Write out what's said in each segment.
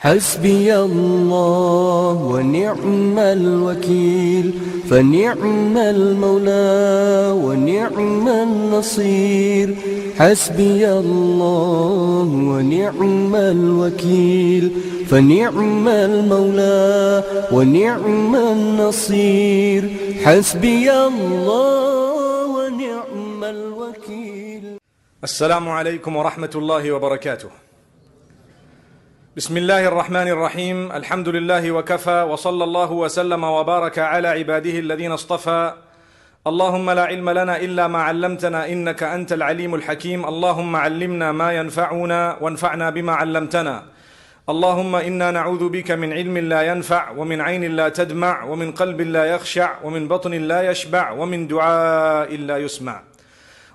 حسبي الله ونعم الوكيل فنعم المولى ونعم النصير حسبي الله ونعم الوكيل فنعم المولى ونعم النصير حسبي الله ونعم الوكيل. السلام عليكم ورحمة الله وبركاته. بسم الله الرحمن الرحيم. الحمد لله وكفى وصلى الله وسلم وبارك على عباده الذين اصطفى. اللهم لا علم لنا إلا ما علمتنا إنك أنت العليم الحكيم. اللهم علمنا ما ينفعنا وانفعنا بما علمتنا. اللهم إنا نعوذ بك من علم لا ينفع ومن عين لا تدمع ومن قلب لا يخشع ومن بطن لا يشبع ومن دعاء لا يسمع.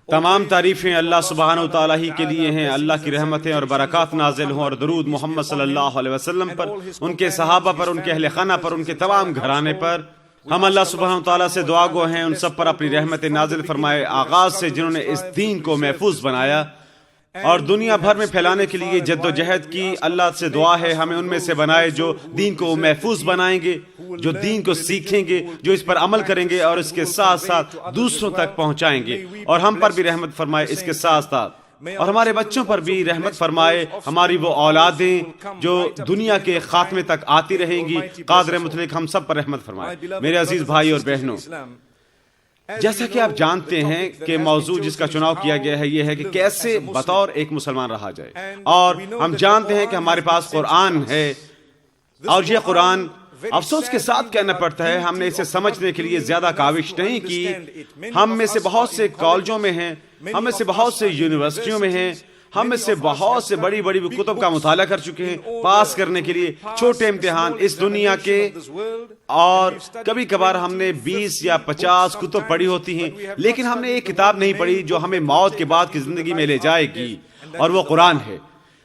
تمام تعریفیں اللہ سبحانہ و تعالیٰ ہی کے لیے ہیں. اللہ کی رحمتیں اور برکات نازل ہوں اور درود محمد صلی اللہ علیہ وسلم پر، ان کے صحابہ پر، ان کے اہل خانہ پر، ان کے تمام گھرانے پر. ہم اللہ سبحانہ و تعالیٰ سے دعا گو ہیں ان سب پر اپنی رحمتیں نازل فرمائے، آغاز سے جنہوں نے اس دین کو محفوظ بنایا اور دنیا بھر میں پھیلانے کے لیے جد و جہد کی. اللہ سے دعا ہے ہمیں ان میں سے بنائے جو دین کو محفوظ بنائیں گے، جو دین کو سیکھیں گے، جو اس پر عمل کریں گے اور اس کے ساتھ ساتھ دوسروں تک پہنچائیں گے. اور ہم پر بھی رحمت فرمائے اس کے ساتھ ساتھ، اور ہمارے بچوں پر بھی رحمت فرمائے. ہماری وہ اولادیں جو دنیا کے خاتمے تک آتی رہیں گی، قادر مطلق ہم سب پر رحمت فرمائے. میرے عزیز بھائی اور بہنوں، جیسا کہ آپ جانتے ہیں کہ موضوع جس کا چناؤ کیا گیا ہے یہ ہے کہ کیسے بطور ایک مسلمان رہا جائے. اور ہم جانتے ہیں کہ ہمارے پاس قرآن ہے، اور یہ قرآن افسوس کے ساتھ کہنا پڑتا ہے ہم نے اسے سمجھنے کے لیے زیادہ کاوش نہیں کی. ہم میں سے بہت سے کالجوں میں ہیں، ہم میں سے بہت سے یونیورسٹیوں میں ہیں، ہم میں سے بہت سے بڑی بڑی کتب کا مطالعہ کر چکے ہیں پاس کرنے کے لیے چھوٹے امتحان اس دنیا کے. اور کبھی کبھار ہم نے 20 یا 50 کتب پڑھی ہوتی ہیں، لیکن ہم نے ایک کتاب نہیں پڑھی جو ہمیں موت کے بعد کی زندگی میں لے جائے گی، اور وہ قرآن ہے.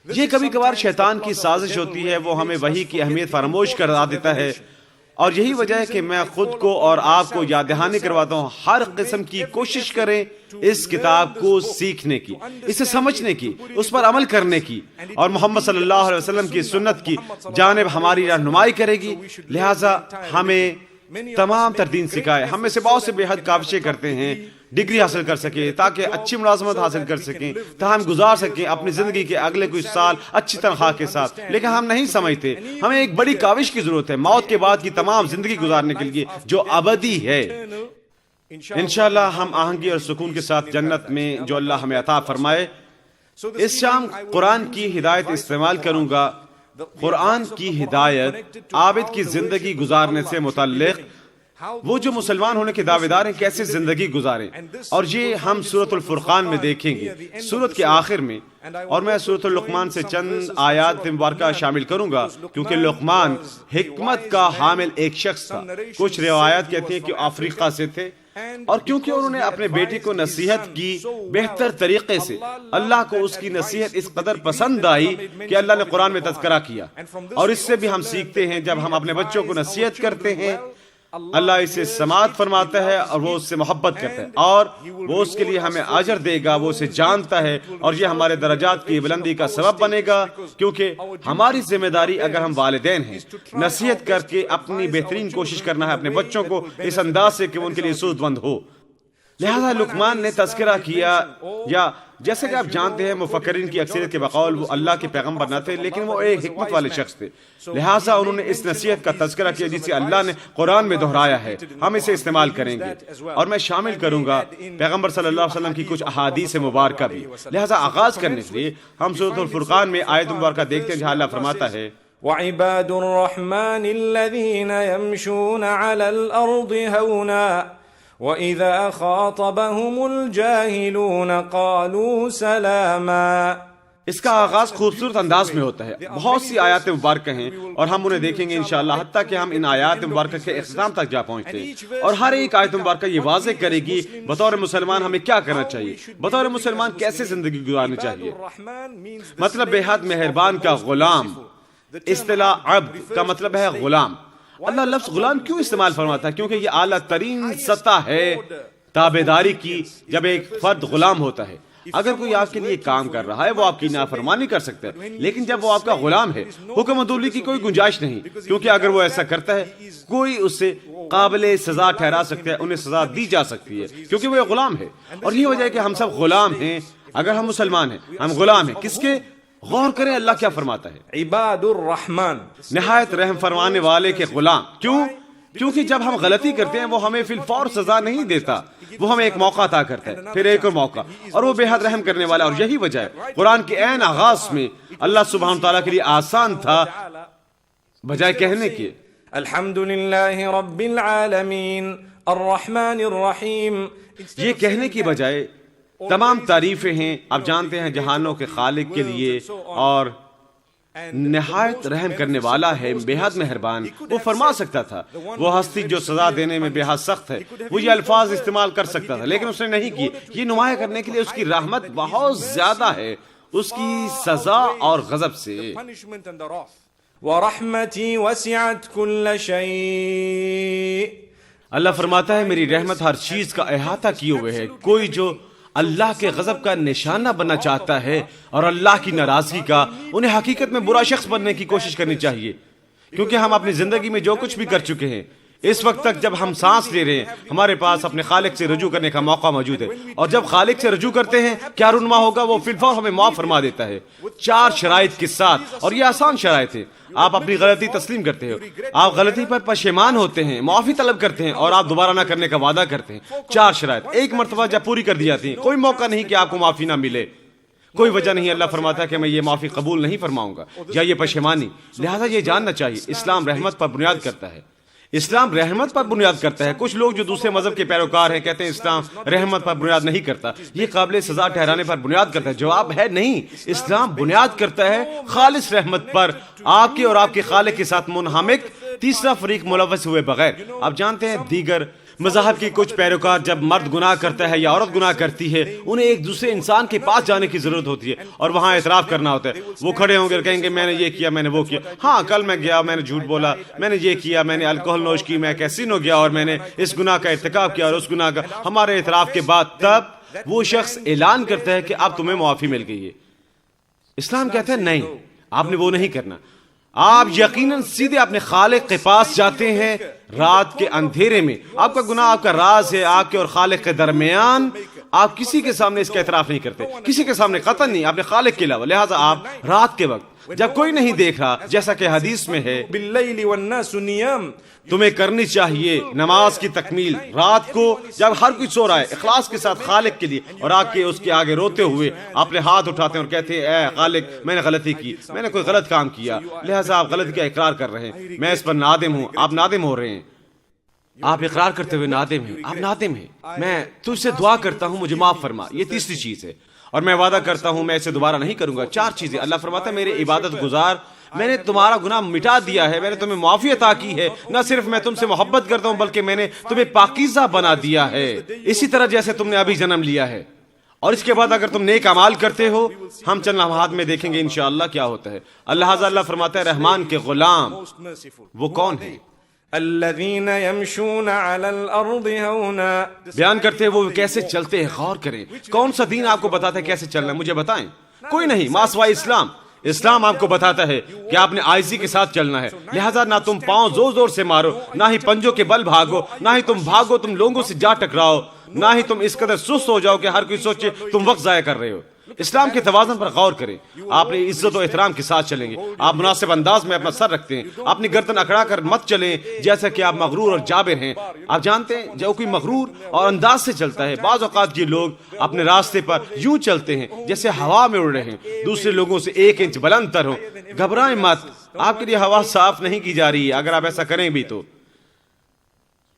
یہ کبھی کبھار شیطان کی سازش ہوتی ہے، وہ ہمیں وحی کی اہمیت فراموش کرا دیتا ہے. اور یہی وجہ ہے کہ میں خود کو اور آپ کو یاد دہانی کرواتا ہوں، ہر قسم کی کوشش کریں اس کتاب کو سیکھنے کی، اسے سمجھنے کی، اس پر عمل کرنے کی، اور محمد صلی اللہ علیہ وسلم کی سنت کی جانب ہماری رہنمائی کرے گی. لہٰذا ہمیں تمام تر دین سکھائے. ہم میں سے بہت سے بے حد کاوشیں کرتے ہیں ڈگری حاصل کر سکیں تاکہ اچھی ملازمت حاصل کر سکیں، تاہم گزار سکیں اپنی زندگی کے اگلے کچھ سال اچھی تنخواہ کے ساتھ. لیکن ہم نہیں سمجھتے ہمیں ایک بڑی کاوش کی ضرورت ہے موت کے بعد کی تمام زندگی گزارنے کے لیے جو ابدی ہے. انشاءاللہ ہم آہنگی اور سکون کے ساتھ جنت میں جو اللہ ہمیں عطا فرمائے. اس شام قرآن کی ہدایت استعمال کروں گا. قرآن کی ہدایت عابد کی زندگی گزارنے سے متعلق، وہ جو مسلمان ہونے کے دعوے دار ہیں کیسے زندگی گزاریں، اور یہ ہم سورۃ الفرقان میں دیکھیں گے، سورت کے آخر میں. اور میں سورۃ اللقمان سے چند آیات مبارکہ شامل کروں گا کیونکہ لقمان حکمت کا حامل ایک شخص تھا. کچھ روایات کہتی ہیں کہ افریقہ سے تھے، اور کیونکہ انہوں نے اپنے بیٹے کو نصیحت کی بہتر طریقے سے، اللہ کو اس کی نصیحت اس قدر پسند آئی کہ اللہ نے قرآن میں تذکرہ کیا. اور اس سے بھی ہم سیکھتے ہیں جب ہم اپنے بچوں کو نصیحت کرتے ہیں اللہ اسے سماعت فرماتا ہے اور وہ اس سے محبت کرتا ہے، اور وہ اس کے لیے ہمیں اجر دے گا، وہ اسے جانتا ہے، اور یہ ہمارے درجات کی بلندی کا سبب بنے گا. کیونکہ ہماری ذمہ داری اگر ہم والدین ہیں نصیحت کر کے اپنی بہترین کوشش کرنا ہے اپنے بچوں کو اس انداز سے کہ وہ ان کے لیے سود مند ہو. لہذا لقمان نے تذکرہ کیا، یا جیسے کہ آپ جانتے ہیں مفکرین کی اکثریت کے بقول وہ اللہ کے پیغمبر نہ تھے لیکن وہ ایک حکمت والے شخص تھے. لہٰذا انہوں نے اس نصیحت کا تذکرہ کیا جسے اللہ نے قرآن میں دہرایا ہے. ہم اسے استعمال کریں گے، اور میں شامل کروں گا پیغمبر صلی اللہ علیہ وسلم کی کچھ احادیث مبارکہ بھی. لہٰذا آغاز کرنے کے لیے ہم سورۃ الفرقان میں آیت مبارکہ دیکھتے ہیں جہاں اللہ فرماتا ہے وعباد الرحمن الذين يمشون على الأرض هونا وَإِذَا خَاطَبَهُمُ الْجَاهِلُونَ قَالُوا سَلَامًا. اس کا آغاز خوبصورت انداز میں ہوتا ہے. بہت سی آیات مبارکہ ہیں اور ہم انہیں دیکھیں گے انشاءاللہ حتیٰ کہ ہم ان آیات مبارکہ کے اختتام تک جا پہنچتے ہیں. اور ہر ایک آیت مبارکہ یہ واضح کرے گی بطور مسلمان ہمیں کیا کرنا چاہیے، بطور مسلمان کیسے زندگی گزارنی چاہیے. مطلب بے حد مہربان کا غلام. اصطلاح عبد کا مطلب ہے غلام. اللہ لفظ غلام کیوں استعمال فرماتا ہے؟ کیونکہ یہ اعلیٰ ترین سطح ہے تابعداری کی جب ایک فرد غلام ہوتا ہے. اگر کوئی آپ کے لیے کام کر رہا ہے وہ آپ کی نافرمانی کر سکتا ہے، لیکن جب وہ آپ کا غلام ہے حکم عدولی کی کوئی گنجائش نہیں، کیونکہ اگر وہ ایسا کرتا ہے کوئی اسے قابل سزا ٹھہرا سکتا ہے، انہیں سزا دی جا سکتی ہے کیونکہ وہ ایک غلام ہے۔ اور یہ وجہ ہے کہ ہم سب غلام ہیں، اگر ہم مسلمان ہیں ہم غلام ہیں کس کے؟ غور کریں اللہ کیا فرماتا ہے، عباد الرحمن، نہایت رحم فرمانے والے کے غلام۔ کیوں؟ کیونکہ جب ہم غلطی کرتے ہیں وہ ہمیں فی الفور سزا نہیں دیتا، وہ ہمیں ایک موقع عطا کرتا ہے، پھر ایک اور موقع، اور وہ بے حد رحم کرنے والا۔ اور یہی وجہ ہے قرآن کے عین آغاز میں اللہ سبحانہ تعالیٰ کے لیے آسان تھا بجائے کہنے کے الحمدللہ رب العالمین الرحمن الرحیم، یہ کہنے کی بجائے تمام تعریفیں ہیں آپ جانتے ہیں جہانوں کے خالق کے لیے، اور نہایت رحم کرنے والا ہے، بے حد مہربان۔ وہ فرما سکتا تھا، وہ ہستی جو سزا دینے میں بے حد سخت ہے، وہ یہ الفاظ استعمال کر سکتا تھا لیکن اس نے نہیں کی۔ یہ نمایاں کرنے کے لیے اس کی رحمت بہت زیادہ ہے اس کی سزا اور غضب سے۔ وَرَحْمَتِي وَسِعَتْ كُلَّ شَيْءٍ، اللہ فرماتا ہے میری رحمت ہر چیز کا احاطہ کیے ہوئے ہے۔ کوئی جو اللہ کے غضب کا نشانہ بننا چاہتا ہے اور اللہ کی ناراضگی کا، انہیں حقیقت میں برا شخص بننے کی کوشش کرنی چاہیے، کیونکہ ہم اپنی زندگی میں جو کچھ بھی کر چکے ہیں اس وقت تک جب ہم سانس لے رہے ہیں ہمارے پاس اپنے خالق سے رجوع کرنے کا موقع موجود ہے، اور جب خالق سے رجوع کرتے ہیں کیا رونما ہوگا؟ وہ فی الفور ہمیں معاف فرما دیتا ہے 4 شرائط کے ساتھ، اور یہ آسان شرائط ہے۔ آپ اپنی غلطی تسلیم کرتے ہو، آپ غلطی پر پشیمان ہوتے ہیں، معافی طلب کرتے ہیں، اور آپ دوبارہ نہ کرنے کا وعدہ کرتے ہیں۔ 4 شرائط ایک مرتبہ جب پوری کر دی جاتی ہیں کوئی موقع نہیں کہ آپ کو معافی نہ ملے، کوئی وجہ نہیں۔ اللہ فرماتا ہے کہ میں یہ معافی قبول نہیں فرماؤں گا یا یہ پشیمانی۔ لہذا یہ جاننا چاہیے اسلام رحمت پر بنیاد کرتا ہے، اسلام رحمت پر بنیاد کرتا ہے۔ کچھ لوگ جو دوسرے مذہب کے پیروکار ہیں کہتے ہیں اسلام رحمت پر بنیاد نہیں کرتا، یہ قابل سزا ٹھہرانے پر بنیاد کرتا ہے۔ جواب ہے نہیں، اسلام بنیاد کرتا ہے خالص رحمت پر، آپ کے اور آپ کے خالق کے ساتھ منہمک، تیسرا فریق ملوث ہوئے بغیر۔ آپ جانتے ہیں دیگر مذاہب کے کچھ پیروکار جب مرد گناہ کرتا ہے یا عورت گناہ کرتی ہے انہیں ایک دوسرے انسان کے پاس جانے کی ضرورت ہوتی ہے اور وہاں اعتراف کرنا ہوتا ہے۔ وہ کھڑے ہوں گے اور کہیں گے میں نے یہ کیا، میں نے وہ کیا، ہاں کل میں گیا، میں نے جھوٹ بولا، میں نے یہ کیا، میں نے الکوہل نوش کی، میں کیسینو گیا اور میں نے اس گناہ کا ارتکاب کیا اور اس گناہ کا۔ ہمارے اعتراف کے بعد تب وہ شخص اعلان کرتا ہے کہ اب تمہیں معافی مل گئی ہے۔ اسلام کہتا ہے نہیں، آپ نے وہ نہیں کرنا، آپ یقیناً سیدھے اپنے خالق کے پاس جاتے ہیں رات کے اندھیرے میں۔ آپ کا گناہ آپ کا راز ہے، آپ کے اور خالق کے درمیان، آپ کسی کے سامنے اس کا اعتراف نہیں کرتے، کسی کے سامنے قطعاً نہیں، اپنے خالق کے علاوہ۔ لہٰذا آپ رات کے وقت جب کوئی نہیں دیکھ رہا، جیسا کہ حدیث میں ہے باللیل والناس نیام، تمہیں کرنی چاہیے نماز کی تکمیل رات کو جب ہر کوئی سو رہا ہے، اخلاص کے ساتھ خالق کے لیے، اور آ کے اس کے آگے روتے ہوئے اپنے ہاتھ اٹھاتے ہیں اور کہتے ہیں اے خالق میں نے غلطی کی، میں نے کوئی غلط کام کیا، لہٰذا آپ غلطی کا اقرار کر رہے ہیں، میں اس پر نادم ہوں، آپ نادم ہو رہے ہیں، آپ اقرار کرتے ہوئے نادم ہیں، آپ نادم ہیں، میں تجھ سے دعا کرتا ہوں مجھے معاف فرما، یہ تیسری چیز ہے، اور میں وعدہ کرتا ہوں میں اسے دوبارہ نہیں کروں گا۔ 4 چیزیں اللہ فرماتا ہے میرے عبادت گزار، میں نے تمہارا گناہ مٹا دیا ہے، میں نے تمہیں معافی عطا کی ہے، نہ صرف میں تم سے محبت کرتا ہوں بلکہ میں نے تمہیں پاکیزہ بنا دیا ہے، اسی طرح جیسے تم نے ابھی جنم لیا ہے۔ اور اس کے بعد اگر تم نیک اعمال کرتے ہو، ہم چند لمحات میں دیکھیں گے انشاءاللہ کیا ہوتا ہے۔ اللہ فرماتا ہے رحمان کے غلام وہ کون ہیں؟ الذین یمشون علی الارض ہونا، بیان کرتے ہیں وہ کیسے چلتے ہیں، غور کریں کون سا دین آپ کو بتاتا ہے کیسے چلنا ہے، مجھے بتائیں، کوئی نہیں ما سوائے اسلام۔ اسلام آپ کو بتاتا ہے کہ آپ نے آئزی کے ساتھ چلنا ہے، لہذا نہ تم پاؤں زور زور سے مارو، نہ ہی پنجوں کے بل بھاگو، نہ ہی تم بھاگو تم لوگوں سے جا ٹکراؤ، نہ ہی تم اس قدر سست ہو جاؤ کہ ہر کوئی سوچے تم وقت ضائع کر رہے ہو۔ اسلام کے توازن پر غور کریں، آپ نے عزت و احترام کے ساتھ چلیں گے، آپ مناسب انداز میں اپنا سر رکھتے ہیں، اپنی گردن اکڑا کر مت چلیں جیسا کہ آپ مغرور اور جابر ہیں۔ آپ جانتے ہیں جو کوئی مغرور اور انداز سے چلتا ہے، بعض اوقات یہ لوگ اپنے راستے پر یوں چلتے ہیں جیسے ہوا میں اڑ رہے ہیں، دوسرے لوگوں سے 1 انچ بلند تر ہوں۔ گھبرائیں مت، آپ کے لیے ہوا صاف نہیں کی جا رہی ہے اگر آپ ایسا کریں بھی تو۔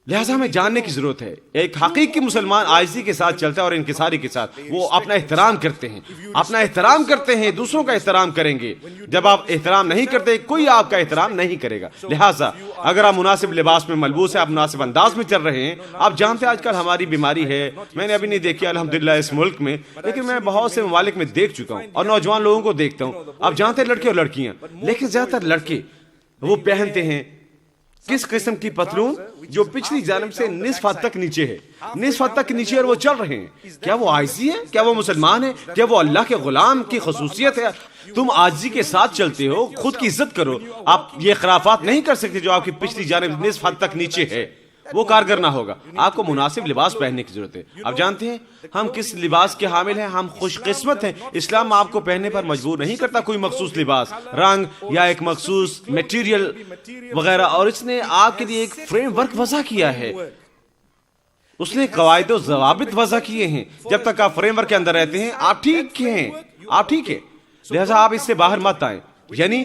لہذا ہمیں جاننے کی ضرورت ہے، ایک حقیقی مسلمان عاجزی کے ساتھ چلتا ہے اور انکساری کے ساتھ، وہ اپنا احترام کرتے ہیں، اپنا احترام کرتے ہیں، دوسروں کا احترام کریں گے۔ جب آپ احترام نہیں کرتے کوئی آپ کا احترام نہیں کرے گا۔ لہذا اگر آپ مناسب لباس میں ملبوس ہیں، آپ مناسب انداز میں چل رہے ہیں، آپ جانتے ہیں آج کل ہماری بیماری ہے، میں نے ابھی نہیں دیکھی الحمدللہ اس ملک میں، لیکن میں بہت سے ممالک میں دیکھ چکا ہوں اور نوجوان لوگوں کو دیکھتا ہوں، آپ جانتے ہیں لڑکے اور لڑکیاں، لیکن زیادہ تر لڑکے وہ پہنتے ہیں کس قسم کی پتلون؟ جو پچھلی جانب سے نصف حد تک نیچے ہے، نصف حد تک نیچے، اور وہ چل رہے ہیں۔ کیا وہ عاجزی ہے؟ کیا وہ مسلمان ہے؟ کیا وہ اللہ کے غلام کی خصوصیت ہے؟ تم عاجزی کے ساتھ چلتے ہو، خود کی عزت کرو۔ آپ یہ خرافات نہیں کر سکتے جو آپ کی پچھلی جانب نصف حد تک نیچے ہے، وہ کارگر نہ ہوگا۔ آپ کو مناسب لباس پہننے کی ضرورت ہے۔ آپ جانتے ہیں ہم کس لباس کے حامل ہیں؟ ہم خوش قسمت ہیں۔ اسلام آپ کو پہننے پر مجبور نہیں کرتا کوئی مخصوص لباس، رنگ یا ایک مخصوص میٹیریل وغیرہ، اور اس نے آپ کے لیے ایک فریم ورک وضع کیا ہے، اس نے قواعد و ضوابط وضع کیے ہیں۔ جب تک آپ فریم ورک کے اندر رہتے ہیں آپ ٹھیک ہیں، آپ ٹھیک ہیں، لہذا آپ اس سے باہر مت آئیں۔ یعنی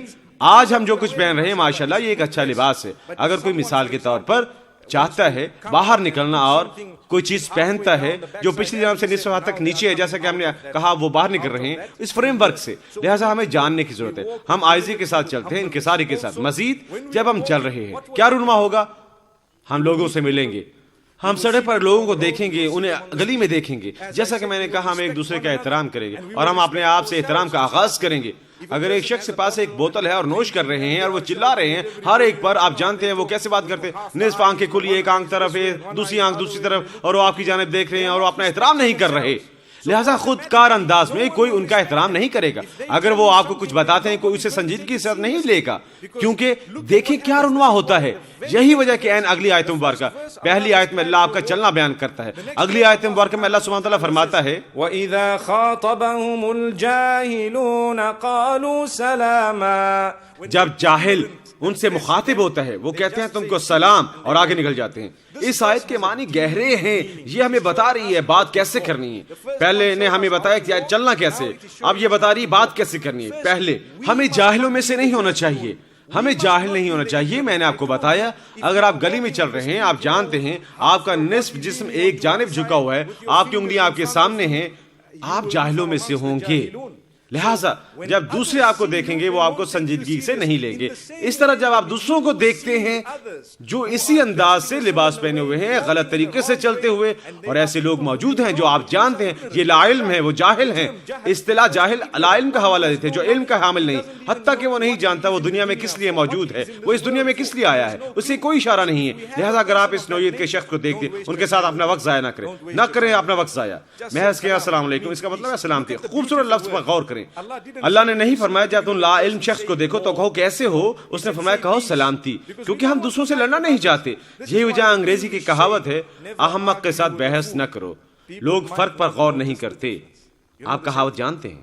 آج ہم جو کچھ پہن رہے ہیں ماشاءاللہ یہ ایک اچھا لباس ہے۔ اگر کوئی مثال کے طور پر چاہتا ہے باہر نکلنا اور کوئی چیز پہنتا ہے جو پچھلی جانب سے نصف حد تک نیچے ہے، جیسا کہ ہم نے کہا وہ باہر نکل رہے ہیں اس فریم ورک سے، لہٰذا ہمیں جاننے کی ضرورت ہے۔ ہم عاجزی کے ساتھ چلتے ہیں، انکساری کے ساتھ۔ مزید جب ہم چل رہے ہیں کیا رونما ہوگا؟ ہم لوگوں سے ملیں گے، ہم سڑک پر لوگوں کو دیکھیں گے، انہیں گلی میں دیکھیں گے۔ جیسا کہ میں نے کہا ہم ایک دوسرے کا احترام کریں گے اور ہم اپنے آپ سے احترام کا آغاز کریں گے۔ اگر ایک شخص کے پاس ایک بوتل ہے اور نوش کر رہے ہیں اور وہ چلا رہے ہیں ہر ایک پر، آپ جانتے ہیں وہ کیسے بات کرتے ہیں، نصف آنکھیں کھلی، ایک آنکھ طرف ہے، دوسری آنکھ دوسری طرف، اور وہ آپ کی جانب دیکھ رہے ہیں اور وہ اپنا احترام نہیں کر رہے، لہذا خود کار انداز میں کوئی ان کا احترام نہیں کرے گا۔ اگر وہ آپ کو کچھ بتاتے ہیں کوئی اسے سنجیدگی کے ساتھ نہیں لے گا، کیونکہ دیکھیں کیا رونما ہوتا ہے۔ یہی وجہ کہ این اگلی آیت مبارکہ، پہلی آیت میں اللہ آپ کا چلنا بیان کرتا ہے، اگلی آیت مبارکہ میں اللہ سبحانہ وتعالیٰ فرماتا ہے وَإِذَا خَاطَبَهُمُ الْجَاهِلُونَ قَالُوا سَلَامًا، جب جاہل ان سے مخاطب ہوتا ہے وہ کہتے ہیں تم کو سلام، اور آگے نکل جاتے ہیں۔ اس آیت کے معنی گہرے ہیں، یہ ہمیں بتا رہی ہے بات کیسے کرنی ہے۔ پہلے نے ہمیں بتایا کہ چلنا کیسے، اب یہ بتا رہی ہے بات کیسے کرنی ہے۔ پہلے ہمیں جاہلوں میں سے نہیں ہونا چاہیے، ہمیں جاہل نہیں ہونا چاہیے۔ میں نے آپ کو بتایا اگر آپ گلی میں چل رہے ہیں، آپ جانتے ہیں آپ کا نصف جسم ایک جانب جھکا ہوا ہے، آپ کی انگلیاں آپ کے سامنے ہیں، آپ جاہلوں میں سے ہوں گے۔ لہٰذا جب دوسرے آپ کو دیکھیں گے وہ آپ کو سنجیدگی سے نہیں لیں گے۔ اس طرح جب آپ دوسروں کو دیکھتے ہیں جو اسی انداز سے لباس پہنے ہوئے ہیں، غلط طریقے سے چلتے ہوئے، اور ایسے لوگ موجود ہیں جو آپ جانتے ہیں یہ لا علم ہے، وہ جاہل ہیں۔ اصطلاح جاہل لا علم کا حوالہ دیتے ہیں، جو علم کا حامل نہیں، حتیٰ کہ وہ نہیں جانتا وہ دنیا میں کس لیے موجود ہے، وہ اس دنیا میں کس لیے آیا ہے، اسے کوئی اشارہ نہیں ہے۔ لہٰذا اگر آپ اس نوعیت کے شخص کو دیکھتے ان کے ساتھ اپنا وقت ضائع نہ کریں اپنا وقت ضائع۔ محض کہ السلام علیکم، اس کا مطلب ہے سلامتی۔ خوبصورت لفظ پر غور کریں۔ اللہ نے نہیں فرمایا جب تم لا علم شخص کو دیکھو تو کہو کیسے ہو، اس نے فرمایا کہو سلامتی، کیونکہ ہم دوسروں سے لڑنا نہیں چاہتے۔ یہی وجہ انگریزی کی کہاوت ہے احمق کے ساتھ بحث نہ کرو۔ لوگ فرق پر غور نہیں کرتے۔ آپ کہاوت جانتے ہیں،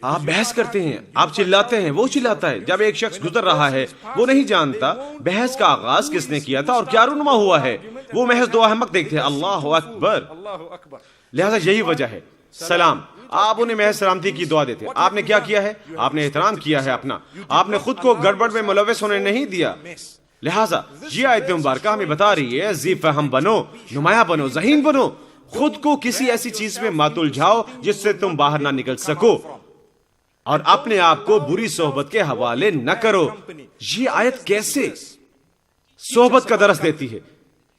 آپ بحث کرتے ہیں، آپ چلاتے ہیں، وہ چلاتا ہے۔ جب ایک شخص گزر رہا ہے وہ نہیں جانتا بحث کا آغاز کس نے کیا تھا اور کیا رونما ہوا ہے، وہ محض دو احمق دیکھتے ہیں۔ اللہ اکبر۔ لہذا یہی وجہ ہے سلام، آپ انہیں محض سلامتی کی دعا دیتے ہیں۔ آپ نے کیا کیا ہے؟ آپ نے احترام کیا ہے اپنا، آپ نے خود کو گڑبڑ میں ملوث ہونے نہیں دیا۔ لہٰذا یہ آیت مبارکہ ہمیں بتا رہی ہے ذی فہم بنو، نمایاں بنو، ذہین بنو، خود کو کسی ایسی چیز میں مت الجھاؤ جس سے تم باہر نہ نکل سکو، اور اپنے آپ کو بری صحبت کے حوالے نہ کرو۔ یہ آیت کیسے صحبت کا درس دیتی ہے،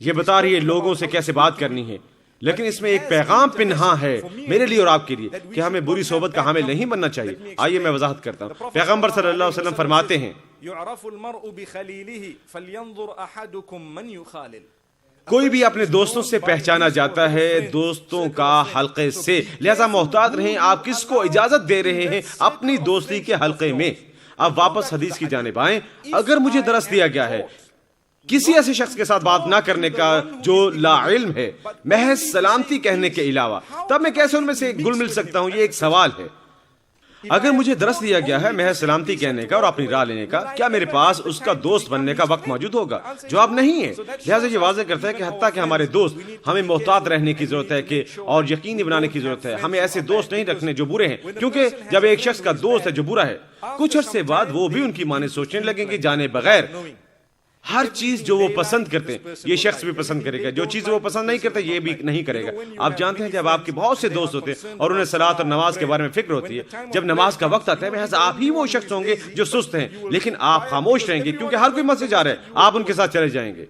یہ بتا رہی ہے لوگوں سے کیسے بات کرنی ہے، لیکن اس میں ایک پیغام پنہاں ہے میرے لیے اور آپ کے لیے کہ ہمیں بری صحبت کا حامل نہیں بننا چاہیے۔ آئیے میں وضاحت کرتا ہوں۔ پیغمبر صلی اللہ علیہ وسلم فرماتے ہیں يعرف المرء بخليله فلينظر احدكم من يخالل، کوئی بھی اپنے دوستوں سے پہچانا جاتا ہے دوستوں کا حلقے سے، لہذا محتاط رہیں آپ کس کو اجازت دے رہے ہیں اپنی دوستی کے حلقے میں۔ اب واپس حدیث کی جانب آئیں۔ اگر مجھے درس دیا گیا ہے کسی ایسے شخص کے ساتھ بات نہ کرنے کا جو لا علم ہے، محض سلامتی کہنے کے علاوہ، تب میں کیسے ان میں سے گل مل سکتا ہوں؟ یہ ایک سوال ہے۔ اگر مجھے درس دیا گیا ہے محض سلامتی کہنے کا اور اپنی راہ لینے کا، کیا میرے پاس اس کا دوست بننے کا وقت موجود ہوگا؟ جواب نہیں ہے۔ لہٰذا یہ واضح کرتا ہے کہ حتیٰ کہ ہمارے دوست، ہمیں محتاط رہنے کی ضرورت ہے کہ اور یقینی بنانے کی ضرورت ہے، ہمیں ایسے دوست نہیں رکھنے جو برے ہیں، کیونکہ جب ایک شخص کا دوست ہے جو برا ہے، کچھ عرصے بعد وہ بھی ان کی معنی سوچنے لگیں گے جانے بغیر۔ ہر چیز جو وہ پسند کرتے ہیں یہ شخص بھی پسند کرے گا، جو چیز وہ پسند نہیں کرتے یہ بھی نہیں کرے گا۔ آپ جانتے ہیں جب آپ کے بہت سے دوست ہوتے ہیں اور انہیں صلاۃ اور نماز کے بارے میں فکر ہوتی ہے، جب نماز کا وقت آتا ہے محض آپ ہی وہ شخص ہوں گے جو سست ہیں، لیکن آپ خاموش رہیں گے کیونکہ ہر کوئی مسجد جا رہا ہے، آپ ان کے ساتھ چلے جائیں گے۔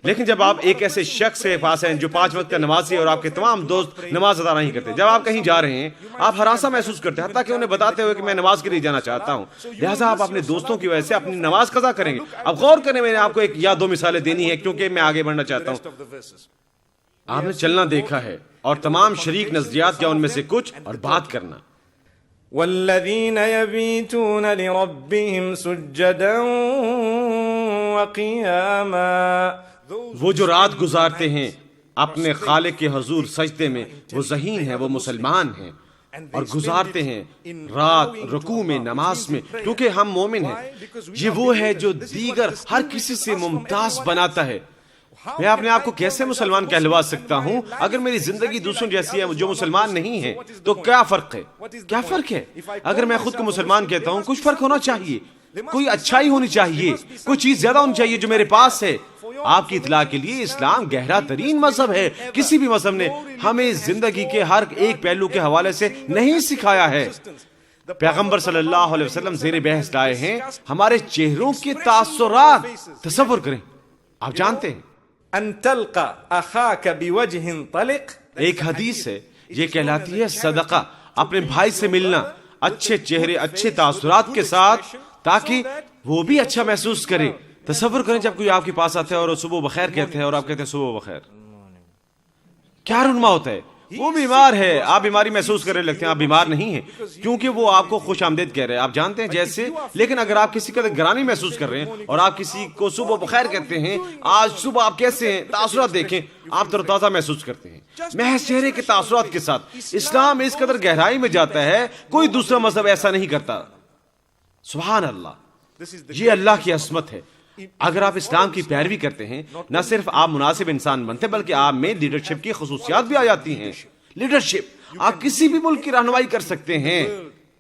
لیکن جب آپ ایک ایسے شخص کے پاس ہیں جو 5 وقت کا نمازی ہے اور آپ کے تمام دوست نماز ادا نہیں کرتے، جب آپ کہیں جا رہے ہیں آپ ہراساں محسوس کرتے ہیں، حتیٰ کہ انہیں بتاتے ہوئے کہ میں نماز کے لیے جانا چاہتا ہوں، لہٰذا آپ اپنے دوستوں کی وجہ سے اپنی نماز قضا کریں گے۔ اب غور کریں، میں نے آپ کو 1 یا 2 مثالیں دینی ہے کیونکہ میں آگے بڑھنا چاہتا ہوں۔ آپ نے چلنا دیکھا ہے اور تمام شریک نظریات کیا ان میں سے کچھ اور بات کرنا۔ والذین یبیتون لربهم سجدا وقیاما، وہ جو رات گزارتے ہیں اپنے خالق کے حضور سجدے میں، وہ ذہین ہیں، وہ مسلمان ہیں اور گزارتے ہیں رات رکوع میں، نماز میں، کیونکہ ہم مومن ہیں۔ یہ وہ ہے جو دیگر ہر کسی سے ممتاز بناتا ہے۔ میں اپنے آپ کو کیسے مسلمان کہلوا سکتا ہوں اگر میری زندگی دوسروں جیسی ہے جو مسلمان نہیں ہیں؟ تو کیا فرق ہے؟ کیا فرق ہے؟ اگر میں خود کو مسلمان کہتا ہوں، کچھ فرق ہونا چاہیے، کوئی اچھائی ہونی چاہیے، کوئی چیز زیادہ ہونی چاہیے جو میرے پاس ہے۔ آپ کی اطلاع کے لیے اسلام گہرا ترین مذہب ہے۔ کسی بھی مذہب نے ہمیں زندگی کے ہر ایک پہلو کے حوالے سے نہیں سکھایا ہے۔ پیغمبر صلی اللہ علیہ وسلم زیر بحث لائے ہیں ہمارے چہروں کے تاثرات۔ تصور کریں، آپ جانتے ہیں ان تلقى اخاك بوجه طلق، ایک حدیث ہے یہ کہلاتی ہے صدقہ، اپنے بھائی سے ملنا اچھے چہرے، اچھے تاثرات کے ساتھ، تاکہ وہ بھی اچھا محسوس کرے۔ تصور کریں جب کوئی آپ کے پاس آتا ہے اور صبح بخیر کہتے ہیں اور آپ کہتے ہیں صبح بخیر، کیا رونما ہوتا ہے؟ وہ بیمار ہے، آپ بیماری محسوس کرنے لگتے ہیں، آپ بیمار نہیں ہیں کیونکہ وہ آپ کو خوش آمدید کہہ رہے ہیں، آپ جانتے ہیں جیسے۔ لیکن اگر آپ کسی کا گرانی محسوس کر رہے ہیں اور آپ کسی کو صبح بخیر کہتے ہیں، آج صبح آپ کیسے ہیں، تاثرات دیکھیں، آپ تر و تازہ محسوس کرتے ہیں محض چہرے کے تاثرات کے ساتھ۔ اسلام اس قدر گہرائی میں جاتا ہے، کوئی دوسرا مذہب ایسا نہیں کرتا۔ سبحان اللہ، یہ اللہ کی عظمت ہے۔ اگر آپ اسلام کی پیروی کرتے ہیں، نہ صرف آپ مناسب انسان بنتے بلکہ آپ میں لیڈرشپ کی خصوصیات بھی آ جاتی ہیں۔ لیڈرشپ، آپ کسی بھی ملک کی رہنمائی کر سکتے ہیں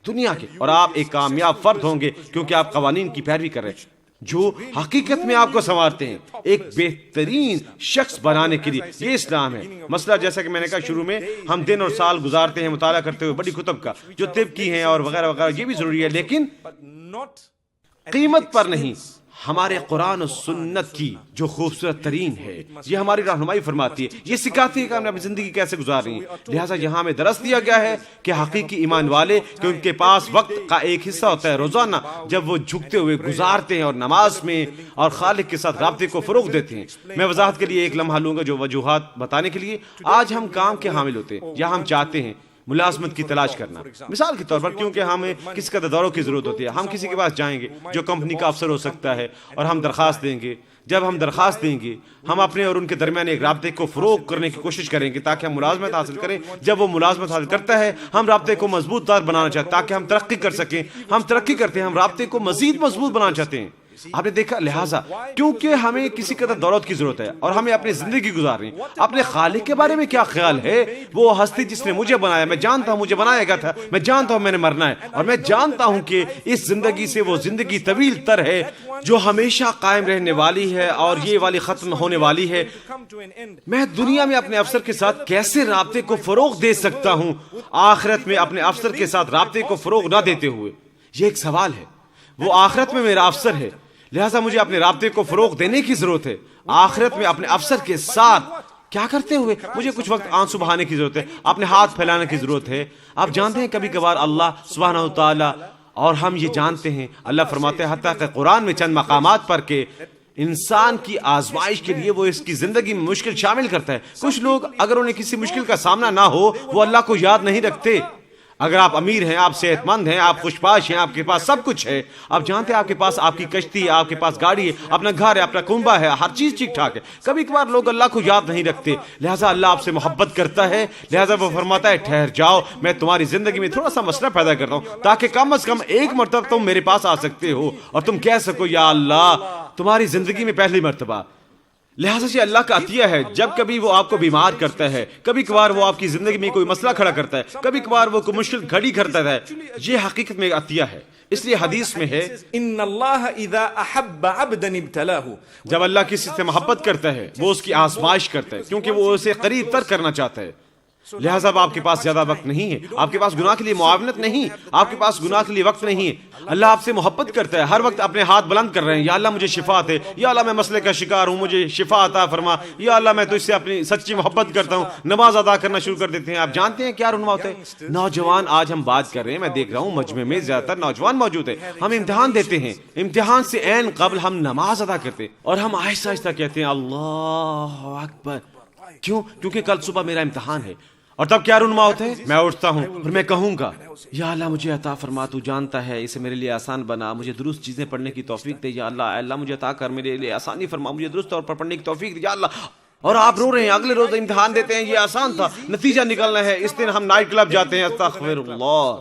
دنیا کے، اور آپ ایک کامیاب فرد ہوں گے کیونکہ آپ قوانین کی پیروی کر رہے ہیں جو حقیقت میں آپ کو سنوارتے ہیں ایک بہترین شخص بنانے کے لیے۔ یہ اسلام ہے۔ مسئلہ جیسا کہ میں نے کہا شروع میں، ہم دن اور سال گزارتے ہیں مطالعہ کرتے ہوئے بڑی کتب کا جو طب کی ہیں اور وغیرہ وغیرہ، یہ بھی ضروری ہے، لیکن قیمت پر نہیں۔ ہمارے قرآن و سنت کی جو خوبصورت ترین ہے، یہ ہماری رہنمائی فرماتی ہے، یہ سکھاتی ہے کہ ہم نے اپنی زندگی کیسے گزارنی ہے۔ لہٰذا یہاں ہمیں درس دیا گیا ہے کہ حقیقی ایمان والے کہ ان کے پاس وقت کا ایک حصہ ہوتا ہے روزانہ جب وہ جھکتے ہوئے گزارتے ہیں اور نماز میں اور خالق کے ساتھ رابطے کو فروغ دیتے ہیں۔ میں وضاحت کے لیے ایک لمحہ لوں گا جو وجوہات بتانے کے لیے۔ آج ہم کام کے حامل ہوتے ہیں یا ہم چاہتے ہیں ملازمت کی تلاش کرنا، مثال کے طور پر، کیونکہ ہمیں کسی کا دوروں کی ضرورت ہوتی ہے، ہم کسی کے پاس جائیں گے جو کمپنی کا افسر ہو سکتا ہے اور ہم درخواست دیں گے۔ جب ہم درخواست دیں گے، ہم اپنے اور ان کے درمیان ایک رابطے کو فروغ کرنے کی کوشش کریں گے تاکہ ہم ملازمت حاصل کریں۔ جب وہ ملازمت حاصل کرتا ہے، ہم رابطے کو مضبوط دار بنانا چاہتے ہیں تاکہ ہم ترقی کر سکیں۔ ہم ترقی کرتے ہیں، ہم رابطے کو مزید مضبوط بنانا چاہتے ہیں۔ آپ نے دیکھا، لہٰذا کیونکہ ہمیں کسی قدر دولت کی ضرورت ہے اور ہمیں اپنی زندگی گزارنی، اپنے خالق کے بارے میں کیا خیال ہے؟ وہ ہستی جس نے مجھے بنایا، میں جانتا ہوں مجھے بنایا گیا تھا، میں جانتا ہوں میں نے مرنا ہے، اور میں جانتا ہوں کہ اس زندگی سے وہ زندگی طویل تر ہے جو ہمیشہ قائم رہنے والی ہے اور یہ والی ختم ہونے والی ہے۔ میں دنیا میں اپنے افسر کے ساتھ کیسے رابطے کو فروغ دے سکتا ہوں آخرت میں اپنے افسر کے ساتھ رابطے کو فروغ نہ دیتے ہوئے؟ یہ ایک سوال ہے۔ وہ آخرت میں میرا افسر ہے، لہٰذا مجھے اپنے رابطے کو فروغ دینے کی ضرورت ہے۔ آخرت میں اپنے افسر کے ساتھ کیا کرتے ہوئے مجھے کچھ وقت آنسو بہانے کی ضرورت ہے، اپنے ہاتھ پھیلانے کی ضرورت ہے۔ آپ جانتے ہیں کبھی کبھار اللہ سبحانہ وتعالی، اور ہم یہ جانتے ہیں، اللہ فرماتے ہیں حتیٰ کہ قرآن میں چند مقامات پر کہ انسان کی آزمائش کے لیے وہ اس کی زندگی میں مشکل شامل کرتا ہے۔ کچھ لوگ اگر انہیں کسی مشکل کا سامنا نہ ہو وہ اللہ کو یاد نہیں رکھتے۔ اگر آپ امیر ہیں، آپ صحت مند ہیں، آپ خوش پاش ہیں، آپ کے پاس سب کچھ ہے، آپ جانتے ہیں آپ کے پاس آپ کی کشتی ہے، آپ کے پاس گاڑی ہے، اپنا گھر ہے، اپنا کنبہ ہے، ہر چیز ٹھیک ٹھاک ہے، کبھی کبھار لوگ اللہ کو یاد نہیں رکھتے، لہٰذا اللہ آپ سے محبت کرتا ہے، لہٰذا وہ فرماتا ہے ٹھہر جاؤ، میں تمہاری زندگی میں تھوڑا سا مسئلہ پیدا کرتا ہوں تاکہ کم از کم ایک مرتبہ تم میرے پاس آ سکتے ہو اور تم کہہ سکو یا اللہ تمہاری زندگی میں پہلی مرتبہ۔ لہٰذا یہ اللہ کا عطیہ ہے، جب کبھی وہ آپ کو بیمار کرتا ہے، کبھی کبھار وہ آپ کی زندگی میں کوئی مسئلہ کھڑا کرتا ہے، کبھی کبھار وہ کوئی مشکل گھڑی کرتا ہے، یہ حقیقت میں عطیہ ہے۔ اس لیے حدیث میں ہے ان اللہ اذا احب عبدا ابتلاہ، جب اللہ کسی سے محبت کرتا ہے وہ اس کی آزمائش کرتا ہے کیونکہ وہ اسے قریب تر کرنا چاہتا ہے۔ لہٰذا آپ کے پاس زیادہ وقت نہیں ہے، آپ کے پاس گناہ کے لیے معاونت نہیں، آپ کے پاس گناہ کے لیے وقت نہیں ہے۔ اللہ آپ سے محبت کرتا ہے، ہر وقت اپنے ہاتھ بلند کر رہے ہیں، یا اللہ مجھے شفا دے، یا اللہ میں مسئلے کا شکار ہوں، مجھے شفا عطا فرما، یا اللہ میں تجھ سے اپنی سچی محبت کرتا ہوں۔ نماز ادا کرنا شروع کر دیتے ہیں۔ آپ جانتے ہیں کیا رونما ہوتا ہے؟ نوجوان آج ہم بات کر رہے ہیں، میں دیکھ رہا ہوں مجمع میں زیادہ تر نوجوان موجود ہیں، ہم امتحان دیتے ہیں، امتحان سے عین قبل ہم نماز ادا کرتے ہیں اور ہم آہستہ آہستہ کہتے ہیں اللہ اکبر۔ کیوں؟ کیونکہ کل صبح میرا امتحان ہے۔ اور تب کیا رونما ہوتا ہے؟ میں اٹھتا ہوں اور میں کہوں گا یا اللہ مجھے عطا فرما، تو جانتا ہے اسے میرے لیے آسان بنا، مجھے درست چیزیں پڑھنے کی توفیق دے، یا اللہ مجھے عطا کر، میرے لیے آسانی فرما، مجھے درست طور پر پڑھنے کی توفیق دے یا اللہ۔ اور آپ رو رہے ہیں، اگلے روز امتحان دیتے ہیں، یہ آسان تھا، نتیجہ نکلنا ہے، اس دن ہم نائٹ کلب جاتے ہیں، استغفر اللہ۔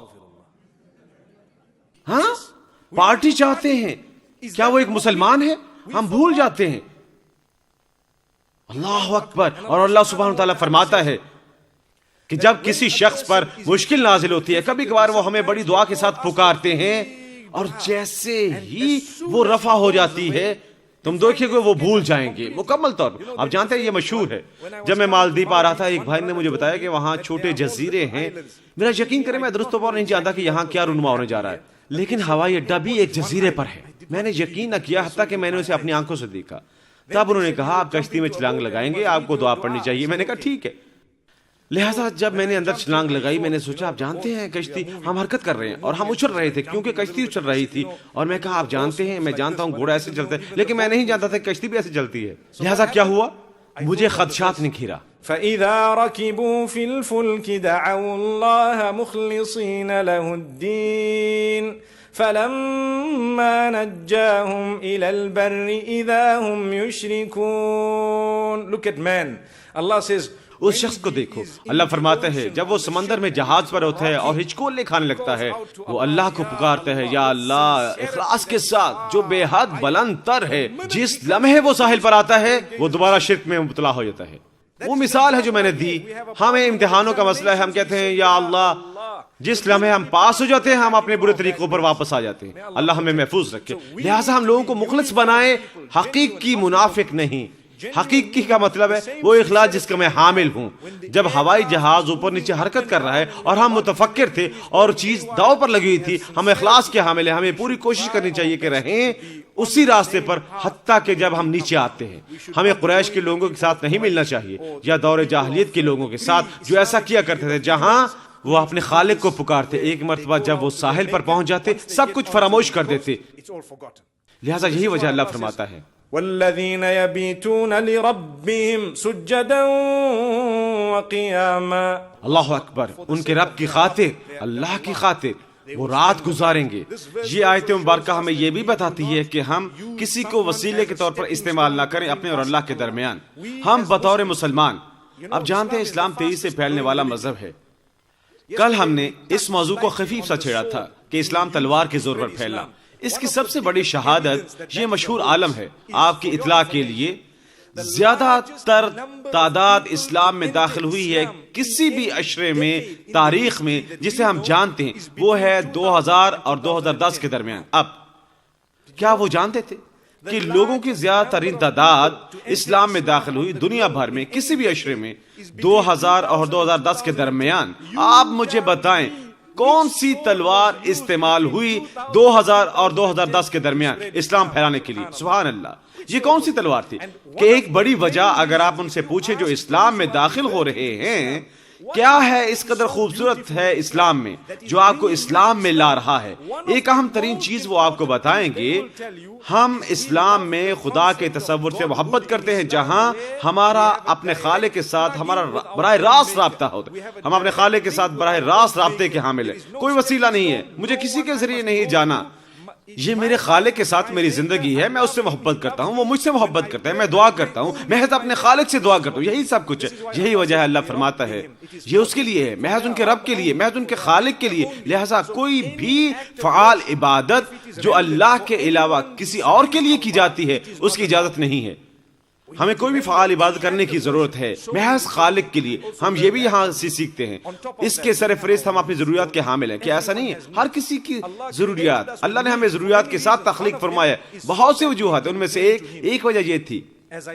ہاں پارٹی چاہتے ہیں، کیا وہ ایک مسلمان ہے؟ ہم بھول جاتے ہیں۔ اللہ اکبر۔ اور اللہ سبحانہ وتعالیٰ فرماتا ہے کہ جب کسی شخص پر مشکل نازل ہوتی ہے، کبھی کبھار وہ ہمیں بڑی دعا کے ساتھ پکارتے ہیں اور جیسے ہی وہ رفع ہو جاتی ہے تم دیکھیں گے وہ بھول جائیں گے مکمل طور پر۔ آپ جانتے ہیں یہ مشہور ہے، جب میں مالدیپ آ رہا تھا ایک بھائی نے مجھے بتایا کہ وہاں چھوٹے جزیرے ہیں۔ میرا یقین کریں میں درست طور پر نہیں جانتا کہ یہاں کیا رونما ہونے جا رہا ہے، لیکن ہوائی اڈہ بھی ایک جزیرے پر ہے۔ میں نے یقین نہ کیا حتیٰ کہ میں نے اسے اپنی آنکھوں سے دیکھا۔ تب انہوں نے کہا آپ کشتی میں چھلانگ لگائیں گے، آپ کو دعا پڑھنی چاہیے۔ میں نے کہا ٹھیک ہے۔ لہٰذا جب میں نے اندر چھلانگ لگائی، میں نے سوچا آپ جانتے ہیں کشتی، ہم حرکت کر رہے ہیں اور ہم اچھل رہے تھے کیونکہ کشتی اچھل رہی تھی، اور میں کہا آپ جانتے ہیں، میں جانتا ہوں گھوڑا ایسے چلتا ہے، لیکن میں نہیں جانتا تھا کشتی بھی ایسے چلتی ہے۔ لہٰذا کیا ہوا؟ مجھے خدشات نے گھیرا۔ فَإِذَا رَكِبُوا فِي الْفُلْكِ دَعَوُا اللَّهَ مُخْلِصِينَ لَهُ الدِّينَ فَلَمَّا نَجَّاهُمْ إِلَى الْبَرِّ إِذَا هُمْ يُشْرِكُونَ. Look at man. Allah says, اس شخص کو دیکھو، اللہ فرماتا ہے جب وہ سمندر میں جہاز پر ہوتا ہے اور ہچکولے کھانے لگتا ہے، وہ اللہ کو پکارتا ہے یا اللہ اخلاص کے ساتھ جو بے حد بلند تر ہے۔ جس لمحے وہ ساحل پر آتا ہے وہ دوبارہ شرک میں مبتلا ہو جاتا ہے۔ وہ مثال ہے جو میں نے دی۔ ہمیں امتحانوں کا مسئلہ ہے، ہم کہتے ہیں یا اللہ جس لمحے ہم پاس ہو جاتے ہیں ہم اپنے برے طریقوں پر واپس آ جاتے ہیں۔ اللہ ہمیں محفوظ رکھے۔ لہٰذا ہم لوگوں کو مخلص بنائیں، حقیقی منافق نہیں۔ حقیقی کا مطلب ہے وہ اخلاص جس کا میں حامل ہوں۔ جب ہوائی جہاز اوپر نیچے حرکت کر رہا ہے اور ہم متفکر تھے اور چیز داؤ پر لگی ہوئی تھی، ہم اخلاص کے حامل ہیں، ہمیں پوری کوشش کرنی چاہیے کہ رہیں اسی راستے پر حتیٰ کہ جب ہم نیچے آتے ہیں۔ ہمیں قریش کے لوگوں کے ساتھ نہیں ملنا چاہیے یا دور جاہلیت کے لوگوں کے ساتھ جو ایسا کیا کرتے تھے، جہاں وہ اپنے خالق کو پکارتے، ایک مرتبہ جب وہ ساحل پر پہنچ جاتے سب کچھ فراموش کر دیتے۔ لہٰذا یہی وجہ اللہ فرماتا ہے والذین یبیتون لربہم سجدا وقیاما. اللہ اکبر، ان کے رب کی خاطر، اللہ کی خاطر وہ رات گزاریں گے۔ یہ آیت مبارکہ ہمیں یہ بھی بتاتی ہے کہ ہم کسی کو وسیلے کے طور پر استعمال نہ کریں اپنے اور اللہ کے درمیان۔ ہم بطور مسلمان، اب جانتے ہیں اسلام تیزی سے پھیلنے والا مذہب ہے۔ کل ہم نے اس موضوع کو خفیف سا چھیڑا تھا کہ اسلام تلوار کے زور پر پھیلنا۔ اس کی سب سے بڑی شہادت یہ مشہور عالم ہے۔ آپ کی اطلاع کے لیے زیادہ تر تعداد اسلام میں داخل ہوئی ہے کسی بھی عشرے میں تاریخ میں جسے ہم جانتے ہیں، وہ ہے 2000 اور 2010 کے درمیان۔ اب کیا وہ جانتے تھے کہ لوگوں کی زیادہ ترین تعداد اسلام میں داخل ہوئی دنیا بھر میں کسی بھی عشرے میں 2000 اور 2010 کے درمیان؟ آپ مجھے بتائیں کون سی تلوار استعمال ہوئی 2000 اور 2010 کے درمیان اسلام پھیلانے کے لیے؟ سبحان اللہ، یہ کون سی تلوار تھی؟ کہ ایک بڑی وجہ اگر آپ ان سے پوچھیں جو اسلام میں داخل ہو رہے ہیں، کیا ہے اس قدر خوبصورت ہے اسلام میں جو آپ کو اسلام میں لا رہا ہے؟ ایک اہم ترین چیز وہ آپ کو بتائیں گے، ہم اسلام میں خدا کے تصور سے محبت کرتے ہیں جہاں ہمارا اپنے خالق کے ساتھ ہمارا براہ راست رابطہ ہوتا ہے۔ ہم اپنے خالق کے ساتھ براہ راست رابطے کے حامل ہیں، کوئی وسیلہ نہیں ہے، مجھے کسی کے ذریعے نہیں جانا، یہ میرے خالق کے ساتھ میری زندگی ہے، میں اس سے محبت کرتا ہوں، وہ مجھ سے محبت کرتا ہے، میں دعا کرتا ہوں، محض اپنے خالق سے دعا کرتا ہوں، یہی سب کچھ ہے۔ یہی وجہ ہے اللہ فرماتا ہے یہ اس کے لیے ہے، محض ان کے رب کے لیے، محض ان کے خالق کے لیے۔ لہٰذا کوئی بھی فعال عبادت جو اللہ کے علاوہ کسی اور کے لیے کی جاتی ہے اس کی اجازت نہیں ہے۔ ہمیں کوئی بھی فعال عبادت کرنے کی ضرورت ہے محض خالق کے لیے۔ ہم یہ بھی یہاں سے سیکھتے ہیں، اس کے سر فہرست ہم اپنی ضروریات کے حامل ہیں۔ کہ ایسا نہیں ہے، ہر کسی کی ضروریات، اللہ نے ہمیں ضروریات کے ساتھ تخلیق فرمایا۔ بہت سے وجوہات، ان میں سے ایک وجہ یہ تھی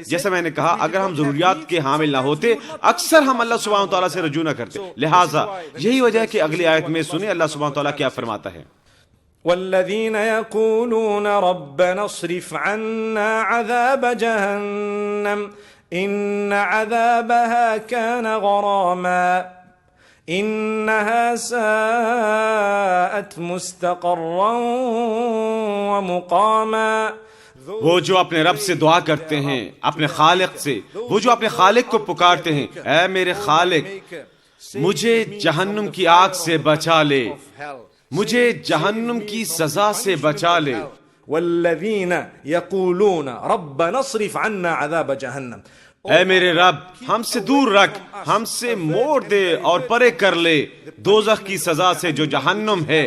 جیسا میں نے کہا اگر ہم ضروریات کے حامل نہ ہوتے اکثر ہم اللہ سبحانہ تعالیٰ سے رجوع نہ کرتے. لہٰذا یہی وجہ ہے کہ اگلی آیت میں سنیں اللہ سبحانہ تعالیٰ کیا فرماتا ہے. والذين يقولون ربنا اصرف عنا عذاب جهنم إن عذابها كان غراما إنها ساءت مستقرا ومقاما. وہ جو اپنے رب سے دعا کرتے ہیں اپنے خالق سے، وہ جو اپنے خالق کو پکارتے ہیں اے میرے خالق مجھے جہنم کی آگ سے بچا لے، مجھے جہنم کی سزا سے بچا لے. والذین یقولون ربنا اصرف عنا عذاب جہنم، اے میرے رب ہم سے دور رکھ، ہم سے موڑ دے اور پرے کر لے دوزخ کی سزا سے جو جہنم ہے،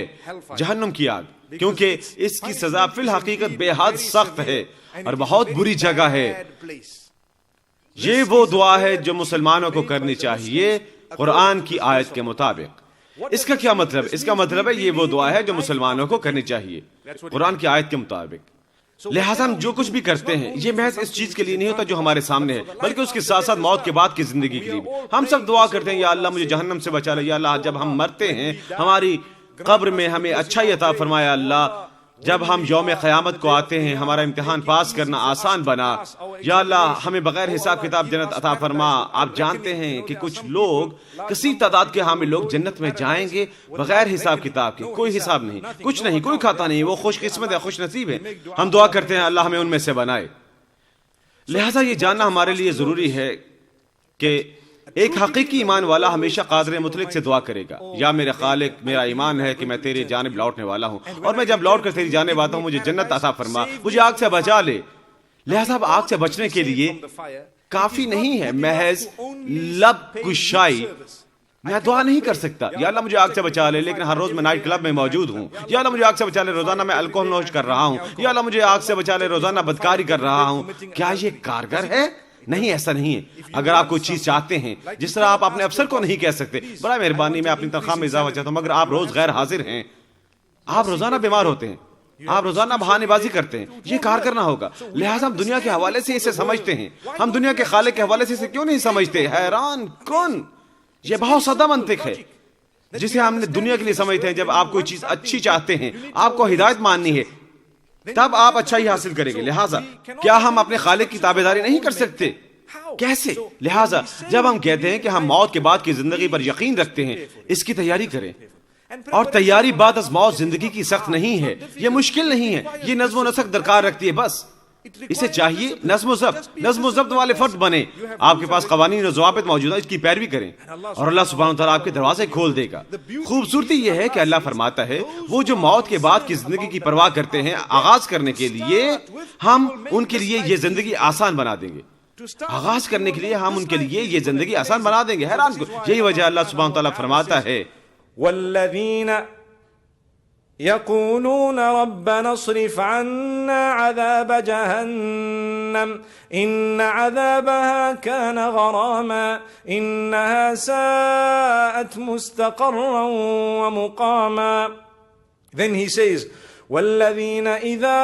جہنم کی آگ، کیونکہ اس کی سزا فی الحقیقت بے حد سخت ہے اور بہت بری جگہ ہے. یہ وہ دعا ہے جو مسلمانوں کو کرنی چاہیے قرآن کی آیت کے مطابق. اس کا کیا مطلب؟ اس کا مطلب ہے یہ وہ دعا ہے جو مسلمانوں کو کرنی چاہیے قرآن کی آیت کے مطابق. لہٰذا ہم جو کچھ بھی کرتے ہیں یہ محض اس چیز کے لیے نہیں ہوتا جو ہمارے سامنے ہے، بلکہ اس کے ساتھ ساتھ موت کے بعد کی زندگی کے لیے. ہم سب دعا کرتے ہیں یا اللہ مجھے جہنم سے بچا لے، یا اللہ جب ہم مرتے ہیں ہماری قبر میں ہمیں اچھائی عطا فرمایا، اللہ جب ہم یوم قیامت کو آتے ہیں ہمارا امتحان پاس کرنا آسان بنا، یا اللہ ہمیں بغیر حساب کتاب جنت عطا فرما. آپ جانتے ہیں کہ کچھ لوگ، کثیر تعداد کے حامل لوگ جنت میں جائیں گے بغیر حساب کتاب کے، کوئی حساب نہیں، کچھ نہیں، کوئی کھاتا نہیں، وہ خوش قسمت ہے، خوش نصیب ہے. ہم دعا کرتے ہیں اللہ ہمیں ان میں سے بنائے. لہٰذا یہ جاننا ہمارے لیے ضروری ہے کہ ایک حقیقی ایمان والا ہمیشہ قادر مطلق سے دعا کرے گا، یا میرے خالق میرا ایمان ہے کہ میں تیری جانب لوٹنے والا ہوں اور میں جب لوٹ کر تیری جانب آتا ہوں مجھے جنت عطا فرما، مجھے آگ سے بچا لے. لہذا اب آگ سے بچنے کے لیے کافی نہیں ہے محض لب کشائی. میں دعا نہیں کر سکتا یا اللہ مجھے آگ سے بچا لے لیکن ہر روز میں نائٹ کلب میں موجود ہوں، یا اللہ مجھے آگ سے بچا لے روزانہ میں الکوہل نوش کر رہا ہوں، یا اللہ مجھے آگ سے بچا لے روزانہ بدکاری کر رہا ہوں. کیا یہ کارگر ہے؟ نہیں، ایسا نہیں ہے. اگر آپ کوئی چیز چاہتے ہیں، جس طرح آپ اپنے افسر کو نہیں کہہ سکتے برائے مہربانی میں اپنی تنخواہ میں اضافہ چاہتا ہوں، مگر آپ روز غیر حاضر ہیں، آپ روزانہ بیمار ہوتے ہیں، آپ روزانہ بہانے بازی کرتے ہیں، یہ کار کرنا ہوگا. لہٰذا ہم دنیا کے حوالے سے اسے سمجھتے ہیں، ہم دنیا کے خالق کے حوالے سے اسے کیوں نہیں سمجھتے؟ حیران کن. یہ بہت سادہ منطق ہے جسے ہم نے دنیا کے لیے سمجھتے ہیں. جب آپ کوئی چیز اچھی چاہتے ہیں، آپ کو ہدایت ماننی ہے، تب آپ اچھائی حاصل کریں گے. لہٰذا کیا ہم اپنے خالق کی تابعداری نہیں کر سکتے؟ کیسے؟ لہٰذا جب ہم کہتے ہیں کہ ہم موت کے بعد کی زندگی پر یقین رکھتے ہیں، اس کی تیاری کریں. اور تیاری بعد از موت زندگی کی سخت نہیں ہے، یہ مشکل نہیں ہے، یہ نظم و نسق درکار رکھتی ہے. بس اسے چاہیے نظم و ضبط والے فرد بنے. آپ کے پاس قوانین و ضوابط موجود ہیں، اس کی پیروی کریں اور اللہ سبحانہ تعالیٰ آپ کے دروازے کھول دے گا. خوبصورتی یہ ہے کہ اللہ فرماتا ہے وہ جو موت کے بعد کی زندگی کی پرواہ کرتے ہیں، آغاز کرنے کے لیے ہم ان کے لیے یہ زندگی آسان بنا دیں گے. آغاز کرنے کے لیے ہم ان کے لیے یہ زندگی آسان بنا دیں گے. حیران کو یہی وجہ اللہ سبحانہ تعالیٰ فرماتا ہے والذین یقولون ربنا اصرف عنا عذاب جہنم ان عذابها كان غراما انها ساءت مستقرا ومقاما. Then he says والذين إذا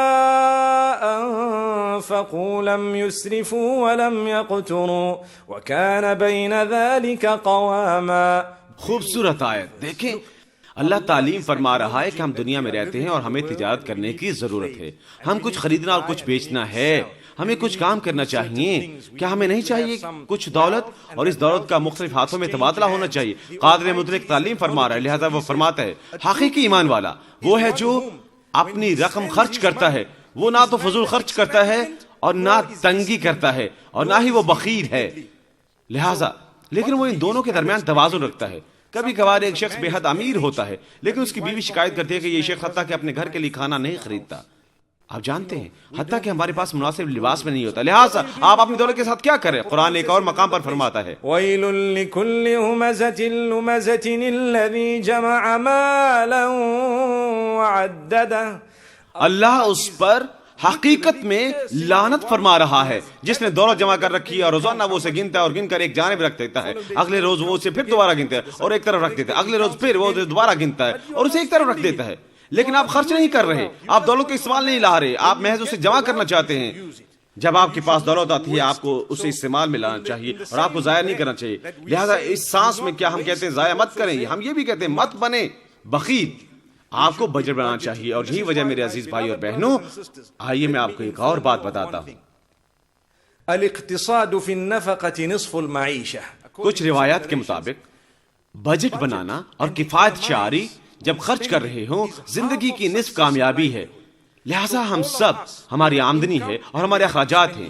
أنفقوا لم يسرفوا ولم يقتروا وكان بين ذلك قواما. خوبصورت آیت دیکھیں، اللہ تعلیم فرما رہا ہے کہ ہم دنیا میں رہتے ہیں اور ہمیں تجارت کرنے کی ضرورت ہے. ہم کچھ خریدنا اور کچھ بیچنا ہے، ہمیں کچھ کام کرنا چاہیے. کیا ہمیں نہیں چاہیے کچھ دولت؟ اور اس دولت کا مختلف ہاتھوں میں تبادلہ ہونا چاہیے. قادر مطلق تعلیم فرما رہا ہے، لہذا وہ فرماتا ہے حقیقی ایمان والا وہ ہے جو اپنی رقم خرچ کرتا ہے، وہ نہ تو فضول خرچ کرتا ہے اور نہ تنگی کرتا ہے اور نہ ہی وہ بخیل ہے. لہذا لیکن وہ ان دونوں کے درمیان توازن رکھتا ہے. کبھی کبھار ایک شخص بے حد امیر ہوتا ہے لیکن اس کی بیوی شکایت کرتی ہے کہ یہ شخص حتیٰ کہ اپنے گھر کے لیے کھانا نہیں خریدتا. آپ جانتے ہیں حتیٰ کہ ہمارے پاس مناسب لباس میں نہیں ہوتا. لہٰذا آپ اپنی دولت کے ساتھ کیا کریں؟ قرآن ایک اور مقام پر فرماتا ہے وَيْلٌ لِكُلِّ هُمَزَةٍ لُمَزَةٍ الَّذِي جَمَعَ مَالًا وَعَدَّدَهُ. اللہ اس پر حقیقت میں لعنت فرما رہا ہے جس نے دولت جمع کر رکھی ہے اور روزانہ وہ اسے گنتا ہے اور گن کر ایک جانب رکھ دیتا ہے، اگلے روز وہ اسے پھر دوبارہ گنتا ہے اور ایک طرف رکھ دیتا ہے، اگلے روز پھر وہ دوبارہ گنتا ہے اور اسے ایک طرف رکھ دیتا ہے. لیکن آپ خرچ نہیں کر رہے، آپ دولت کو استعمال نہیں لا رہے، آپ محض اسے جمع کرنا چاہتے ہیں. جب آپ کے پاس دولت آتی ہے آپ کو اسے استعمال میں لانا چاہیے اور آپ کو ضائع نہیں کرنا چاہیے. لہذا اس سانس میں کیا ہم کہتے ہیں ضائع مت کریں, ہم یہ بھی کہتے ہیں مت بنے بخیل, آپ کو بجٹ بنانا چاہیے. اور یہی وجہ میرے عزیز بھائی اور بہنوں, آئیے میں آپ کو ایک اور بات بتاتا ہوں. الاقتصاد فی النفقۃ نصف المعیشہ. کچھ روایات کے مطابق بجٹ بنانا اور کفایت شعاری جب خرچ کر رہے ہوں زندگی کی نصف کامیابی ہے. لہذا ہم سب, ہماری آمدنی ہے اور ہمارے اخراجات ہیں,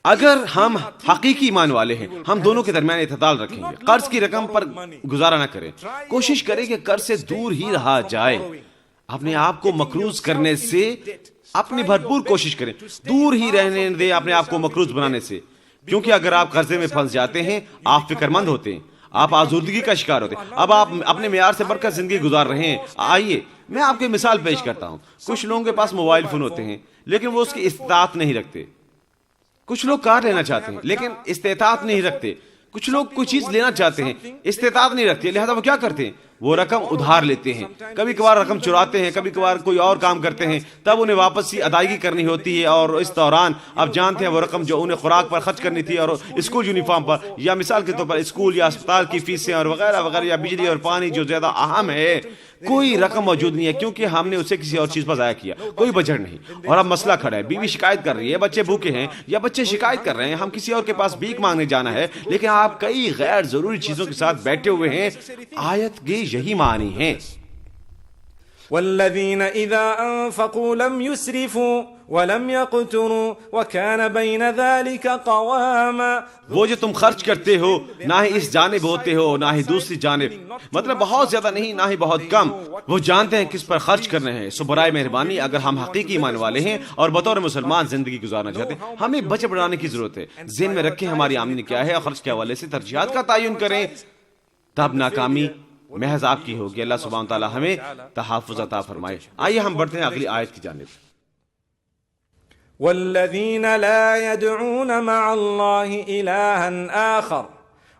اگر ہم حقیقی ایمان والے ہیں ہم دونوں کے درمیان اعتدال رکھیں گے. قرض کی رقم پر گزارا نہ کریں, کوشش کریں کہ قرض سے دور ہی رہا جائے. اپنے آپ کو مقروض کرنے سے اپنی بھرپور کوشش کریں, دور ہی رہنے دیں اپنے آپ کو مقروض بنانے سے, کیونکہ اگر آپ قرضے میں پھنس جاتے ہیں آپ فکر مند ہوتے ہیں, آپ آزودگی کا شکار ہوتے ہیں. اب آپ اپنے معیار سے بڑھ کر زندگی گزار رہے ہیں. آئیے میں آپ کو مثال پیش کرتا ہوں. کچھ لوگوں کے پاس موبائل فون ہوتے ہیں لیکن وہ اس کی استطاعت نہیں رکھتے. کچھ لوگ کار لینا چاہتے ہیں لیکن استطاعت نہیں رکھتے. کچھ لوگ کوئی چیز لینا چاہتے ہیں, استطاعت نہیں رکھتے, لہذا وہ کیا کرتے ہیں, وہ رقم ادھار لیتے ہیں. کبھی کبھار رقم چراتے ہیں, کبھی کبھار کوئی اور کام کرتے ہیں, تب انہیں واپس ہی ادائیگی کرنی ہوتی ہے. اور اس دوران آپ جانتے ہیں وہ رقم جو انہیں خوراک پر خرچ کرنی تھی اور اسکول یونیفارم پر, یا مثال کے طور پر اسکول یا اسپتال کی فیسیں اور وغیرہ وغیرہ, یا بجلی اور پانی جو زیادہ اہم ہے, کوئی رقم موجود نہیں ہے کیونکہ ہم نے اسے کسی اور چیز پر ضائع کیا, کوئی بجٹ نہیں. اور اب مسئلہ کھڑا ہے, بیوی شکایت کر رہی ہے, بچے بھوکے ہیں یا بچے شکایت کر رہے ہیں, ہم کسی اور کے پاس بھیک مانگنے جانا ہے, لیکن آپ کئی غیر ضروری چیزوں کے ساتھ بیٹھے ہوئے ہیں. آیت کے یہی معنی ہیں. والذین اذا انفقوا لم يسرفوا ولم يقتروا وكان بين ذلك قواما. وہ جو تم خرچ کرتے ہو نہ ہی اس جانب ہوتے ہو نہ ہی دوسری جانب, مطلب بہت زیادہ نہیں نہ ہی بہت کم. وہ جانتے ہیں کس پر خرچ کرنے ہیں. سو برائے مہربانی اگر ہم حقیقی ایمان والے ہیں اور بطور مسلمان زندگی گزارنا چاہتے ہیں, ہمیں بچت بڑھانے کی ضرورت ہے. ذہن میں رکھیں ہماری آمدنی کیا ہے اور خرچ کے حوالے سے ترجیحات کا تعین کریں, تب ناکامی محض آپ کی ہوگی. اللہ سبحانہ تعالی ہمیں تحفظ عطا فرمائے. آئیے ہم بڑھتے ہیں اگلی آیت کی جانب. والذین لا يدعون مع الله إلها آخر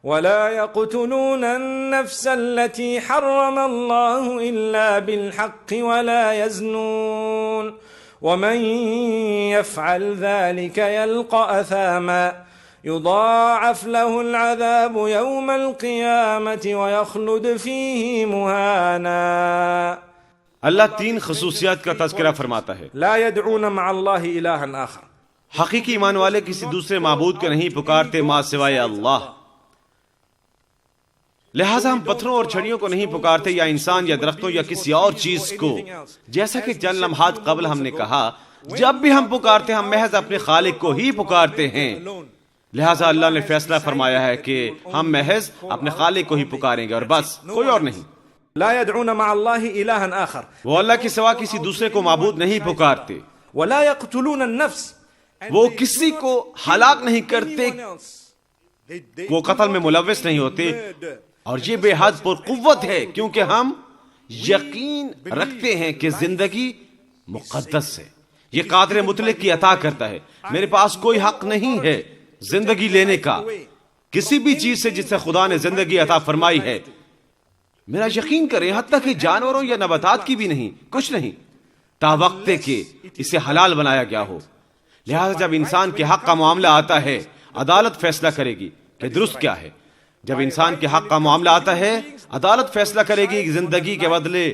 ولا يقتلون النفس التي حرم الله إلا بالحق ولا يزنون ومن يفعل ذلك يلقى أثاما يضاعف له العذاب يوم القيامة ويخلد فيه مهانا. اللہ تین خصوصیات کا تذکرہ فرماتا ہے. لا يدعون مع الله إلها آخر. حقیقی ایمان والے کسی دوسرے معبود کو نہیں پکارتے ماں سوائے اللہ. لہٰذا ہم پتھروں اور چھڑیوں کو نہیں پکارتے یا انسان یا درختوں یا کسی اور چیز کو. جیسا کہ چند لمحات قبل ہم نے کہا, جب بھی ہم پکارتے ہم محض اپنے خالق کو ہی پکارتے ہیں. لہٰذا اللہ نے فیصلہ فرمایا ہے کہ ہم محض اپنے خالق کو ہی پکاریں گے اور بس, کوئی اور نہیں. لا يدعون مع الله إلها آخر. وہ اللہ کے سوا کسی دوسرے کو معبود نہیں پکارتے. ولا يقتلون النفس. وہ کسی کو ہلاک نہیں کرتے, وہ قتل میں ملوث نہیں ہوتے. اور یہ بے حد پر قوت ہے کیونکہ ہم یقین رکھتے ہیں کہ زندگی مقدس ہے. یہ قادر مطلق کی عطا کرتا ہے. میرے پاس کوئی حق نہیں ہے زندگی لینے کا کسی بھی چیز سے جس سے خدا نے زندگی عطا فرمائی ہے. میرا یقین کریں حتیٰ کہ جانوروں یا نباتات کی بھی نہیں, کچھ نہیں, تا وقت کہ اسے حلال بنایا گیا ہو. لہذا جب انسان کے حق کا معاملہ آتا ہے عدالت فیصلہ کرے گی کہ درست کیا ہے. جب انسان کے حق کا معاملہ آتا ہے عدالت فیصلہ کرے گی زندگی کے بدلے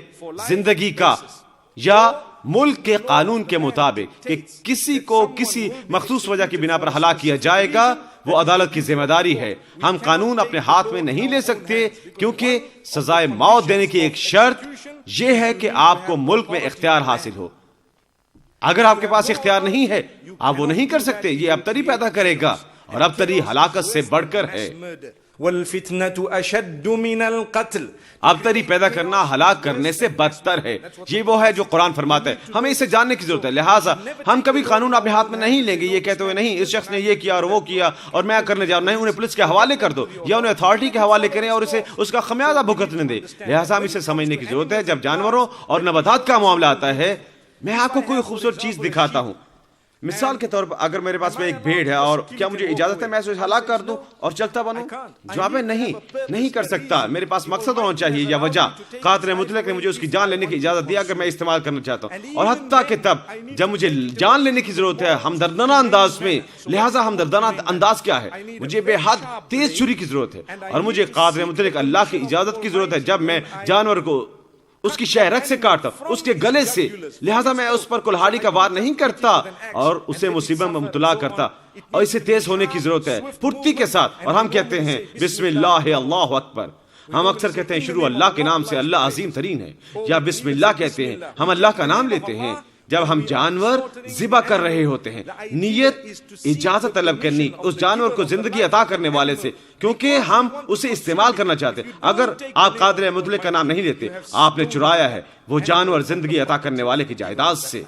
زندگی کا, یا ملک کے قانون کے مطابق کہ کسی کو کسی مخصوص وجہ کی بنا پر ہلاک کیا جائے گا. وہ عدالت کی ذمہ داری ہے. ہم قانون اپنے ہاتھ میں نہیں لے سکتے کیونکہ سزائے موت دینے کی ایک شرط یہ ہے کہ آپ کو ملک میں اختیار حاصل ہو. اگر آپ کے پاس اختیار نہیں ہے آپ وہ نہیں کر سکتے. یہ ابتری پیدا کرے گا اور ابتری ہلاکت سے بڑھ کر ہے. والفتنة اشد من القتل. ابتری پیدا کرنا ہلاک کرنے سے بدتر ہے. یہ وہ ہے جو قرآن فرماتا ہے. ہمیں اسے جاننے کی ضرورت ہے. لہٰذا ہم کبھی قانون اپنے ہاتھ میں نہیں لیں گے یہ کہتے ہوئے نہیں اس شخص نے یہ کیا اور وہ کیا اور میں کرنے جا رہا ہوں. نہیں, انہیں پولیس کے حوالے کر دو یا انہیں اتھارٹی کے حوالے کریں اور اسے اس کا خمیازہ بھگتنے دیں. لہٰذا ہم اسے سمجھنے کی ضرورت ہے. جب جانوروں اور نباتات کا معاملہ آتا ہے, میں آپ کو کوئی خوبصورت چیز دکھاتا ہوں. مثال کے طور پر اگر میرے پاس میں ایک بھیڑ ہے اور کیا مجھے اجازت ہے میں اسے ہلاک کر دوں اور چلتا بنوں؟ جواب ہے نہیں کر سکتا. میرے پاس مقصد ہونا چاہیے یا وجہ. قادر مطلق نے مجھے اس کی جان لینے کی اجازت دی اگر میں استعمال کرنا چاہتا ہوں, اور حتیٰ کہ تب جب مجھے جان لینے کی ضرورت ہے ہمدردانہ انداز میں. لہٰذا ہمدردانہ انداز کیا ہے؟ مجھے بے حد تیز چھری کی ضرورت ہے اور مجھے قادر مطلق اللہ کی اجازت کی ضرورت ہے جب میں جانور کو اس کی شہ رگ سے کاٹتا ہوں, اس کے گلے سے. لہذا میں اس پر کلہاڑی کا وار نہیں کرتا اور اسے مصیبت میں مبتلا کرتا, اور اسے تیز ہونے کی ضرورت ہے پھرتی کے ساتھ. اور ہم کہتے ہیں بسم اللہ اللہ اکبر. ہم اکثر کہتے ہیں شروع اللہ کے نام سے, اللہ عظیم ترین ہے, یا بسم اللہ کہتے ہیں. ہم اللہ کا نام لیتے ہیں جب ہم جانور ذبح کر رہے ہوتے ہیں. نیت اجازت طلب کرنی اس جانور کو زندگی عطا کرنے والے سے, کیونکہ ہم اسے استعمال کرنا چاہتے ہیں. اگر آپ قادر مطلق کا نام نہیں لیتے, آپ نے چرایا ہے وہ جانور زندگی عطا کرنے والے کی جائیداد سے.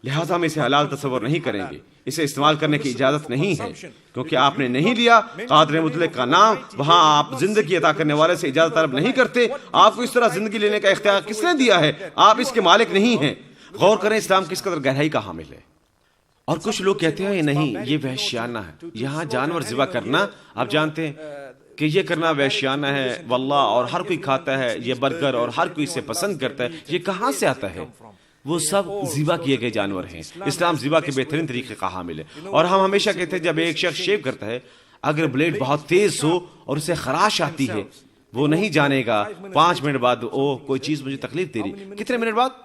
لہٰذا ہم اسے حلال تصور نہیں کریں گے, اسے استعمال کرنے کی اجازت نہیں ہے, کیونکہ آپ نے نہیں لیا قادر مطلق کا نام. وہاں آپ زندگی عطا کرنے والے سے اجازت طلب نہیں کرتے. آپ کو اس طرح زندگی لینے کا اختیار کس نے دیا ہے؟ آپ اس کے مالک نہیں ہیں. غور کریں اسلام کس قدر گہرائی کا حامل ہے. اور کچھ لوگ کہتے ہیں نہیں یہ وحشیانہ ہے. یہاں جانور ذبح کرنا, آپ جانتے ہیں کہ یہ کرنا وحشیانہ ہے واللہ, اور ہر کوئی کھاتا ہے یہ برگر اور ہر کوئی اسے پسند کرتا ہے. یہ کہاں سے آتا ہے؟ وہ سب ذبح کیے گئے جانور ہیں. اسلام ذبح کے بہترین طریقے کا حامل ہے. اور ہم ہمیشہ کہتے ہیں جب ایک شخص شیو کرتا ہے, اگر بلیڈ بہت تیز ہو اور اسے خراش آتی ہے, وہ نہیں جانے گا 5 منٹ بعد او کوئی چیز مجھے تکلیف دے رہی. کتنے منٹ بعد؟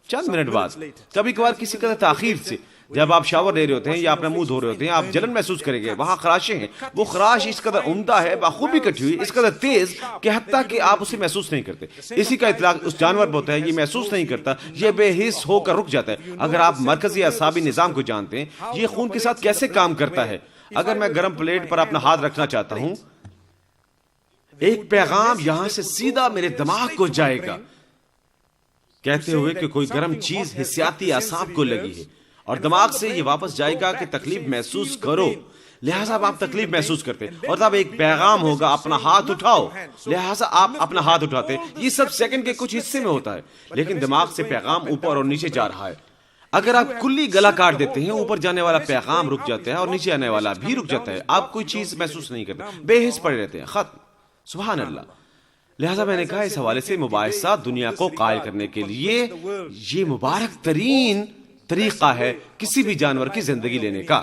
چند منٹ بعد. کبھی کبھار کسی قدر تاخیر سے, جب آپ شاور لے رہے ہوتے ہیں یا اپنا منہ دھو رہے ہوتے ہیں, آپ جلن محسوس کریں گے, وہاں خراشیں ہیں. وہ خراش اس قدر عمدہ ہے, بخوبی کٹی ہوئی, اس قدر تیز کہ حتیٰ کہ آپ اسے محسوس نہیں کرتے. اسی کا اطلاق اس جانور پر ہوتا ہے, یہ محسوس نہیں کرتا, یہ بے حس ہو کر رک جاتا ہے. اگر آپ مرکزی اعصابی نظام کو جانتے ہیں, یہ خون کے ساتھ کیسے کام کرتا ہے. اگر میں گرم پلیٹ پر اپنا ہاتھ رکھنا چاہتا ہوں, ایک پیغام یہاں سے سیدھا میرے دماغ کو جائے گا کہتے ہوئے کہ کوئی گرم چیز حسیاتی اعصاب کو لگی ہے, اور دماغ سے یہ واپس جائے گا کہ تکلیف محسوس کرو. لہٰذا آپ تکلیف محسوس کرتے, اور تب ایک پیغام ہوگا اپنا ہاتھ اٹھاؤ. لہٰذا آپ اپنا ہاتھ اٹھاتے. یہ سب سیکنڈ کے کچھ حصے میں ہوتا ہے, لیکن دماغ سے پیغام اوپر اور نیچے جا رہا ہے. اگر آپ کلی گلا کاٹ دیتے ہیں, اوپر جانے والا پیغام رک جاتا ہے اور نیچے آنے والا بھی رک جاتا ہے. آپ کوئی چیز محسوس نہیں کرتے, بے حس پڑے رہتے ہیں. ختم. سبحان اللہ. لہذا میں نے کہا اس حوالے سے مباحثہ دنیا کو قائل کرنے کے لیے یہ مبارک ترین طریقہ ہے کسی بھی جانور کی زندگی لینے کا.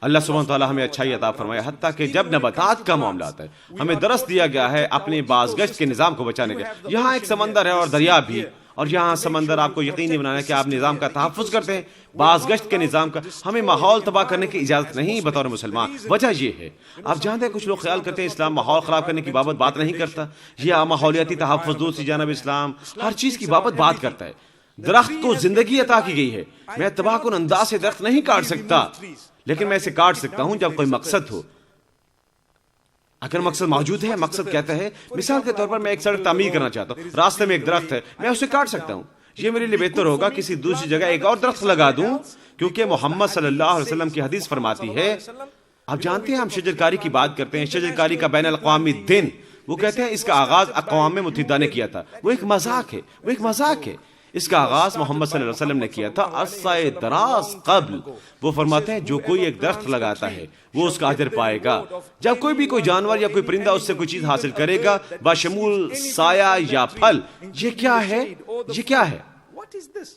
اللہ سبحانہ وتعالی ہمیں اچھائی عطا فرمائے. حتیٰ کہ جب نباتات کا معاملہ آتا ہے, ہمیں درس دیا گیا ہے اپنے بازگشت کے نظام کو بچانے کا. یہاں ایک سمندر ہے اور دریا بھی, اور یہاں سمندر آپ کو یقینی بنانا ہے کہ آپ نظام کا تحفظ کرتے ہیں, بازگشت کے نظام کا. ہمیں ماحول تباہ کرنے کی اجازت نہیں بطور مسلمان. وجہ یہ ہے, آپ جانتے ہیں کچھ لوگ خیال کرتے ہیں اسلام ماحول خراب کرنے کی بابت بات نہیں کرتا, یہ ماحولیاتی تحفظ دوسری جانب اسلام ہر چیز کی بابت بات کرتا ہے. درخت کو زندگی عطا کی گئی ہے. میں تباہ کن انداز سے درخت نہیں کاٹ سکتا, لیکن میں اسے کاٹ سکتا ہوں جب کوئی مقصد ہو. اگر مقصد موجود ہے, مقصد کہتا ہے, مثال کے طور پر میں ایک سڑک تعمیر کرنا چاہتا ہوں, راستے میں ایک درخت ہے, میں اسے کاٹ سکتا ہوں. یہ میرے لیے بہتر ہوگا کسی دوسری جگہ ایک اور درخت لگا دوں, کیونکہ محمد صلی اللہ علیہ وسلم کی حدیث فرماتی ہے. آپ جانتے ہیں ہم شجرکاری کی بات کرتے ہیں, شجرکاری کا بین الاقوامی دن, وہ کہتے ہیں اس کا آغاز اقوام متحدہ نے کیا تھا. وہ ایک مذاق ہے, وہ ایک مذاق ہے. اس کا آغاز محمد صلی اللہ علیہ وسلم نے کیا تھا عرصہ دراز قبل. وہ فرماتے ہیں جو کوئی ایک درخت لگاتا ہے وہ اس کا اجر پائے گا. جب کوئی بھی کوئی جانور یا کوئی پرندہ اس سے کوئی چیز حاصل کرے گا بشمول سایہ یا پھل, یہ کیا ہے, یہ کیا ہے؟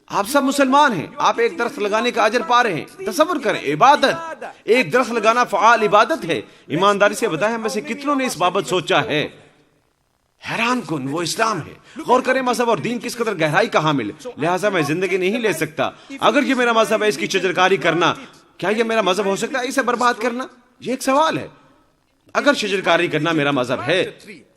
آپ سب مسلمان ہیں, آپ ایک درخت لگانے کا اجر پا رہے ہیں. تصور کریں, عبادت, ایک درخت لگانا فعال عبادت ہے. ایمانداری سے بتائیں ہم میں سے کتنوں نے اس بابت سوچا ہے؟ حیران کن وہ اسلام ہے. غور کریں مذہب اور دین کس قدر گہرائی کا حامل ہے. لہٰذا میں زندگی نہیں لے سکتا. اگر یہ میرا مذہب ہے اس کی شجرکاری کرنا, کیا یہ میرا مذہب ہو سکتا ہے اسے برباد کرنا؟ یہ ایک سوال ہے. اگر شجرکاری کرنا میرا مذہب ہے,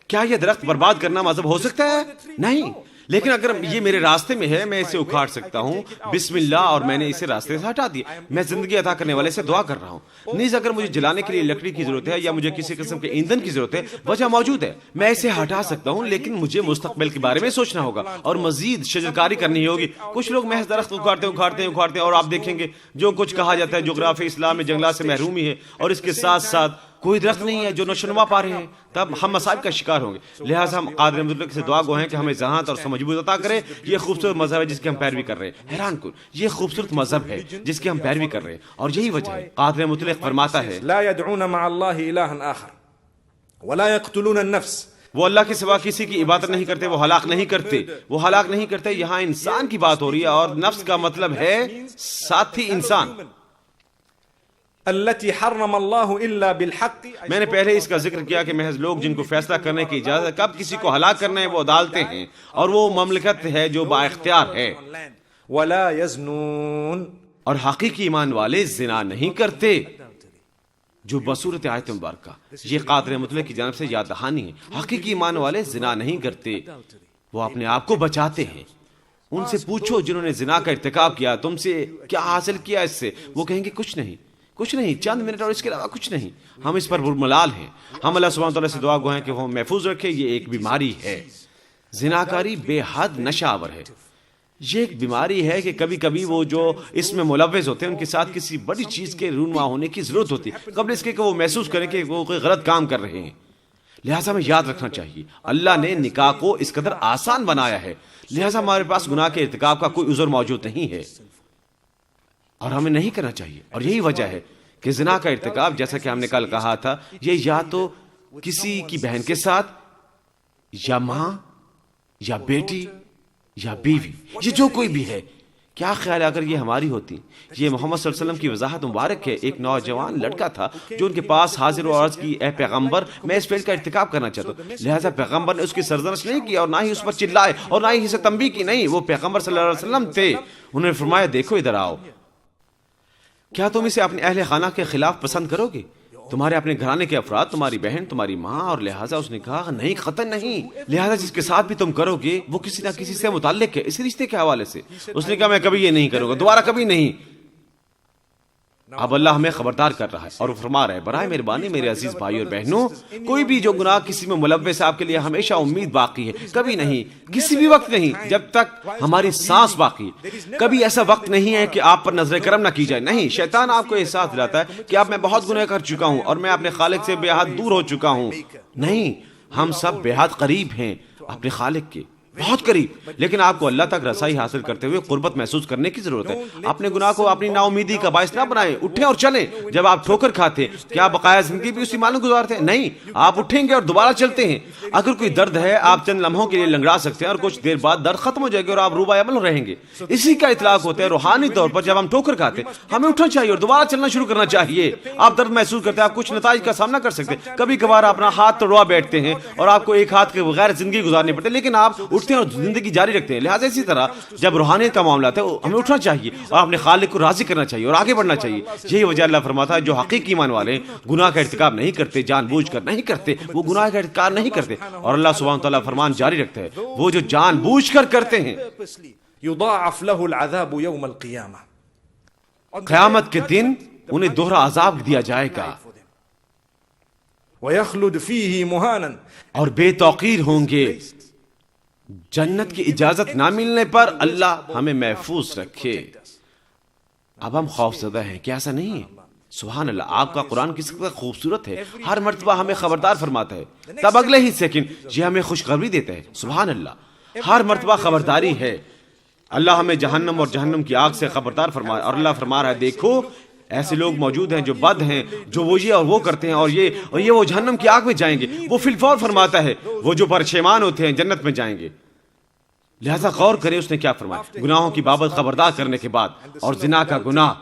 کیا یہ درخت برباد کرنا مذہب ہو سکتا ہے؟ نہیں. لیکن اگر یہ میرے راستے میں ہے, میں اسے اکھاڑ سکتا ہوں بسم اللہ, اور میں نے اسے راستے سے ہٹا دیا. میں زندگی عطا کرنے والے سے دعا کر رہا ہوں. نیز اگر مجھے جلانے کے لیے لکڑی کی ضرورت ہے یا مجھے کسی قسم کے ایندھن کی ضرورت ہے, وجہ موجود ہے, میں اسے ہٹا سکتا ہوں. لیکن مجھے مستقبل کے بارے میں سوچنا ہوگا اور مزید شجرکاری کرنی ہوگی. کچھ لوگ محض درخت اکھاڑتے ہیں, اور آپ دیکھیں گے جو کچھ کہا جاتا ہے جغرافیہ اسلام میں جنگلات سے محرومی ہے, اور اس کے ساتھ ساتھ کوئی درخت نہیں ہے جو نشوونما پا رہے ہیں، تب ہم مصائب کا شکار ہوں گے۔ لہٰذا ہم قادر مطلق سے دعا گو ہیں کہ ہمیں ذہانت اور سمجھ عطا کرے۔ یہ خوبصورت مذہب ہے جس کی ہم پیروی کر رہے ہیں، حیران کن، یہ خوبصورت مذہب ہے جس کی ہم پیروی کر رہے ہیں، اور یہی وجہ ہے قادر مطلق فرماتا ہے لا يدعون مع الله إلها آخر ولا يقتلون النفس، وہ اللہ کے سوا کسی کی عبادت نہیں کرتے، وہ ہلاک نہیں کرتے، وہ ہلاک نہیں کرتے۔ یہاں انسان کی بات ہو رہی ہے، اور نفس کا مطلب ہے ساتھی انسان۔ التي حرم الله إلا بالحق، میں نے پہلے اس کا ذکر کیا کہ محض لوگ جن کو فیصلہ کرنے کی اجازت ہے کب کسی کو ہلاک کرنا ہے وہ عدالتیں ہیں، اور وہ مملکت ہے جو با اختیار ہے۔ ولا يزنون، اور حقیقی ایمان والے زنا نہیں کرتے، جو بصورت آیت مبارکہ یہ قادر مطلق کی جانب سے یاد دہانی ہے۔ حقیقی ایمان والے زنا نہیں کرتے، وہ اپنے آپ کو بچاتے ہیں۔ ان سے پوچھو جنہوں نے زنا کا ارتکاب کیا، تم سے کیا حاصل کیا اس سے؟ وہ کہیں گے کچھ نہیں، کچھ نہیں، چند منٹ اور اس کے علاوہ کچھ نہیں۔ ہم اس پر برملال ہیں۔ ہم اللہ سبحانہ تعالیٰ سے دعا گو ہیں کہ وہ محفوظ رکھے۔ یہ ایک بیماری ہے، زناکاری بے حد نشہ آور ہے۔ یہ ایک بیماری ہے کہ کبھی کبھی وہ جو اس میں ملوث ہوتے ہیں ان کے ساتھ کسی بڑی چیز کے رونما ہونے کی ضرورت ہوتی ہے قبل اس کے کہ وہ محسوس کریں کہ وہ کوئی غلط کام کر رہے ہیں۔ لہٰذا ہمیں یاد رکھنا چاہیے اللہ نے نکاح کو اس قدر آسان بنایا ہے، لہٰذا ہمارے پاس گناہ کے ارتکاب کا کوئی عذر موجود نہیں ہے، اور ہمیں نہیں کرنا چاہیے۔ اور یہی وجہ ہے کہ زنا کا ارتکاب، جیسا کہ ہم نے کل کہا تھا، یہ یا تو کسی کی بہن کے ساتھ، یا ماں، یا بیٹی، یا بیوی، یہ جو کوئی بھی ہے۔ کیا خیال ہے اگر یہ ہماری ہوتی؟ یہ محمد صلی اللہ علیہ وسلم کی وضاحت مبارک ہے۔ ایک نوجوان لڑکا تھا جو ان کے پاس حاضر و عرض کی، اے پیغمبر میں اس فعل کا ارتکاب کرنا چاہتا ہوں۔ لہٰذا پیغمبر نے اس کی سرزنش نہیں کی، اور نہ ہی اس پر چلائے، اور نہ ہی اسے تنبیہ کی، نہیں، وہ پیغمبر صلی اللہ علیہ وسلم تھے۔ انہوں نے فرمایا دیکھو ادھر آؤ، کیا تم اسے اپنے اہل خانہ کے خلاف پسند کرو گے؟ تمہارے اپنے گھرانے کے افراد، تمہاری بہن، تمہاری ماں، اور لہٰذا اس نے کہا نہیں، قطعاً نہیں۔ لہٰذا جس کے ساتھ بھی تم کرو گے وہ کسی نہ کسی سے متعلق ہے، اس رشتے کے حوالے سے۔ اس نے کہا میں کبھی یہ نہیں کروں گا، دوبارہ کبھی نہیں۔ اب اللہ ہمیں خبردار کر رہا ہے اور وہ فرما رہا ہے برائے مہربانی میرے عزیز بھائی اور بہنوں، کوئی بھی جو گناہ کسی میں ملوث ہے آپ کے لیے ہمیشہ امید باقی ہے، کبھی نہیں، کسی بھی وقت نہیں، جب تک ہماری سانس باقی۔ کبھی ایسا وقت نہیں ہے کہ آپ پر نظر کرم نہ کی جائے، نہیں، شیطان آپ کو احساس دلاتا ہے کہ اب میں بہت گناہ کر چکا ہوں اور میں اپنے خالق سے بے حد دور ہو چکا ہوں۔ نہیں، ہم سب بے حد قریب ہیں اپنے خالق کے، بہت قریب، لیکن آپ کو اللہ تک رسائی حاصل کرتے ہوئے قربت محسوس کرنے کی ضرورت ہے۔ اپنے گناہ کو اپنی نا امیدی کا باعث نہ بنائیں، اٹھیں اور چلیں۔ جب آپ ٹھوکر کھاتے کیا بقایا زندگی بھی اسی معنی گزارتے ہیں؟ نہیں، آپ اٹھیں گے اور دوبارہ چلتے ہیں۔ اگر کوئی درد ہے آپ چند لمحوں کے لیے لنگڑا سکتے ہیں اور کچھ دیر بعد درد ختم ہو جائے گا اور آپ روبہ عمل رہیں گے۔ اسی کا اطلاق ہوتا ہے روحانی طور پر جب ہم ٹھوکر کھاتے ہمیں اٹھنا چاہیے اور دوبارہ چلنا شروع کرنا چاہیے۔ آپ درد محسوس کرتے ہیں، آپ کچھ نتائج کا سامنا کر سکتے ہیں، کبھی کبھار اپنا ہاتھ توڑوا بیٹھتے ہیں اور آپ کو ایک ہاتھ کے بغیر زندگی گزارنی پڑتی ہے، لیکن آپ اٹھتے ہیں اور زندگی جاری رکھتے ہیں۔ لہٰذا اسی طرح جب روحانیت کا معاملہ ہے ہمیں اٹھنا چاہیے اور اپنے خالق کو راضی کرنا چاہیے اور آگے بڑھنا چاہیے۔ یہی وجہ اللہ فرماتا ہے جو حقیقی ایمان والے گناہ کا ارتکاب نہیں کرتے، جان بوجھ کر نہیں کرتے، وہ گناہ کا ارتکاب نہیں کرتے۔ اور اللہ سبحانہ تعالیٰ فرمان جاری رکھتا ہے وہ جو جان بوجھ کر کرتے ہیں يضاعف له العذاب يوم القيامة، قیامت کے دن انہیں دوہرا عذاب دیا جائے گا ويخلد فيه مهانا، اور بے توقیر ہوں گے۔ جنت کی اجازت نہ ملنے پر اللہ ہمیں محفوظ رکھے۔ اب ہم خوف زدہ ہیں، کیا ایسا نہیں ہے؟ سبحان اللہ، آپ کا قرآن کس قدر خوبصورت ہے، ہر مرتبہ ہمیں خبردار فرماتا ہے، تب اگلے ہی سیکنڈ یہ ہمیں خوشخبری دیتا ہے۔ سبحان اللہ، ہر مرتبہ خبرداری ہے۔ اللہ ہمیں جہنم اور جہنم کی آگ سے خبردار فرمایا، اور اللہ فرما رہا ہے دیکھو ایسے لوگ موجود ہیں جو بد ہیں، جو وہ یہ اور وہ کرتے ہیں، اور یہ وہ جہنم کی آگ میں جائیں گے۔ وہ فی الفور فرماتا ہے وہ جو پرشیمان ہوتے ہیں جنت میں جائیں گے۔ لہذا غور کریں اس نے کیا فرمایا گناہوں کی بابت خبردار کرنے کے بعد، اور زنا کا گناہ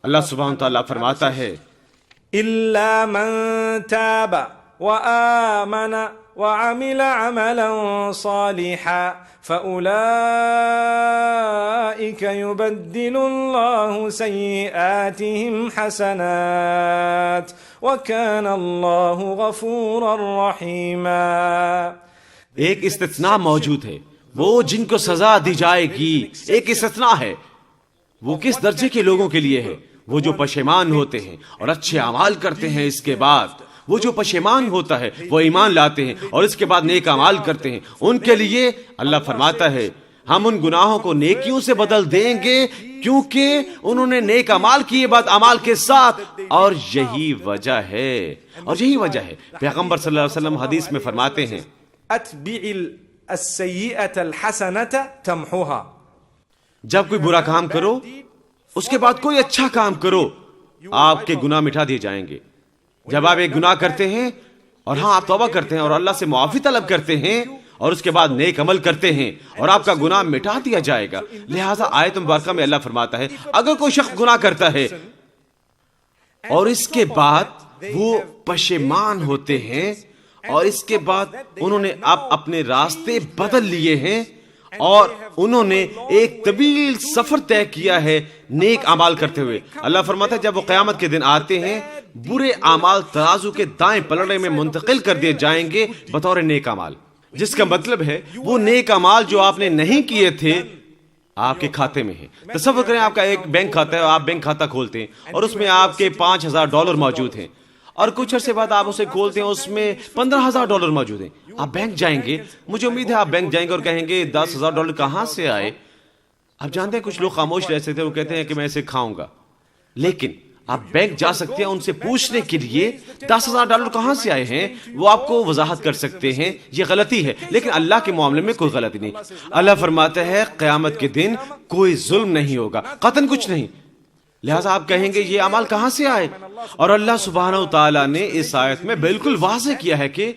اللہ سبحانہ تعالیٰ فرماتا ہے إلا من تاب وآمن وعمل عملا صالحا فأولئك يبدل الله سيئاتهم حسنات وكان الله غفورا رحيما۔ ایک استثناء موجود ہے، وہ جن کو سزا دی جائے گی، ایک استثناء ہے۔ وہ کس درجے کے لوگوں کے لیے ہے؟ وہ جو پشیمان ہوتے ہیں اور اچھے اعمال کرتے ہیں۔ اس کے بعد وہ جو پشیمان ہوتا ہے وہ ایمان لاتے ہیں اور اس کے بعد نیک اعمال کرتے ہیں، ان کے لیے اللہ فرماتا ہے ہم ان گناہوں کو نیکیوں سے بدل دیں گے کیونکہ انہوں نے نیک اعمال کیے بعد اعمال کے ساتھ، اور یہی وجہ ہے پیغمبر صلی اللہ علیہ وسلم حدیث میں فرماتے ہیں اتبع السیئۃ الحسنۃ تمحوها، جب کوئی برا کام کرو اس کے بعد کوئی اچھا کام کرو، آپ کے گناہ مٹا دیے جائیں گے۔ جب آپ ایک گناہ کرتے ہیں اور آپ توبہ کرتے ہیں اور اللہ سے معافی طلب کرتے ہیں اور اس کے بعد نیک عمل کرتے ہیں اور آپ کا گناہ مٹا دیا جائے گا۔ لہٰذا آیت مبارکہ میں اللہ فرماتا ہے اگر کوئی شخص گناہ کرتا ہے اور اس کے بعد وہ پشیمان ہوتے ہیں اور اس کے بعد انہوں نے اپنے راستے بدل لیے ہیں اور انہوں نے ایک طویل سفر طے کیا ہے نیک اعمال کرتے ہوئے، اللہ فرماتا ہے جب وہ قیامت کے دن آتے ہیں برے اعمال ترازو کے دائیں پلڑے میں منتقل کر دیے جائیں گے بطور نیک اعمال، جس کا مطلب ہے وہ نیک اعمال جو آپ نے نہیں کیے تھے آپ کے کھاتے میں ہیں۔ تصور کریں آپ کا ایک بینک کھاتا ہے، آپ بینک کھاتا کھولتے ہیں اور اس میں آپ کے $5000 موجود ہیں، اور کچھ عرصے بعد آپ اسے کھولتے ہیں اس میں $15000 موجود ہیں۔ آپ بینک جائیں گے، مجھے امید ہے آپ بینک جائیں گے اور کہیں گے $10000 کہاں سے آئے؟ آپ جانتے ہیں کچھ لوگ خاموش رہتے تھے، وہ کہتے ہیں کہ میں اسے کھاؤں گا، لیکن آپ بینک جا سکتے ہیں ان سے پوچھنے کے لیے $10000 کہاں سے آئے ہیں، وہ آپ کو وضاحت کر سکتے ہیں۔ یہ غلطی ہے، لیکن اللہ کے معاملے میں کوئی غلطی نہیں۔ اللہ فرماتا ہے قیامت کے دن کوئی ظلم نہیں ہوگا، قطعاً کچھ نہیں۔ لہٰذا آپ کہیں گے یہ اعمال کہاں سے آئے، اور اللہ سبحانہ و تعالیٰ نے اس آیت میں بالکل واضح کیا ہے کہ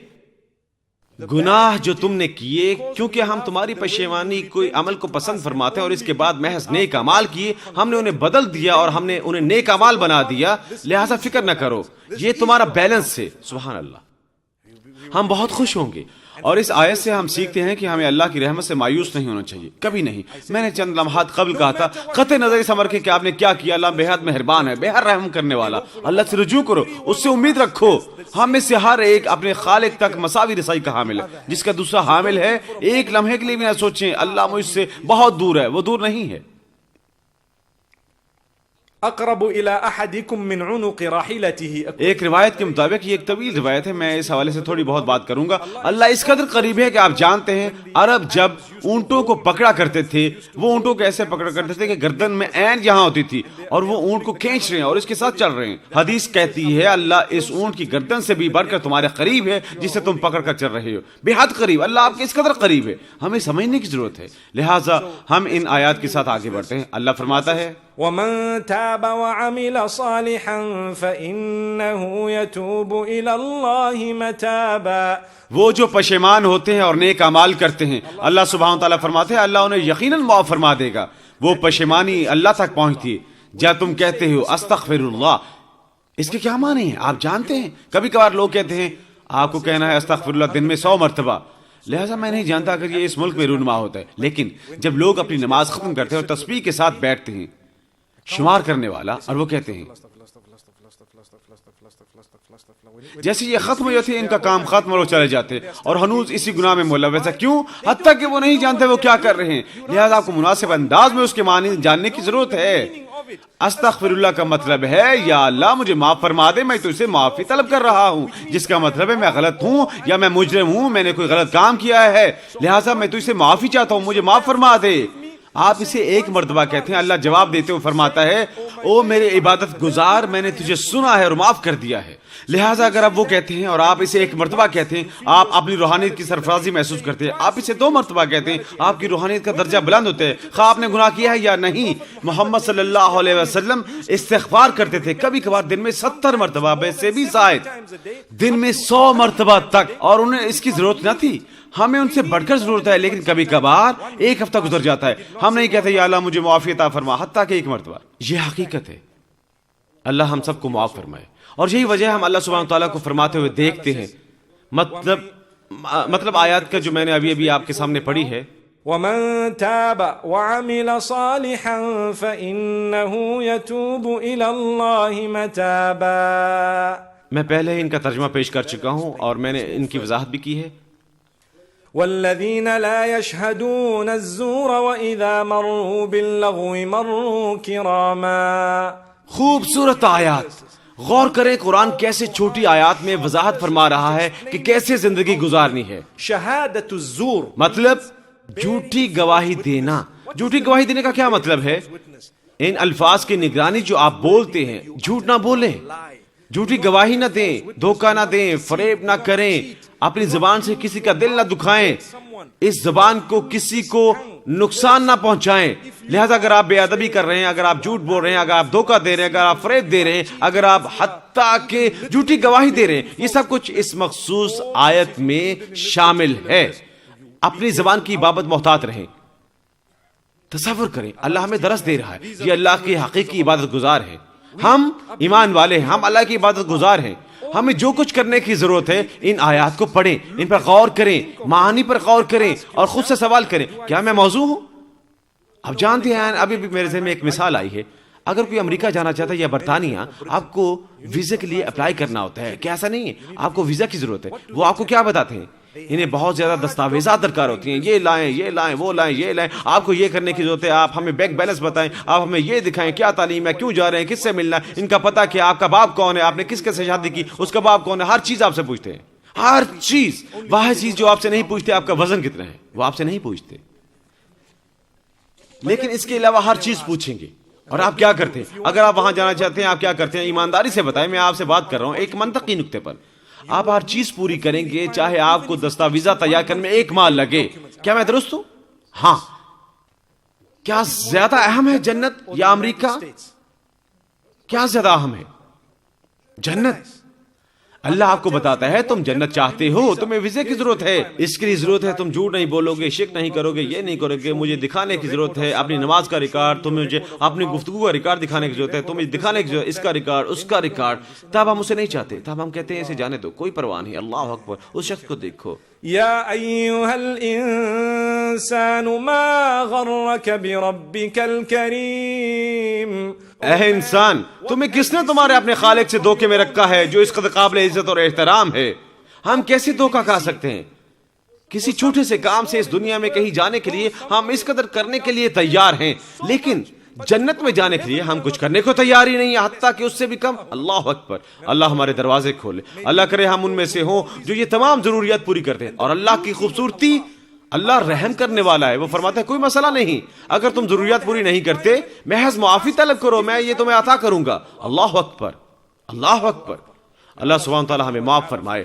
گناہ جو تم نے کیے، کیونکہ ہم تمہاری پشیمانی کوئی عمل کو پسند فرماتے ہیں اور اس کے بعد محض نیک اعمال کیے، ہم نے انہیں بدل دیا اور ہم نے انہیں نیک اعمال بنا دیا، لہٰذا فکر نہ کرو، یہ تمہارا بیلنس ہے۔ سبحان اللہ، ہم بہت خوش ہوں گے۔ اور اس آیت سے ہم سیکھتے ہیں کہ ہمیں اللہ کی رحمت سے مایوس نہیں ہونا چاہیے، کبھی نہیں۔ میں نے چند لمحات قبل کہا تھا قطع نظر اس امر کے کہ آپ نے کیا کیا، اللہ بے حد مہربان ہے، بے حد رحم کرنے والا۔ اللہ سے رجوع کرو، اس سے امید رکھو۔ ہم میں سے ہر ایک اپنے خالق تک مساوی رسائی کا حامل ہے، جس کا دوسرا حامل ہے ایک لمحے کے لیے بھی نہ سوچیں اللہ مجھ سے بہت دور ہے، وہ دور نہیں ہے۔ اقرب الى احدكم من عنق راحلته، ایک روایت کے مطابق، یہ ایک طویل روایت ہے، میں اس حوالے سے تھوڑی بہت بات کروں گا۔ اللہ اس قدر قریب ہے کہ آپ جانتے ہیں عرب جب اونٹوں کو پکڑا کرتے تھے، وہ اونٹوں کو ایسے پکڑا کرتے تھے کہ گردن میں عین یہاں ہوتی تھی اور وہ اونٹ کو کھینچ رہے ہیں اور اس کے ساتھ چل رہے ہیں۔ حدیث کہتی ہے اللہ اس اونٹ کی گردن سے بھی بڑھ کر تمہارے قریب ہے جسے تم پکڑ کر چل رہے ہو، بے حد قریب۔ اللہ آپ کے اس قدر قریب ہے، ہمیں سمجھنے کی ضرورت ہے۔ لہٰذا ہم ان آیات کے ساتھ آگے بڑھتے ہیں۔ اللہ فرماتا ہے ومن تاب وعمل صالحا فإنه يتوب إلى الله متابا، وہ جو پشیمان ہوتے ہیں اور نیک اعمال کرتے ہیں، اللہ سبحانہ تعالیٰ فرماتے ہیں اللہ انہیں یقیناً معاف فرما دے گا۔ وہ پشیمانی اللہ تک پہنچتی ہے جب تم کہتے ہو استغفر اللہ۔ اس کے کیا معنی ہیں آپ جانتے ہیں؟ کبھی کبھار لوگ کہتے ہیں آپ کو کہنا ہے استغفر اللہ دن میں 100 مرتبہ۔ لہٰذا میں نہیں جانتا اگر یہ اس ملک میں رونما ہوتا ہے، لیکن جب لوگ اپنی نماز ختم کرتے ہیں اور تسبیح کے ساتھ بیٹھتے ہیں شمار کرنے والا، اور وہ کہتے ہیں جیسے یہ ختم ہو جاتی ہے ان کا کام ختم اور وہ چلے جاتے ہیں اور ہنوز اسی گناہ میں ملوث ہے۔ کیوں؟ حتیٰ کہ وہ نہیں جانتے وہ کیا کر رہے ہیں۔ لہٰذا آپ کو مناسب انداز میں اس کے معنی جاننے کی ضرورت ہے۔ استغفر اللہ کا مطلب ہے یا اللہ مجھے معاف فرما دے، میں تو اسے معافی طلب کر رہا ہوں، جس کا مطلب ہے میں غلط ہوں یا میں مجرم ہوں، میں نے کوئی غلط کام کیا ہے، لہٰذا میں تو اسے معافی چاہتا ہوں، مجھے معاف فرما دے۔ آپ اسے ایک مرتبہ کہتے ہیں، اللہ جواب دیتے ہوئے فرماتا ہے او میرے عبادت گزار، میں نے تجھے سنا ہے اور معاف کر دیا ہے۔ لہٰذا اگر آپ وہ کہتے ہیں اور آپ اسے ایک مرتبہ کہتے ہیں، آپ اپنی روحانیت کی سرفرازی محسوس کرتے ہیں۔ آپ اسے 2 مرتبہ کہتے ہیں، آپ کی روحانیت کا درجہ بلند ہوتا ہے، خواہ آپ نے گناہ کیا ہے یا نہیں۔ محمد صلی اللہ علیہ وسلم استغفار کرتے تھے کبھی کبھار دن میں 70 مرتبہ سے بھی زائد، دن میں 100 مرتبہ تک، اور انہیں اس کی ضرورت نہ تھی۔ ہمیں ان سے بڑھ کر ضرورت ہے، لیکن کبھی کبھار 1 ہفتہ گزر جاتا ہے، ہم نہیں کہتے یا اللہ مجھے معافی عطا فرما، حتیٰ کہ 1 مرتبہ۔ یہ حقیقت ہے، اللہ ہم سب کو معاف فرمائے، اور یہی وجہ ہم اللہ سبحانہ تعالیٰ کو فرماتے ہوئے دیکھتے ہیں۔ مطلب آیات کا جو میں نے ابھی آپ کے سامنے پڑھی ہے، ومن تاب وعمل صالحا فإنه يتوب إلى الله متابا، میں پہلے ہی ان کا ترجمہ پیش کر چکا ہوں اور میں نے ان کی وضاحت بھی کی ہے۔ والذین لا يشهدون الزور وإذا مروا باللغو مروا کراما۔ خوبصورت آیات، غور کریں قرآن کیسے چھوٹی آیات میں وضاحت فرما رہا ہے کہ کیسے زندگی گزارنی ہے۔ شہادت الزور مطلب جھوٹی گواہی دینا. جھوٹی گواہی دینے کا کیا مطلب ہے؟ ان الفاظ کی نگرانی جو آپ بولتے ہیں، جھوٹ نہ بولیں، جھوٹی گواہی نہ دیں، دھوکہ نہ دیں، فریب نہ کریں، اپنی زبان سے کسی کا دل نہ دکھائیں، اس زبان کو کسی کو نقصان نہ پہنچائیں. لہذا اگر آپ بے ادبی کر رہے ہیں، اگر آپ جھوٹ بول رہے ہیں، اگر آپ دھوکہ دے رہے ہیں، اگر آپ فریب دے رہے ہیں، اگر آپ حتیٰ کہ جھوٹی گواہی دے رہے ہیں، یہ سب کچھ اس مخصوص آیت میں شامل ہے. اپنی زبان کی بابت محتاط رہیں. تصور کریں اللہ ہمیں درس دے رہا ہے، یہ اللہ کی حقیقی عبادت گزار ہے. ہم ایمان والے ہیں، ہم اللہ کی عبادت گزار ہیں. ہمیں جو کچھ کرنے کی ضرورت ہے ان آیات کو پڑھیں، ان پر غور کریں، معانی پر غور کریں اور خود سے سوال کریں کیا میں موضوع ہوں؟ اب جانتے ہیں ابھی بھی میرے ذہن میں ایک مثال آئی ہے. اگر کوئی امریکہ جانا چاہتا ہے یا برطانیہ، آپ کو ویزے کے لیے اپلائی کرنا ہوتا ہے. کیا ایسا نہیں ہے؟ آپ کو ویزا کی ضرورت ہے. وہ آپ کو کیا بتاتے ہیں؟ انہیں بہت زیادہ دستاویزات درکار ہوتی ہیں، یہ لائیں، یہ لائیں، وہ لائیں، یہ لائیں. آپ کو یہ کرنے کی ضرورت ہے، آپ ہمیں بینک بیلنس بتائیں، آپ ہمیں یہ دکھائیں، کیا تعلیم ہے، کیوں جا رہے ہیں، کس سے ملنا ہے، ان کا پتہ کیا، آپ کا باپ کون ہے، آپ نے کس کے سے شادی کی، اس کا باپ کون ہے. ہر چیز آپ سے پوچھتے ہیں، ہر چیز. واحد چیز جو آپ سے نہیں پوچھتے آپ کا وزن کتنا ہے، وہ آپ سے نہیں پوچھتے. لیکن اس کے علاوہ ہر چیز پوچھیں گے. اور آپ کیا کرتے ہیں؟ اگر آپ وہاں جانا چاہتے ہیں آپ کیا کرتے ہیں؟ ایمانداری سے بتائیں، میں آپ سے بات کر رہا ہوں ایک منطقی نقطے پر. آپ ہر چیز پوری کریں گے چاہے آپ کو دستاویزہ تیار کرنے میں 1 ماہ لگے. کیا میں درست ہوں؟ ہاں. کیا زیادہ اہم ہے جنت یا امریکہ؟ کیا زیادہ اہم ہے؟ جنت. اللہ آپ کو بتاتا ہے تم جنت چاہتے ہو، تمہیں ویزے کی ضرورت ہے. اس کے لیے ضرورت ہے تم جھوٹ نہیں بولو گے، شرک نہیں کرو گے، یہ نہیں کرو گے. مجھے دکھانے کی ضرورت ہے اپنی نماز کا ریکارڈ، تمہیں مجھے اپنی گفتگو کا ریکارڈ دکھانے کی ضرورت ہے، تمہیں دکھانے کی ضرورت ہے اس کا ریکارڈ، اس کا ریکارڈ. تب ہم اسے نہیں چاہتے، تب ہم کہتے ہیں اسے جانے دو، کوئی پرواہ نہیں. اللہ اکبر. اس شخص کو دیکھو. یا ایھا الانسان ما غرک بربک الکریم. اے انسان، تمہیں کس نے تمہارے اپنے خالق سے دھوکے میں رکھا ہے جو اس قدر قابل عزت اور احترام ہے؟ ہم کیسے دھوکہ کھا سکتے ہیں؟ کسی چھوٹے سے کام سے اس دنیا میں کہیں جانے کے لیے ہم اس قدر کرنے کے لیے تیار ہیں، لیکن جنت میں جانے کے لیے ہم کچھ کرنے کو تیار ہی نہیں ہیں، حتیٰ کہ اس سے بھی کم. اللہ اکبر. اللہ ہمارے دروازے کھولے. اللہ کرے ہم ان میں سے ہوں جو یہ تمام ضروریات پوری کرتے ہیں. اور اللہ کی خوبصورتی، اللہ رحم کرنے والا ہے. وہ فرماتا ہے کوئی مسئلہ نہیں، اگر تم ضروریات پوری نہیں کرتے محض معافی طلب کرو، میں یہ تمہیں عطا کروں گا. اللہ اکبر. اللہ اکبر. اللہ سبحانہ تعالی ہمیں معاف فرمائے.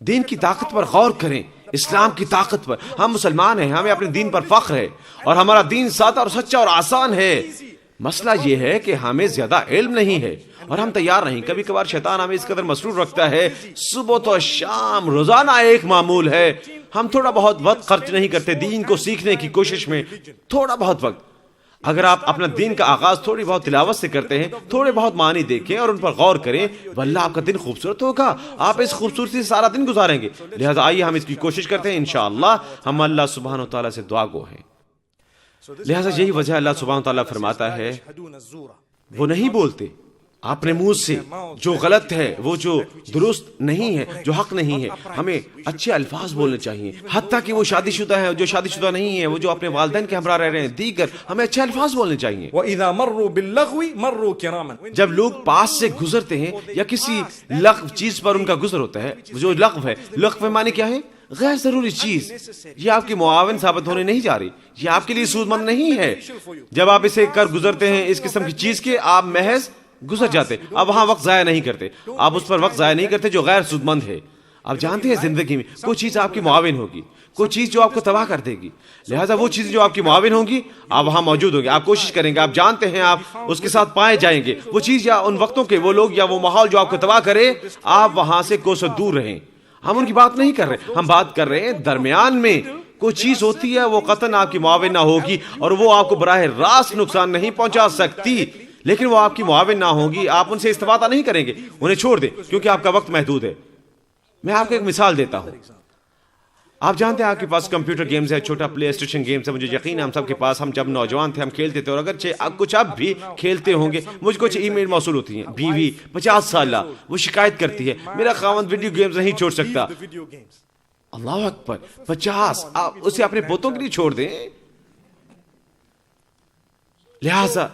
دین کی طاقت پر غور کریں، اسلام کی طاقت پر. ہم مسلمان ہیں، ہمیں اپنے دین پر فخر ہے اور ہمارا دین سادہ اور سچا اور آسان ہے. مسئلہ یہ ہے کہ ہمیں زیادہ علم نہیں ہے اور ہم تیار نہیں. کبھی کبھار شیطان ہمیں اس قدر مسرور رکھتا ہے، صبح تو شام روزانہ ایک معمول ہے. ہم تھوڑا بہت وقت خرچ نہیں کرتے دین کو سیکھنے کی کوشش میں. تھوڑا بہت وقت. اگر آپ اپنا دین کا آغاز تھوڑی بہت تلاوت سے کرتے ہیں، تھوڑے بہت معنی دیکھیں اور ان پر غور کریں، واللہ آپ کا دن خوبصورت ہوگا. آپ اس خوبصورتی سے سارا دن گزاریں گے. لہذا آئیے ہم اس کی کوشش کرتے ہیں. انشاءاللہ ہم اللہ سبحانہ و تعالیٰ سے دعا گو ہیں. لہذا یہی وجہ اللہ سبحانہ و تعالیٰ فرماتا ہے وہ نہیں بولتے اپنے منہ سے جو غلط ہے، وہ جو درست نہیں ہے، جو حق نہیں ہے. ہمیں اچھے الفاظ بولنے چاہیے، حتیٰ کہ وہ شادی شدہ ہے، جو شادی شدہ نہیں ہے، وہ جو اپنے والدین کے ہمراہ رہ رہے ہیں، دیگر ہمیں اچھے الفاظ بولنے چاہیے. وَإِذَا مَرُّوا بِاللَّغْوِ مَرُّوا كِرَامًا. جب لوگ پاس سے گزرتے ہیں یا کسی لغو چیز پر ان کا گزر ہوتا ہے، جو لغو ہے، لغو معنی کیا ہے؟ غیر ضروری چیز. یہ آپ کی معاون ثابت ہونے نہیں جا رہی، یہ آپ کے لیے سود مند نہیں ہے. جب آپ اسے کر گزرتے ہیں اس قسم کی چیز کے، آپ محض گزر جاتے. اب وہاں وقت ضائع نہیں کرتے، آپ اس پر وقت ضائع نہیں کرتے جو غیر سود مند ہے. آپ جانتے ہیں زندگی میں کوئی چیز آپ کی معاون ہوگی، کوئی چیز جو آپ کو تباہ کر دے گی. لہٰذا وہ چیز جو آپ کی معاون ہوگی آپ وہاں موجود ہوں گے، آپ کوشش کریں گے، آپ جانتے ہیں آپ اس کے ساتھ پائے جائیں گے. وہ چیز یا ان وقتوں کے وہ لوگ یا وہ ماحول جو آپ کو تباہ کرے، آپ وہاں سے کوسوں دور رہیں. ہم ان کی بات نہیں کر رہے، ہم بات کر رہے ہیں درمیان میں کوئی چیز ہوتی ہے وہ قطعاً آپ کی معاون نہ ہوگی اور وہ آپ کو براہ راست نقصان نہیں پہنچا سکتی، لیکن وہ آپ کی معاون نہ ہوگی. آپ ان سے استفادہ نہیں کریں گے، انہیں چھوڑ دیں کیونکہ آپ کا وقت محدود ہے. میں آپ کو ایک مثال دیتا ہوں. آپ جانتے ہیں آپ کے پاس کمپیوٹر گیمز ہے، چھوٹا پلے اسٹیشن گیمز ہے. مجھے یقین ہے ہم سب کے پاس، ہم جب نوجوان تھے ہم کھیلتے تھے، اور اگرچہ کچھ اب بھی کھیلتے ہوں گے. مجھ کو کچھ ای میل موصول ہوتی ہیں، بیوی 50 سالہ وہ شکایت کرتی ہے میرا خاوند ویڈیو گیمز نہیں چھوڑ سکتا. اللہ اکبر. 50 آپ اسے اپنے پوتوں کے لیے چھوڑ دیں. لہذا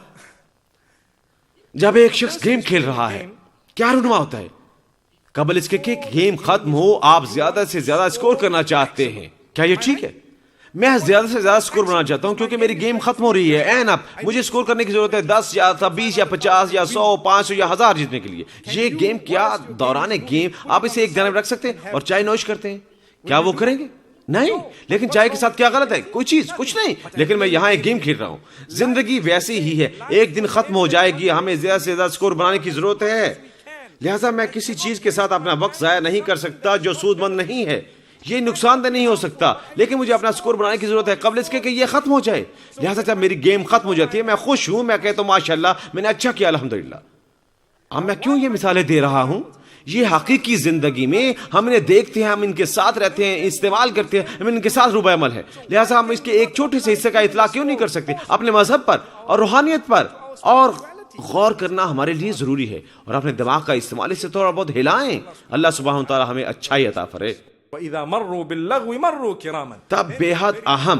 جب ایک شخص گیم کھیل رہا ہے کیا رونما ہوتا ہے؟ قبل اس کے کہ گیم ختم ہو آپ زیادہ سے زیادہ اسکور کرنا چاہتے ہیں. کیا یہ ٹھیک ہے؟ میں زیادہ سے زیادہ سکور بنانا چاہتا ہوں کیونکہ میری گیم ختم ہو رہی ہے این اب مجھے سکور کرنے کی ضرورت ہے 10 یا 20 یا 50 یا 100 500 یا 1000 جیتنے کے لیے. یہ گیم کیا دوران گیم آپ اسے ایک دھیان میں رکھ سکتے ہیں اور چائے نوش کرتے ہیں, کیا وہ کریں گے؟ نہیں. لیکن چائے کے ساتھ کیا غلط ہے؟ کوئی چیز کچھ نہیں. لیکن میں یہاں ایک گیم کھیل رہا ہوں. زندگی ویسی ہی ہے, ایک دن ختم ہو جائے گی, ہمیں زیادہ سے زیادہ سکور بنانے کی ضرورت ہے. لہٰذا میں کسی چیز کے ساتھ اپنا وقت ضائع نہیں کر سکتا جو سود مند نہیں ہے, یہ نقصان دہ نہیں ہو سکتا, لیکن مجھے اپنا سکور بنانے کی ضرورت ہے قبل اس کے کہ یہ ختم ہو جائے. لہٰذا جب میری گیم ختم ہو جاتی ہے میں خوش ہوں, میں کہتا ہوں ماشاءاللہ میں نے اچھا کیا الحمدللہ. اب میں کیوں یہ مثالیں دے رہا ہوں؟ یہ حقیقی زندگی میں ہم انہیں دیکھتے ہیں, ہم ان کے ساتھ رہتے ہیں, استعمال کرتے ہیں, ہم ان کے ساتھ روبہ عمل ہے. لہٰذا ہم اس کے ایک چھوٹے سے حصے کا اطلاق کیوں نہیں کر سکتے اپنے مذہب پر اور روحانیت پر؟ اور غور کرنا ہمارے لیے ضروری ہے اور اپنے دماغ کا استعمال اس سے تھوڑا بہت ہلائیں. اللہ سبحانہ وتعالی ہمیں اچھائی عطا فرمائے. وَإِذَا مَرُّوا بِاللَّغْوِ مَرُّوا كِرَامًا. تب بے حد اہم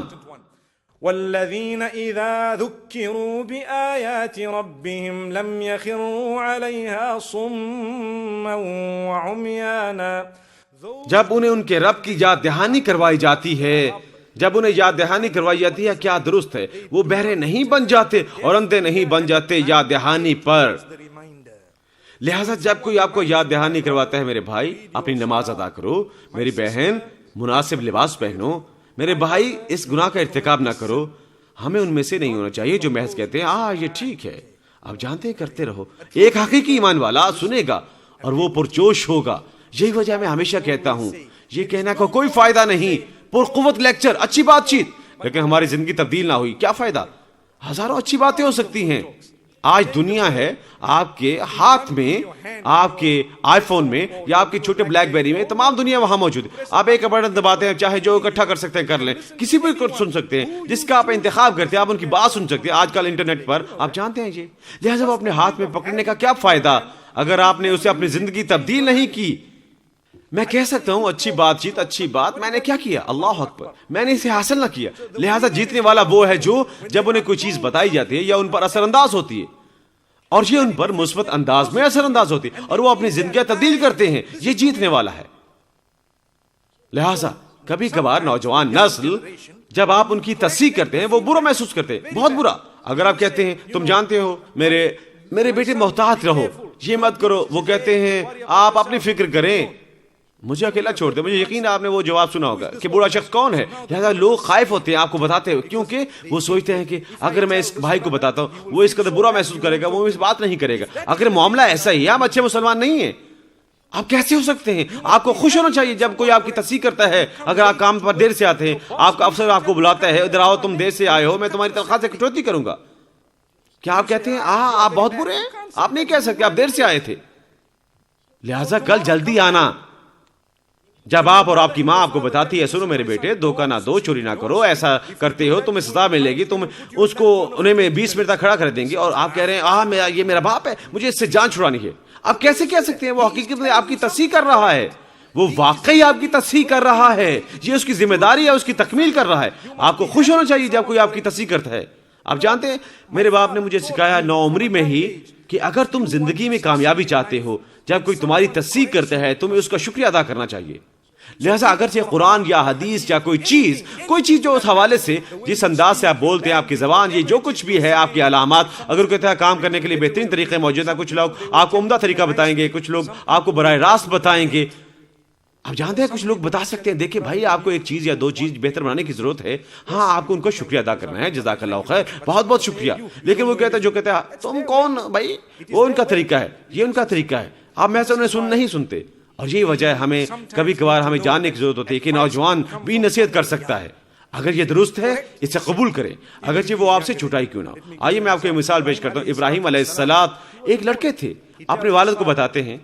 والذین اذا ذکروا بآیات ربهم لم یخروا علیہا صما وعمیانا. جب انہیں ان کے رب کی یاد دہانی کروائی جاتی ہے, جب انہیں یاد دہانی کروائی جاتی ہے, کیا درست ہے وہ بہرے نہیں بن جاتے اور اندھے نہیں بن جاتے یاد دہانی پر. لہٰذا جب کوئی آپ کو یاد دہانی کرواتا ہے, میرے بھائی اپنی نماز ادا کرو, میری بہن مناسب لباس پہنو, میرے بھائی اس گناہ کا ارتکاب نہ کرو. ہمیں ان میں سے نہیں ہونا چاہیے جو محض کہتے ہیں یہ ٹھیک ہے, آپ جانتے ہیں کرتے رہو. ایک حقیقی ایمان والا سنے گا اور وہ پرجوش ہوگا. یہی وجہ میں ہمیشہ کہتا ہوں یہ کہنا کو کوئی فائدہ نہیں, پرقوت لیکچر, اچھی بات چیت, لیکن ہماری زندگی تبدیل نہ ہوئی کیا فائدہ؟ ہزاروں اچھی باتیں ہو سکتی ہیں. آج دنیا ہے آپ کے ہاتھ میں, آپ کے آئی فون میں یا آپ کے چھوٹے بلیک بیری میں, تمام دنیا وہاں موجود ہے. آپ ایک بٹن دباتے ہیں, چاہے جو اکٹھا کر سکتے ہیں کر لیں, کسی بھی کو سن سکتے ہیں, جس کا آپ انتخاب کرتے ہیں آپ ان کی بات سن سکتے ہیں آج کل انٹرنیٹ پر, آپ جانتے ہیں یہ. لہٰذا وہ اپنے ہاتھ میں پکڑنے کا کیا فائدہ اگر آپ نے اسے اپنی زندگی تبدیل نہیں کی؟ میں کہہ سکتا ہوں اچھی بات چیت, اچھی بات, میں نے کیا کیا؟ اللہ اکبر, میں نے اسے حاصل نہ کیا. لہٰذا جیتنے والا وہ ہے جو جب انہیں کوئی چیز بتائی جاتی ہے یا ان پر اثر انداز ہوتی ہے, اور یہ ان پر مثبت انداز میں اثر انداز ہوتی ہے اور وہ اپنی زندگیاں تبدیل کرتے ہیں, یہ جیتنے والا ہے. لہٰذا کبھی کبھار نوجوان نسل جب آپ ان کی تصحیح کرتے ہیں وہ برا محسوس کرتے ہیں, بہت برا. اگر آپ کہتے ہیں تم جانتے ہو میرے بیٹے محتاط رہو, یہ مت کرو, وہ کہتے ہیں آپ اپنی فکر کریں, مجھے اکیلا چھوڑ دیں. مجھے یقین ہے آپ نے وہ جواب سنا ہوگا کہ برا شخص کون ہے. لہذا لوگ خائف ہوتے ہیں آپ کو بتاتے ہوئے, کیونکہ وہ سوچتے ہیں کہ اگر میں اس بھائی کو بتاتا ہوں وہ اس قدر برا محسوس کرے گا, وہ اس بات نہیں کرے گا. اگر معاملہ ایسا ہی ہے, آپ اچھے مسلمان نہیں ہیں, آپ کیسے ہو سکتے ہیں؟ آپ کو خوش ہونا چاہیے جب کوئی آپ کی تصحیح کرتا ہے. اگر آپ کام پر دیر سے آتے ہیں, آپ کا افسر آپ کو بلاتا ہے, ادھر آؤ تم دیر سے آئے ہو, میں تمہاری تنخواہ سے کٹوتی کروں گا, کیا آپ کہتے ہیں آپ بہت برے ہیں؟ آپ نہیں کہہ سکتے, آپ دیر سے آئے تھے. لہٰذا کل جلدی آنا. جب آپ اور آپ کی ماں آپ کو بتاتی ہے سنو میرے بیٹے دھوکہ نہ دو, چوری نہ کرو, ایسا کرتے ہو تمہیں سزا ملے گی, تم اس کو انہیں میں 20 منٹ تک کھڑا کر دیں گے, اور آپ کہہ رہے ہیں یہ میرا باپ ہے, مجھے اس سے جان چھڑانی ہے. آپ کیسے کہہ سکتے ہیں؟ وہ حقیقت میں آپ کی تصحیح کر رہا ہے, وہ واقعی آپ کی تصحیح کر رہا ہے, یہ اس کی ذمہ داری ہے, اس کی تکمیل کر رہا ہے. آپ کو خوش ہونا چاہیے جب کوئی آپ کی تصحیح کرتا ہے. آپ جانتے ہیں میرے باپ نے مجھے سکھایا 9 عمری میں ہی کہ اگر تم زندگی میں کامیابی چاہتے ہو, جب کوئی تمہاری تصحیح کرتا ہے تمہیں اس کا شکریہ ادا کرنا چاہیے. لہٰذا اگرچہ قرآن یا حدیث یا کوئی چیز جو اس حوالے سے, جس انداز سے آپ بولتے ہیں, آپ کی زبان, یہ جو کچھ بھی ہے آپ کی علامات, اگر کہتا ہے کام کرنے کے لیے بہترین طریقے موجود ہیں, کچھ لوگ آپ کو عمدہ طریقہ بتائیں گے, کچھ لوگ آپ کو براہ راست بتائیں گے. آپ جانتے ہیں کچھ لوگ بتا سکتے ہیں دیکھیں بھائی آپ کو ایک چیز یا 2 چیز بہتر بنانے کی ضرورت ہے, ہاں آپ کو ان کو شکریہ ادا کرنا ہے, جزاک اللہ خیر, بہت بہت شکریہ. لیکن وہ کہتا ہے تم کون بھائی, وہ ان کا طریقہ ہے, یہ ان کا طریقہ ہے, آپ میں سے انہیں نہیں سنتے. اور یہی وجہ ہے ہمیں کبھی کبھار ہمیں جاننے کی ضرورت ہوتی ہے کہ نوجوان بھی نصیحت کر سکتا ہے, اگر یہ درست ہے اسے قبول کریں اگرچہ وہ آپ سے چھٹائی کیوں نہ ہو. آئیے میں آپ کو ایک مثال پیش کرتا ہوں. ابراہیم علیہ السلام ایک لڑکے تھے, اپنے والد کو بتاتے ہیں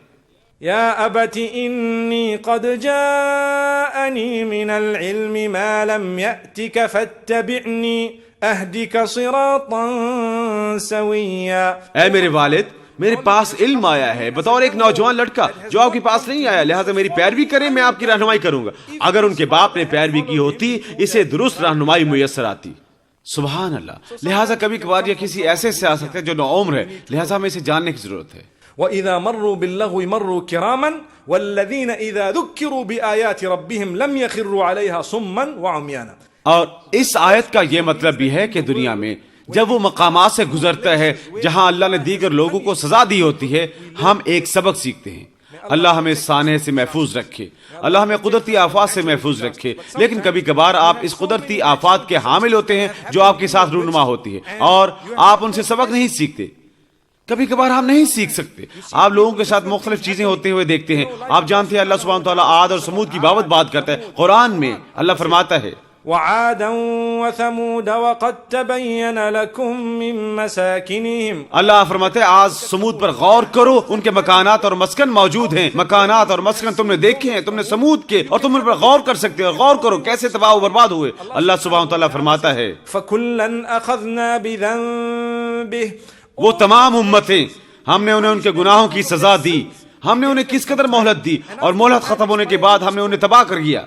یا ابت انی قد جاءنی من العلم ما لم یأتک فاتبعنی اہدک صراطا سویا. اے میرے والد, میرے پاس علم آیا ہے بطور ایک نوجوان لڑکا جو آپ کے پاس نہیں آیا, لہٰذا میری پیروی کریں, میں آپ کی رہنمائی کروں گا. اگر ان کے باپ نے پیروی کی ہوتی اسے درست رہنمائی میسر آتی. سبحان اللہ. لہٰذا کبھی کبھار یہ کسی ایسے سے آ سکتا ہے جو نوعمر ہے, لہٰذا ہمیں اسے جاننے کی ضرورت ہے. وَإِذَا مَرُّوا بِاللَّغْوِ مَرُّوا كِرَامًا وَالَّذِينَ إِذَا ذُكِّرُوا بِآيَاتِ رَبِّهِمْ لَمْ يَخِرُّوا عَلَيْهَا صُمًّا وَعُمْيَانًا. اور اس آیت کا یہ مطلب بھی ہے کہ دنیا میں جب وہ مقامات سے گزرتا ہے جہاں اللہ نے دیگر لوگوں کو سزا دی ہوتی ہے، ہم ایک سبق سیکھتے ہیں۔ اللہ ہمیں سانحے سے محفوظ رکھے، اللہ ہمیں قدرتی آفات سے محفوظ رکھے، لیکن کبھی کبھار آپ اس قدرتی آفات کے حامل ہوتے ہیں جو آپ کے ساتھ رونما ہوتی ہے اور آپ ان سے سبق نہیں سیکھتے۔ کبھی کبھار ہم نہیں سیکھ سکتے۔ آپ لوگوں کے ساتھ مختلف چیزیں ہوتے ہوئے دیکھتے ہیں۔ آپ جانتے ہیں اللہ سبحانہ وتعالیٰ عاد اور سمود کی بات کرتا ہے قرآن میں۔ اللہ فرماتا ہے وعادا وثمود وقد تبين لكم من مساكنهم، اللہ فرماتے ہیں آج سمود پر غور کرو، ان کے مکانات اور مسکن موجود ہیں۔ مکانات اور مسکن تم نے دیکھے ہیں، تم نے سمود کے، اور تم ان پر غور کر سکتے ہو۔ غور کرو کیسے تباہ و برباد ہوئے۔ اللہ سبحانہ وتعالیٰ فرماتا ہے فكلا اخذنا بذنبه، وہ تمام امتیں ہم نے انہیں ان کے گناہوں کی سزا دی۔ ہم نے انہیں کس قدر مہلت دی، اور مہلت ختم ہونے کے بعد ہم نے انہیں تباہ کر دیا۔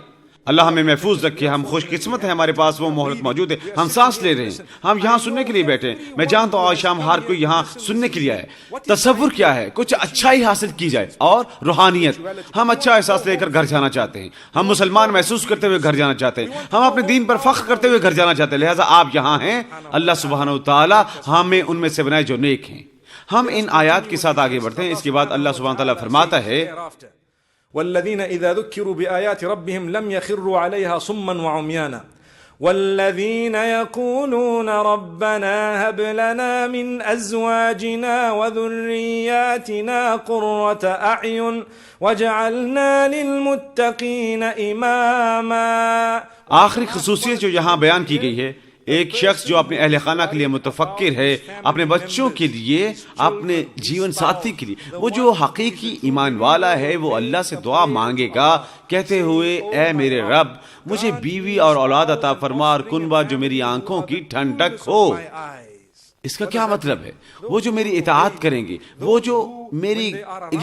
اللہ ہمیں محفوظ رکھے۔ ہم خوش قسمت ہیں، ہمارے پاس وہ مہلت موجود ہے، ہم سانس لے رہے ہیں، ہم یہاں سننے کے لیے بیٹھے ہیں۔ میں جانتا ہوں آج شام ہر کوئی یہاں سننے کے لیے آئے۔ تصور کیا ہے؟ کچھ اچھائی حاصل کی جائے اور روحانیت۔ ہم اچھا احساس لے کر گھر جانا چاہتے ہیں، ہم مسلمان محسوس کرتے ہوئے گھر جانا چاہتے ہیں، ہم اپنے دین پر فخر کرتے ہوئے گھر جانا چاہتے ہیں۔ لہٰذا آپ یہاں ہیں، اللہ سبحانہ وتعالیٰ ہمیں ان میں سے بنائے جو نیک ہیں۔ ہم ان آیات کے ساتھ آگے بڑھتے ہیں۔ اس کے بعد اللہ سبحانہ وتعالیٰ فرماتا ہے والذين إذا ذكروا بآيات ربهم لم يخروا عليها صما وعميانا والذين يقولون ربنا هب لنا من أزواجنا وذرياتنا قرة أعين وجعلنا للمتقين إماما۔ آخری خصوصیت جو یہاں بیان کی گئی ہے، ایک شخص جو اپنے اہل خانہ کے لیے متفکر ہے، اپنے بچوں کے لیے، اپنے جیون ساتھی کے لیے، وہ جو حقیقی ایمان والا ہے وہ اللہ سے دعا مانگے گا کہتے ہوئے اے میرے رب مجھے بیوی اور اولاد عطا فرما اور کنبہ جو میری آنکھوں کی ٹھنڈک ہو۔ اس کا کیا مطلب ہے؟ وہ جو میری اطاعت کریں گے، وہ جو میری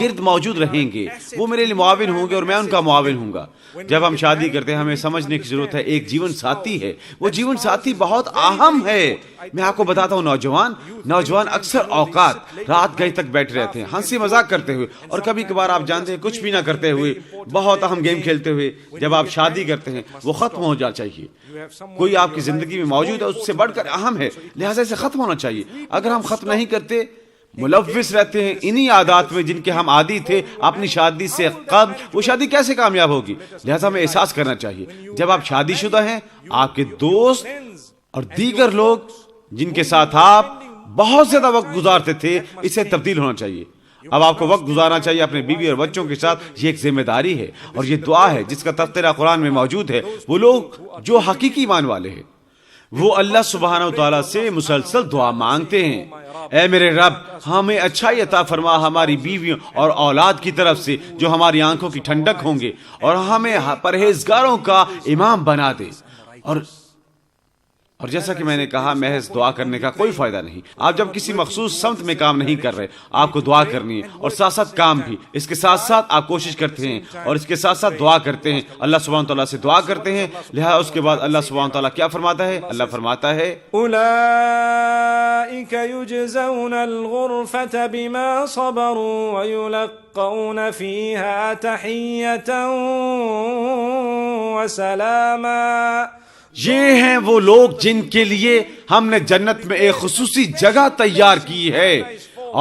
گرد موجود رہیں گے، وہ میرے لیے معاون ہوں گے اور میں ان کا معاون ہوں گا۔ جب ہم شادی کرتے ہیں ہمیں سمجھنے کی ضرورت ہے ایک جیون ساتھی ہے، وہ جیون ساتھی بہت اہم ہے۔ میں آپ کو بتاتا ہوں نوجوان اکثر اوقات رات گئے تک بیٹھے رہتے ہیں ہنسی مذاق کرتے ہوئے، اور کبھی کبھار آپ جانتے ہیں کچھ بھی نہ کرتے ہوئے، بہت اہم گیم کھیلتے ہوئے۔ جب آپ شادی کرتے ہیں وہ ختم ہو جانا چاہیے۔ کوئی آپ کی زندگی میں موجود ہے اس سے بڑھ کر اہم ہے، لہٰذا اسے ختم ہونا چاہیے۔ اگر ہم ختم نہیں کرتے، ملوث رہتے ہیں انہی عادات میں جن کے ہم عادی تھے اپنی شادی سے قبل، وہ شادی کیسے کامیاب ہوگی؟ لہذا ہمیں احساس کرنا چاہیے جب آپ شادی شدہ ہیں، آپ کے دوست اور دیگر لوگ جن کے ساتھ آپ بہت زیادہ وقت گزارتے تھے، اسے تبدیل ہونا چاہیے۔ اب آپ کو وقت گزارنا چاہیے اپنے بیوی اور بچوں کے ساتھ۔ یہ ایک ذمہ داری ہے اور یہ دعا ہے جس کا تذکرہ قرآن میں موجود ہے۔ وہ لوگ جو حقیقی ایمان والے ہیں وہ اللہ سبحانہ وتعالیٰ سے مسلسل دعا مانگتے ہیں، اے میرے رب ہمیں اچھائی عطا فرما ہماری بیویوں اور اولاد کی طرف سے جو ہماری آنکھوں کی ٹھنڈک ہوں گے، اور ہمیں پرہیزگاروں کا امام بنا دے۔ اور جیسا کہ میں نے کہا محض دعا کرنے کا کوئی فائدہ نہیں۔ آپ جب کسی مخصوص سمت میں کام نہیں کر رہے، آپ کو دعا کرنی ہے، اور ساتھ ساتھ کام بھی۔ اس کے ساتھ ساتھ آپ کوشش کرتے ہیں اور اس کے ساتھ ساتھ دعا کرتے ہیں، اللہ سبحانہ تعالیٰ سے دعا کرتے ہیں۔ لہذا اس کے بعد اللہ سبحانہ تعالیٰ کیا فرماتا ہے؟ اللہ فرماتا ہے اولئک یجزون الغرفة بما صبروا ویلقون فیہا تحیۃ وسلاما۔ یہ ہیں وہ لوگ جن کے لیے ہم نے جنت میں ایک خصوصی جگہ تیار کی ہے،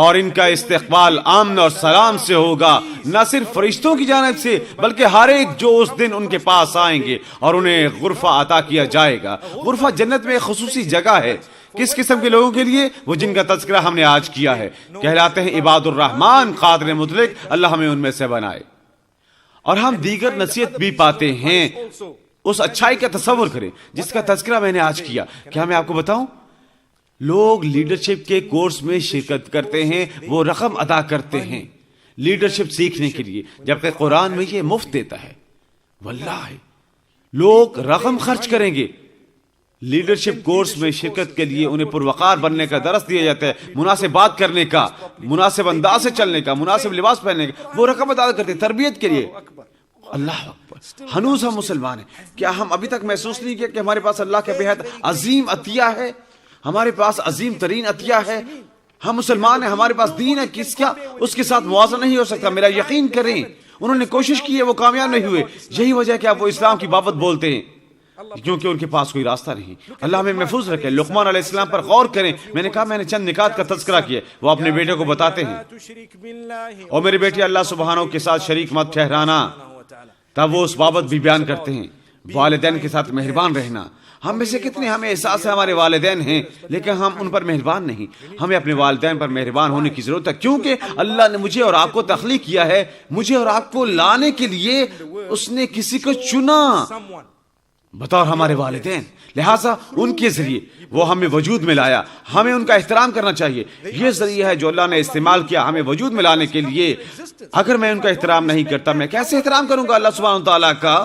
اور ان کا استقبال امن اور سلام سے ہوگا، نہ صرف فرشتوں کی جانب سے بلکہ ہر ایک جو اس دن ان کے پاس آئیں گے، اور انہیں غرفہ عطا کیا جائے گا۔ غرفہ جنت میں ایک خصوصی جگہ ہے۔ کس قسم کے لوگوں کے لیے؟ وہ جن کا تذکرہ ہم نے آج کیا ہے، کہلاتے ہیں عباد الرحمن قادر مطلق۔ اللہ ہمیں ان میں سے بنائے۔ اور ہم دیگر نصیحت بھی پاتے ہیں۔ اس اچھائی کا تصور کریں جس کا تذکرہ میں نے آج کیا۔ کیا میں آپ کو بتاؤں، لوگ لیڈرشپ کے کورس میں شرکت کرتے ہیں، وہ رقم ادا کرتے ہیں لیڈرشپ سیکھنے کے لیے، جبکہ قرآن میں یہ مفت دیتا ہے۔ واللہ لوگ رقم خرچ کریں گے لیڈرشپ کورس میں شرکت کے لیے، انہیں پروقار بننے کا درس دیا جاتا ہے، مناسب بات کرنے کا، مناسب انداز سے چلنے کا، مناسب لباس پہننے کا، وہ رقم ادا کرتے ہیں تربیت کے لیے۔ اللہ اکبر، ہنوز ہم مسلمان ہیں، کیا ہم ابھی تک محسوس نہیں کیا کہ ہمارے پاس اللہ کے بہت عظیم عطیہ ہے؟ ہمارے پاس عظیم ترین عطیہ ہے۔ ہم مسلمان ہیں، ہمارے پاس دین ہے، کس کا اس کے ساتھ موازنہ نہیں ہو سکتا۔ میرا یقین کریں، انہوں نے کوشش کی ہے، وہ کامیاب نہیں ہوئے۔ یہی وجہ ہے کہ آپ وہ اسلام کی بابت بولتے ہیں۔ کیونکہ ان کے پاس کوئی راستہ نہیں. اللہ ہمیں محفوظ رکھے. لقمان علیہ السلام پر غور کریں. میں نے کہا میں نے چند نکات کا تذکرہ کیا. وہ اپنے بیٹے کو بتاتے ہیں اور میرے بیٹے اللہ سبحانہ کے ساتھ شریک مت ٹھہرانا. تب وہ اس بابت بھی بیان کرتے ہیں والدین کے ساتھ مہربان رہنا. ہم میں سے کتنے ہمیں احساس ہے ہمارے والدین ہیں لیکن ہم ان پر مہربان نہیں. ہمیں اپنے والدین پر مہربان ہونے کی ضرورت ہے کیونکہ اللہ نے مجھے اور آپ کو تخلیق کیا ہے. مجھے اور آپ کو لانے کے لیے اس نے کسی کو چنا بطور ہمارے والدین. لہٰذا ان کے ذریعے وہ ہمیں وجود میں لایا. ہمیں ان کا احترام کرنا چاہیے. یہ ذریعہ ہے جو اللہ نے استعمال کیا ہمیں وجود میں لانے کے لیے. اگر میں ان کا احترام نہیں کرتا میں کیسے احترام کروں گا اللہ سبحانہ تعالیٰ کا؟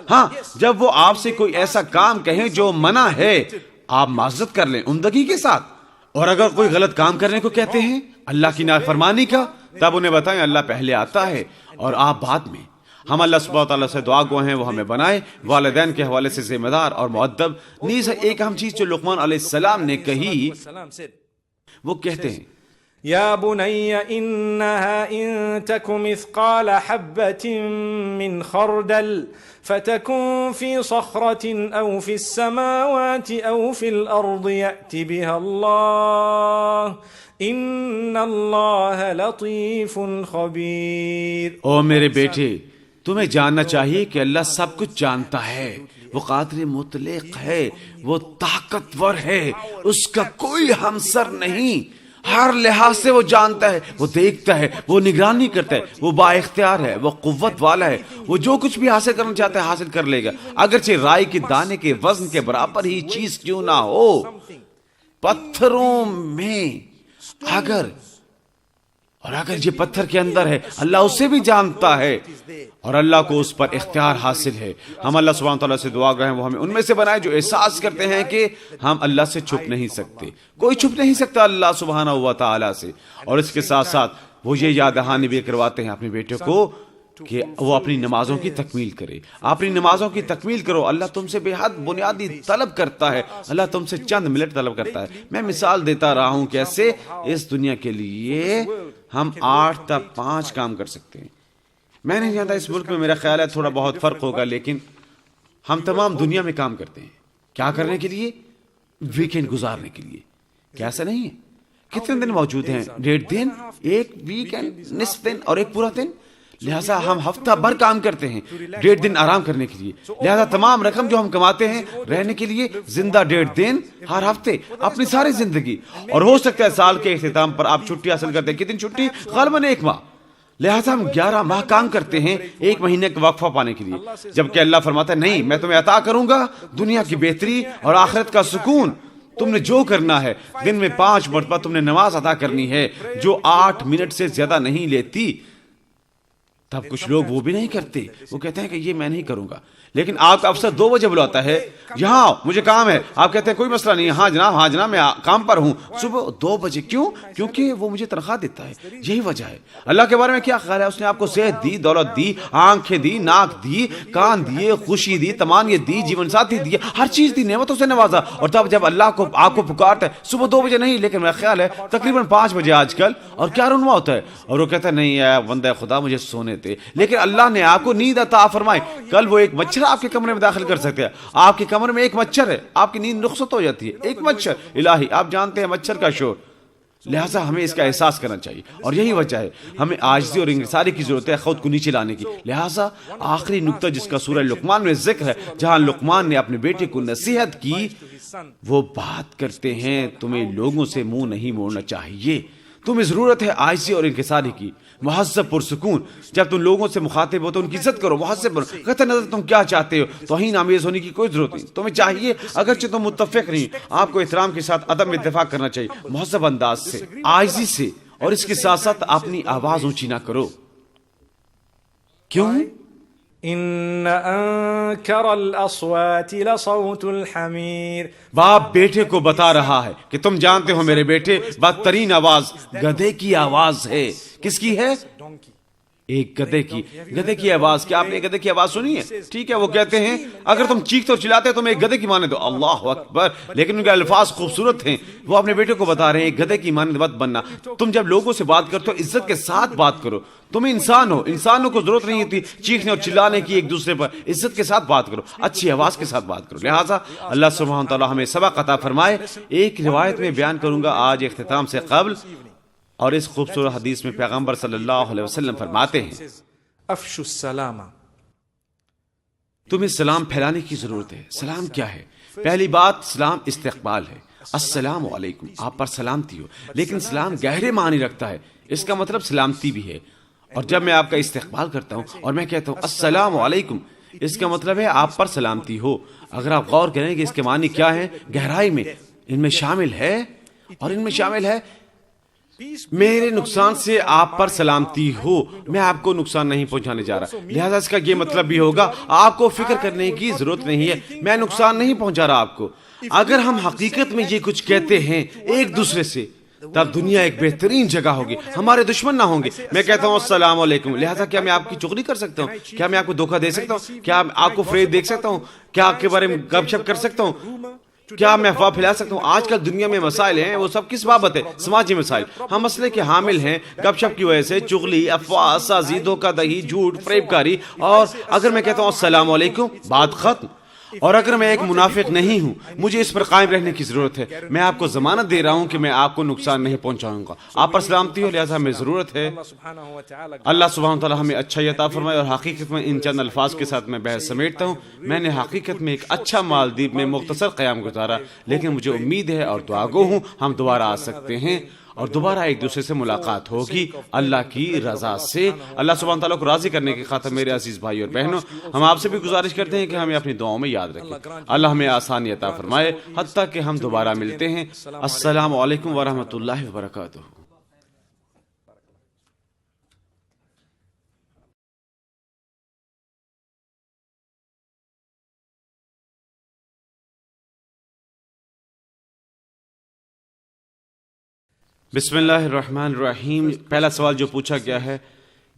ہاں، جب وہ آپ سے کوئی ایسا کام کہیں جو منع ہے آپ معذرت کر لیں عمدگی کے ساتھ. اور اگر کوئی غلط کام کرنے کو کہتے ہیں اللہ کی نافرمانی کا تب انہیں بتائیں اللہ پہلے آتا ہے اور آپ بعد میں. ہم اللہ سبحانہ تعالیٰ سے دعا گو ہیں وہ ہمیں بنائے والدین کے حوالے سے ذمہ دار اور مؤدب. نیز ایک اہم چیز جو لقمان علیہ السلام نے کہی وہ کہتے ہیں يا بني إنها إن تك مثقال حبة من خردل فتكن في صخرة أو في السماوات أو في الأرض يأت بها الله إن الله لطيف خبير. او میرے بیٹے تمہیں جاننا چاہیے کہ اللہ سب کچھ جانتا ہے. وہ قادر مطلق ہے. وہ طاقتور ہے. اس کا کوئی ہمسر نہیں. ہر لحاظ سے وہ جانتا ہے. وہ دیکھتا ہے. وہ نگرانی کرتا ہے. وہ با اختیار ہے. وہ قوت والا ہے. وہ جو کچھ بھی حاصل کرنا چاہتا ہے حاصل کر لے گا اگرچہ رائی کے دانے کے وزن کے برابر ہی چیز کیوں نہ ہو. پتھروں میں اگر یہ پتھر کے اندر ہے اللہ اسے بھی جانتا ہے اور اللہ کو اس پر اختیار حاصل ہے. ہم اللہ سبحانہ تعالیٰ سے دعا گئے ہیں وہ ہمیں ان میں سے بنائے جو احساس کرتے ہیں کہ ہم اللہ سے چھپ نہیں سکتے. کوئی چھپ نہیں سکتا اللہ سبحانہ و تعالیٰ سے. اور اس کے ساتھ ساتھ وہ یہ یاد دہانی بھی کرواتے ہیں اپنے بیٹے کو کہ وہ اپنی نمازوں کی تکمیل کرے. اپنی نمازوں کی تکمیل کرو. اللہ تم سے بے حد بنیادی طلب کرتا ہے. اللہ تم سے چند منٹ طلب کرتا ہے. میں مثال دیتا رہا ہوں کیسے اس دنیا کے لیے ہم 8 تا 5 کام کر سکتے ہیں. میں نہیں جانتا اس ملک میں میرا خیال ہے تھوڑا بہت فرق ہوگا لیکن ہم تمام دنیا میں کام کرتے ہیں. کیا کرنے کے لیے؟ ویکینڈ گزارنے کے لیے. کیا ایسا نہیں ہے؟ کتنے دن موجود ہیں؟ 1.5 دن، 1 ویکینڈ، نصف دن اور 1 پورا دن. لہٰذا ہم ہفتہ بھر کام کرتے ہیں 1.5 دن آرام کرنے کے لیے. لہٰذا تمام رقم جو ہم کماتے ہیں رہنے کے لیے زندہ 1.5 دن ہر ہفتے اپنی ساری زندگی. اور ہو سکتا ہے سال کے اختتام پر آپ چھٹی حاصل کرتے ہیں. کتنی چھٹی؟ غالباً 1 ماہ. لہٰذا ہم 11 ماہ کام کرتے ہیں 1 مہینے کا وقفہ پانے کے لیے. جبکہ اللہ فرماتا ہے نہیں میں تمہیں عطا کروں گا دنیا کی بہتری اور آخرت کا سکون. تم نے جو کرنا ہے دن میں 5 مرتبہ تم نے نماز ادا کرنی ہے جو 8 منٹ سے زیادہ نہیں لیتی. تب کچھ لوگ وہ بھی نہیں کرتے. وہ کہتے ہیں کہ یہ میں نہیں کروں گا. لیکن آپ کا افسر 2 بجے بلاتا ہے یہاں مجھے کام ہے. آپ کہتے ہیں کوئی مسئلہ نہیں. ہاں جناب میں کام پر ہوں. صبح 2 بجے. کیوں؟ کیونکہ وہ مجھے تنخواہ دیتا ہے. یہی وجہ ہے. اللہ کے بارے میں کیا خیال ہے؟ اس نے آپ کو صحت دی، دولت دی، آنکھیں دی، ناک دی، کان دیے، خوشی دی، تمانیت دی، جیون ساتھی دی، ہر چیز دی، نعمتوں سے نوازا. اور تب جب اللہ کو آپ کو پکارتا ہے صبح 2 بجے نہیں لیکن میرا خیال ہے تقریباً 5 بجے آج کل اور کیا رونما ہوتا ہے اور وہ کہتا ہے نہیں ہے بندہ خدا مجھے سونے دے. لیکن اللہ نے آپ کو نیند عطا فرمائی. کل وہ ایک مچھر آپ کے کمرے میں داخل کر سکتے ہیں. آپ کے کمرے میں ایک مچھر ہے آپ کی نیند رخصت ہو جاتی ہے. ایک مچھر الہی آپ جانتے ہیں مچھر کا شور. لہٰذا ہمیں اس کا احساس کرنا چاہیے اور یہی وجہ ہے ہمیں عاجزی اور انکساری کی ضرورت ہے خود کو نیچے لانے کی. لہٰذا آخری نقطہ جس کا سورہ لقمان میں ذکر ہے جہاں لقمان نے اپنے بیٹے کو نصیحت کی وہ بات کرتے ہیں تمہیں لوگوں سے منہ نہیں موڑنا چاہیے. تمہیں ضرورت ہے عاجزی اور انکساری کی. مہذب پرسکون. جب تم لوگوں سے مخاطب ہو تو ان کی عزت کرو. مہذب بنو. قطع نظر تم کیا چاہتے ہو توہین آمیز ہونے کی کوئی ضرورت نہیں. تمہیں چاہیے اگرچہ تم متفق نہیں آپ کو احترام کے ساتھ عدم اتفاق کرنا چاہیے مہذب انداز سے عاجزی سے. اور اس کے ساتھ ساتھ اپنی آواز اونچی نہ کرو. کیوں؟ ان انکر الاصوات لصوت الحمیر. باپ بیٹے کو بتا رہا ہے کہ تم جانتے ہو میرے بیٹے بدترین آواز گدھے کی آواز ہے. کس کی ہے؟ ایک گدھے کی آواز. کیا آپ نے گدھے کی آواز سنی ہے؟ ٹھیک ہے، وہ کہتے ہیں اگر تم چیختے اور چلاتے تم ایک گدھے کی مانند ہو. اللہ اکبر. لیکن ان کے الفاظ خوبصورت ہیں. وہ اپنے بیٹے کو بتا رہے ہیں ایک گدھے کی مانند مت بننا. تم جب لوگوں سے بات کرتے ہو عزت کے ساتھ بات کرو. تم انسان ہو، انسانوں کو ضرورت نہیں ہوتی چیخنے اور چلانے کی ایک دوسرے پر. عزت کے ساتھ بات کرو، اچھی آواز کے ساتھ بات کرو. لہٰذا اللہ سبحانہ تعالیٰ ہمیں سبق عطا فرمائے. ایک روایت میں بیان کروں گا آج اختتام سے قبل، اور اس خوبصورت حدیث میں پیغمبر صلی اللہ علیہ وسلم فرماتے ہیں افشوا السلام. تمہیں سلام پھیلانے کی ضرورت ہے. سلام کیا ہے؟ پہلی بات سلام استقبال ہے. السلام علیکم، آپ پر سلامتی ہو. لیکن سلام گہرے معنی رکھتا ہے. اس کا مطلب سلامتی بھی ہے. اور جب میں آپ کا استقبال کرتا ہوں اور میں کہتا ہوں السلام علیکم، اس کا مطلب ہے آپ پر سلامتی ہو. اگر آپ غور کریں کہ اس کے معنی کیا ہے گہرائی میں، ان میں شامل ہے میرے نقصان سے آپ پر سلامتی ہو. میں آپ کو نقصان نہیں پہنچانے جا رہا. لہذا اس کا یہ مطلب بھی ہوگا آپ کو فکر کرنے کی ضرورت نہیں ہے، میں نقصان نہیں پہنچا رہا آپ کو. اگر ہم حقیقت میں یہ کچھ کہتے ہیں ایک دوسرے سے، تب دنیا ایک بہترین جگہ ہوگی، ہمارے دشمن نہ ہوں گے. میں کہتا ہوں السلام علیکم، لہذا کیا میں آپ کی چغلی کر سکتا ہوں؟ کیا میں آپ کو دھوکہ دے سکتا ہوں؟ کیا آپ کو فریب دے سکتا ہوں؟ کیا آپ کے بارے میں گپ شپ کر سکتا ہوں؟ کیا میں افواہ پھیلا سکتا ہوں؟ آج کل دنیا میں مسائل ہیں، وہ سب کس بابت ہے؟ سماجی مسائل. ہم مسئلے کے حامل ہیں گپ شپ کی وجہ سے. چغلی، افواہ سازی، دھوکہ دہی، جھوٹ، فریب کاری. اور اگر میں کہتا ہوں السلام علیکم، بات ختم. اور اگر میں ایک منافق نہیں ہوں، مجھے اس پر قائم رہنے کی ضرورت ہے. میں آپ کو ضمانت دے رہا ہوں کہ میں آپ کو نقصان نہیں پہنچاؤں گا. آپ پر سلامتی ہو، لہذا ہمیں ضرورت ہے. اللہ سبحانہ تعالیٰ ہمیں اچھا عطا فرمائے. اور حقیقت میں ان چند الفاظ کے ساتھ میں بحث سمیٹتا ہوں. میں نے حقیقت میں ایک اچھا مالدیپ میں مختصر قیام گزارا، لیکن مجھے امید ہے اور دعا گو ہوں ہم دوبارہ آ سکتے ہیں اور دوبارہ ایک دوسرے سے ملاقات ہوگی اللہ کی رضا سے. اللہ سبحانہ تعالیٰ کو راضی کرنے کی خاطر میرے عزیز بھائی اور بہنوں، ہم آپ سے بھی گزارش کرتے ہیں کہ ہمیں اپنی دعاؤں میں یاد رکھیں. اللہ ہمیں آسانی عطا فرمائے حتیٰ کہ ہم دوبارہ ملتے ہیں. السلام علیکم ورحمۃ اللہ وبرکاتہ. بسم اللہ الرحمن الرحیم. پہلا سوال جو پوچھا گیا ہے،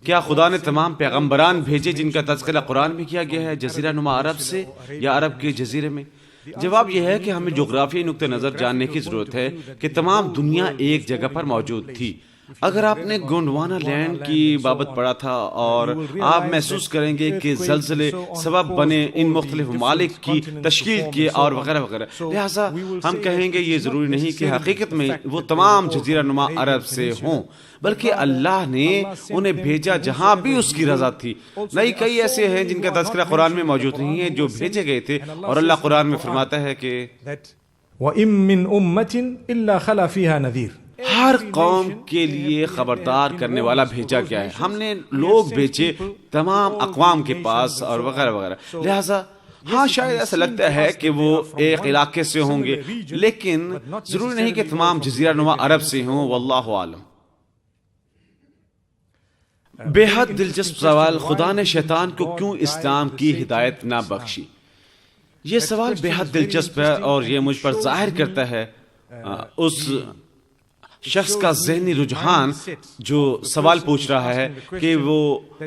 کیا خدا نے تمام پیغمبران بھیجے جن کا تذکرہ قرآن میں کیا گیا ہے جزیرہ نما عرب سے یا عرب کے جزیرے میں؟ جواب یہ ہے کہ ہمیں جغرافیائی نقطہ نظر جاننے کی ضرورت ہے کہ تمام دنیا ایک جگہ پر موجود تھی. اگر آپ نے گونڈوانا لینڈ کی بابت پڑھا تھا اور آپ محسوس کریں گے کہ زلزلے سبب بنے ان مختلف ممالک کی تشکیل کے اور وغیرہ وغیرہ. لہٰذا ہم کہیں گے یہ ضروری نہیں کہ حقیقت میں وہ تمام جزیرہ نما عرب سے ہوں، بلکہ اللہ نے انہیں بھیجا جہاں بھی اس کی رضا تھی. نہیں، کئی ایسے ہیں جن کا تذکرہ قرآن میں موجود نہیں ہے جو بھیجے گئے تھے، اور اللہ قرآن میں فرماتا ہے کہ وَإِن مِّنْ أُمَّةٍ إِلَّا خَلَا فِيهَا نَذِيرٌ. ہر قوم کے لیے خبردار کرنے والا بھیجا گیا ہے. ہم نے لوگ بھیجے تمام اقوام کے پاس اور وغیرہ وغیرہ. لہٰذا ہاں شاید ایسا لگتا ہے کہ وہ ایک علاقے سے ہوں گے، لیکن ضروری نہیں کہ تمام جزیرہ نما عرب سے ہوں. واللہ عالم. بے حد دلچسپ سوال، خدا نے شیطان کو کیوں اسلام کی ہدایت نہ بخشی؟ یہ سوال بے حد دلچسپ ہے اور یہ مجھ پر ظاہر کرتا ہے اس شخص کا ذہنی رجحان جو سوال پوچھ رہا ہے کہ وہ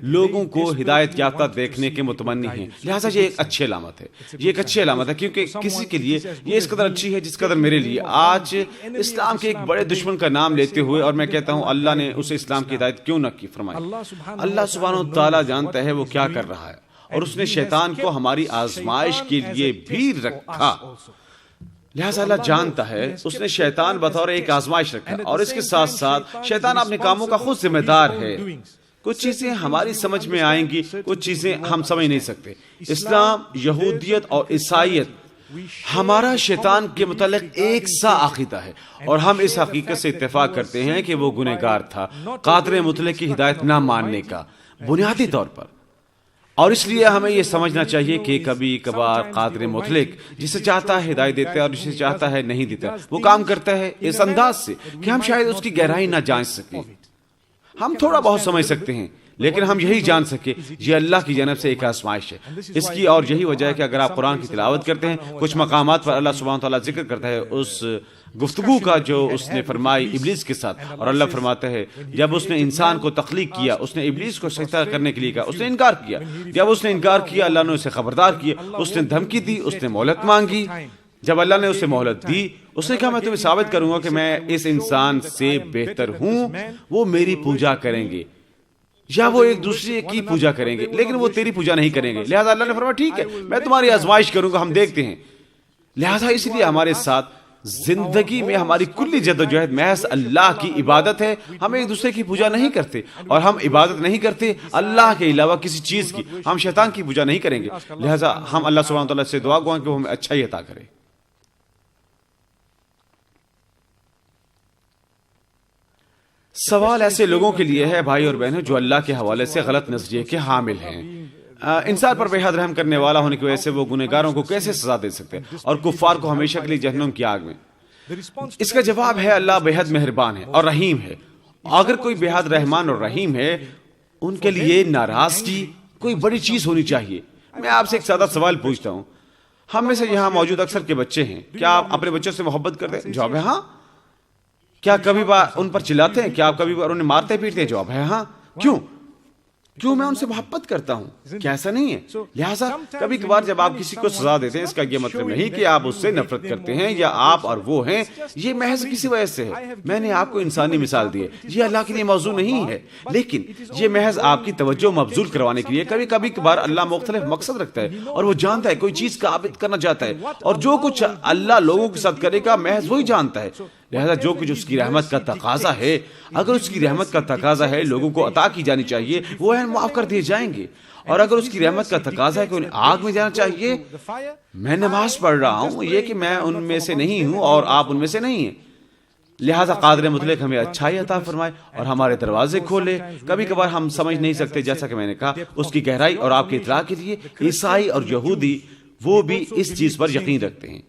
لوگوں کو ہدایت یافتہ دیکھنے کے متمنی ہیں. لہٰذا یہ ایک اچھی علامت ہے. یہ ایک اچھی علامت ہے کیونکہ کسی کے لیے یہ اس قدر اچھی ہے جس قدر میرے لیے. آج اسلام کے ایک بڑے دشمن کا نام لیتے ہوئے اور میں کہتا ہوں اللہ نے اسے اسلام کی ہدایت کیوں نہ کی فرمائی. اللہ سبحانہ و تعالیٰ جانتا ہے وہ کیا کر رہا ہے، اور اس نے شیطان کو ہماری آزمائش کے لیے بھی رکھا. لہٰذا اللہ جانتا ہے اس نے شیطان بطور ایک آزمائش رکھا، اور اس کے ساتھ ساتھ شیطان اپنے کاموں کا خود ذمہ دار ہے. کچھ چیزیں ہماری سمجھ میں آئیں گی، کچھ چیزیں ہم سمجھ نہیں سکتے. اسلام، یہودیت اور عیسائیت، ہمارا شیطان کے متعلق ایک سا عقیدہ ہے، اور ہم اس حقیقت سے اتفاق کرتے ہیں کہ وہ گنہگار تھا قادر مطلق کی ہدایت نہ ماننے کا بنیادی طور پر. اور اس لیے ہمیں یہ سمجھنا چاہیے کہ کبھی کبھار قادر مطلق جسے چاہتا ہے ہدایت دیتا ہے اور جسے چاہتا ہے نہیں دیتا. وہ کام کرتا ہے اس انداز سے کہ ہم شاید اس کی گہرائی نہ جان سکیں. ہم تھوڑا بہت سمجھ سکتے ہیں، لیکن ہم یہی جان سکے یہ اللہ کی جانب سے ایک آزمائش ہے اس کی، اور یہی وجہ ہے کہ اگر آپ قرآن کی تلاوت کرتے ہیں کچھ مقامات پر اللہ سبحانہ تعالیٰ ذکر کرتا ہے اس گفتگو کا جو اس نے فرمائی ابلیس کے ساتھ، اور اللہ فرماتا ہے جب اس نے انسان کو تخلیق کیا اس نے ابلیس کو سجدہ کرنے کے لیے کہا، اس نے انکار کیا، جب اس نے انکار کیا اللہ نے اسے خبردار کیا، اس نے دھمکی دی، اس نے مہلت مانگی، جب اللہ نے اسے مہلت دی اس نے کہا میں تمہیں ثابت کروں گا کہ میں اس انسان سے بہتر ہوں، وہ میری پوجا کریں گے یا وہ ایک دوسرے کی پوجا کریں گے لیکن وہ تیری پوجا نہیں کریں گے، لہذا اللہ نے فرمایا ٹھیک ہے میں تمہاری آزمائش کروں گا، ہم دیکھتے ہیں۔ لہذا اس لیے ہمارے ساتھ زندگی میں ہماری کلی جدوجہد محض اللہ کی عبادت ہے، ہم ایک دوسرے کی پوجا نہیں کرتے، اور ہم عبادت نہیں کرتے اللہ کے علاوہ کسی چیز کی، ہم شیطان کی پوجا نہیں کریں گے، لہذا ہم اللہ سبحانہ وتعالیٰ سے دعا گوئیں کہ وہ ہمیں اچھائی عطا کرے۔ سوال ایسے لوگوں کے لیے ہے بھائی اور بہنوں جو اللہ کے حوالے سے غلط نظریے کے حامل ہیں، انسان پر بے حد رحم کرنے والا ہونے کی وجہ سے وہ گنہگاروں کو کیسے سزا دے سکتے ہیں اور کفار کو ہمیشہ کے لیے جہنم کی آگ میں؟ اس کا جواب ہے اللہ بے حد مہربان ہے اور رحیم ہے، اگر کوئی بے حد رحمان اور رحیم ہے ان کے لیے ناراضگی کوئی بڑی چیز ہونی چاہیے۔ میں آپ سے ایک سادہ سوال پوچھتا ہوں، ہم میں سے یہاں موجود اکثر کے بچے ہیں، کیا آپ اپنے بچوں سے محبت کرتے ہیں؟ جواب ہے ہاں۔ کیا کبھی بار ان پر چلاتے ہیں؟ کیا آپ کبھی بار انہیں مارتے پیٹتے ہیں؟ جواب ہے ہاں۔ کیوں میں ان سے محبت کرتا ہوں، کیا ایسا نہیں ہے؟ لہٰذا کبھی کبھار جب آپ کسی کو سزا دیتے ہیں اس کا یہ مطلب نہیں کہ آپ اس سے نفرت کرتے ہیں یا آپ اور وہ ہیں، یہ محض کسی وجہ سے ہے۔ میں نے آپ کو انسانی مثال دی ہے، یہ اللہ کے لیے موضوع نہیں ہے، لیکن یہ محض آپ کی توجہ مبذول کروانے کے لیے کبھی کبھار اللہ مختلف مقصد رکھتا ہے اور وہ جانتا ہے کوئی چیز ثابت کرنا چاہتا ہے، اور جو کچھ اللہ لوگوں کے ساتھ کرے گا محض وہی جانتا ہے۔ لہذا جو کچھ اس کی رحمت کا تقاضا ہے، اگر اس کی رحمت کا تقاضا ہے لوگوں کو عطا کی جانی چاہیے، وہ معاف کر دیے جائیں گے، اور اگر اس کی رحمت کا تقاضا ہے کہ انہیں آگ میں جانا چاہیے، میں نماز پڑھ رہا ہوں یہ کہ میں ان میں سے نہیں ہوں اور آپ ان میں سے نہیں ہیں، لہذا قادر مطلق ہمیں اچھائی عطا فرمائے اور ہمارے دروازے کھولے۔ کبھی کبھار ہم سمجھ نہیں سکتے، جیسا کہ میں نے کہا اس کی گہرائی، اور آپ کی اطلاع کے لیے عیسائی اور یہودی وہ بھی اس چیز پر یقین رکھتے ہیں،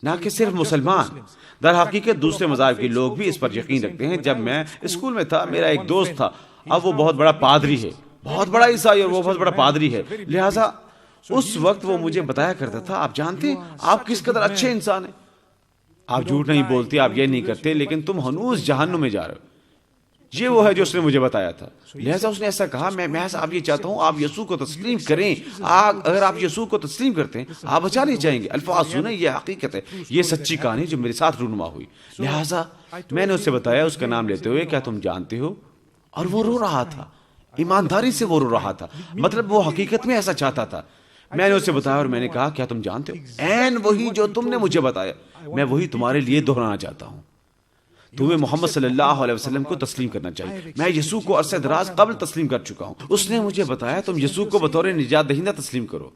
نہ کہ صرف مسلمان، در حقیقت دوسرے مذاہب کے لوگ بھی اس پر یقین رکھتے ہیں۔ جب میں اسکول میں تھا میرا ایک دوست تھا، اب وہ بہت بڑا پادری ہے، بہت بڑا عیسائی اور وہ بہت بڑا پادری ہے، لہٰذا اس وقت وہ مجھے بتایا کرتا تھا آپ جانتے ہیں آپ کس قدر اچھے انسان ہیں، آپ جھوٹ نہیں بولتے، آپ یہ نہیں کرتے، لیکن تم ہنوز جہنم میں جا رہے ہو۔ یہ وہ ہے جو اس نے مجھے بتایا تھا، لہٰذا اس نے ایسا کہا میں محض آپ یہ چاہتا ہوں آپ یسوع کو تسلیم کریں، اگر آپ یسوع کو تسلیم کرتے ہیں آپ بچا لیے جائیں گے۔ الفاظ سنیں، یہ حقیقت ہے، یہ سچی کہانی جو میرے ساتھ رونما ہوئی۔ لہٰذا میں نے اس سے بتایا اس کا نام لیتے ہوئے کیا تم جانتے ہو، اور وہ رو رہا تھا، ایمانداری سے وہ رو رہا تھا، مطلب وہ حقیقت میں ایسا چاہتا تھا۔ میں نے اسے بتایا اور میں نے کہا کیا تم جانتے ہو عین وہی جو تم نے مجھے بتایا، میں وہی تمہارے لیے دہرانا چاہتا ہوں۔ تمہیں محمد صلی اللہ علیہ وسلم کو تسلیم کرنا چاہیے، میں یسوع کو عرصہ دراز قبل تسلیم کر چکا ہوں۔ اس نے مجھے بتایا تم یسوع کو بطور نجات دہندہ تسلیم کرو۔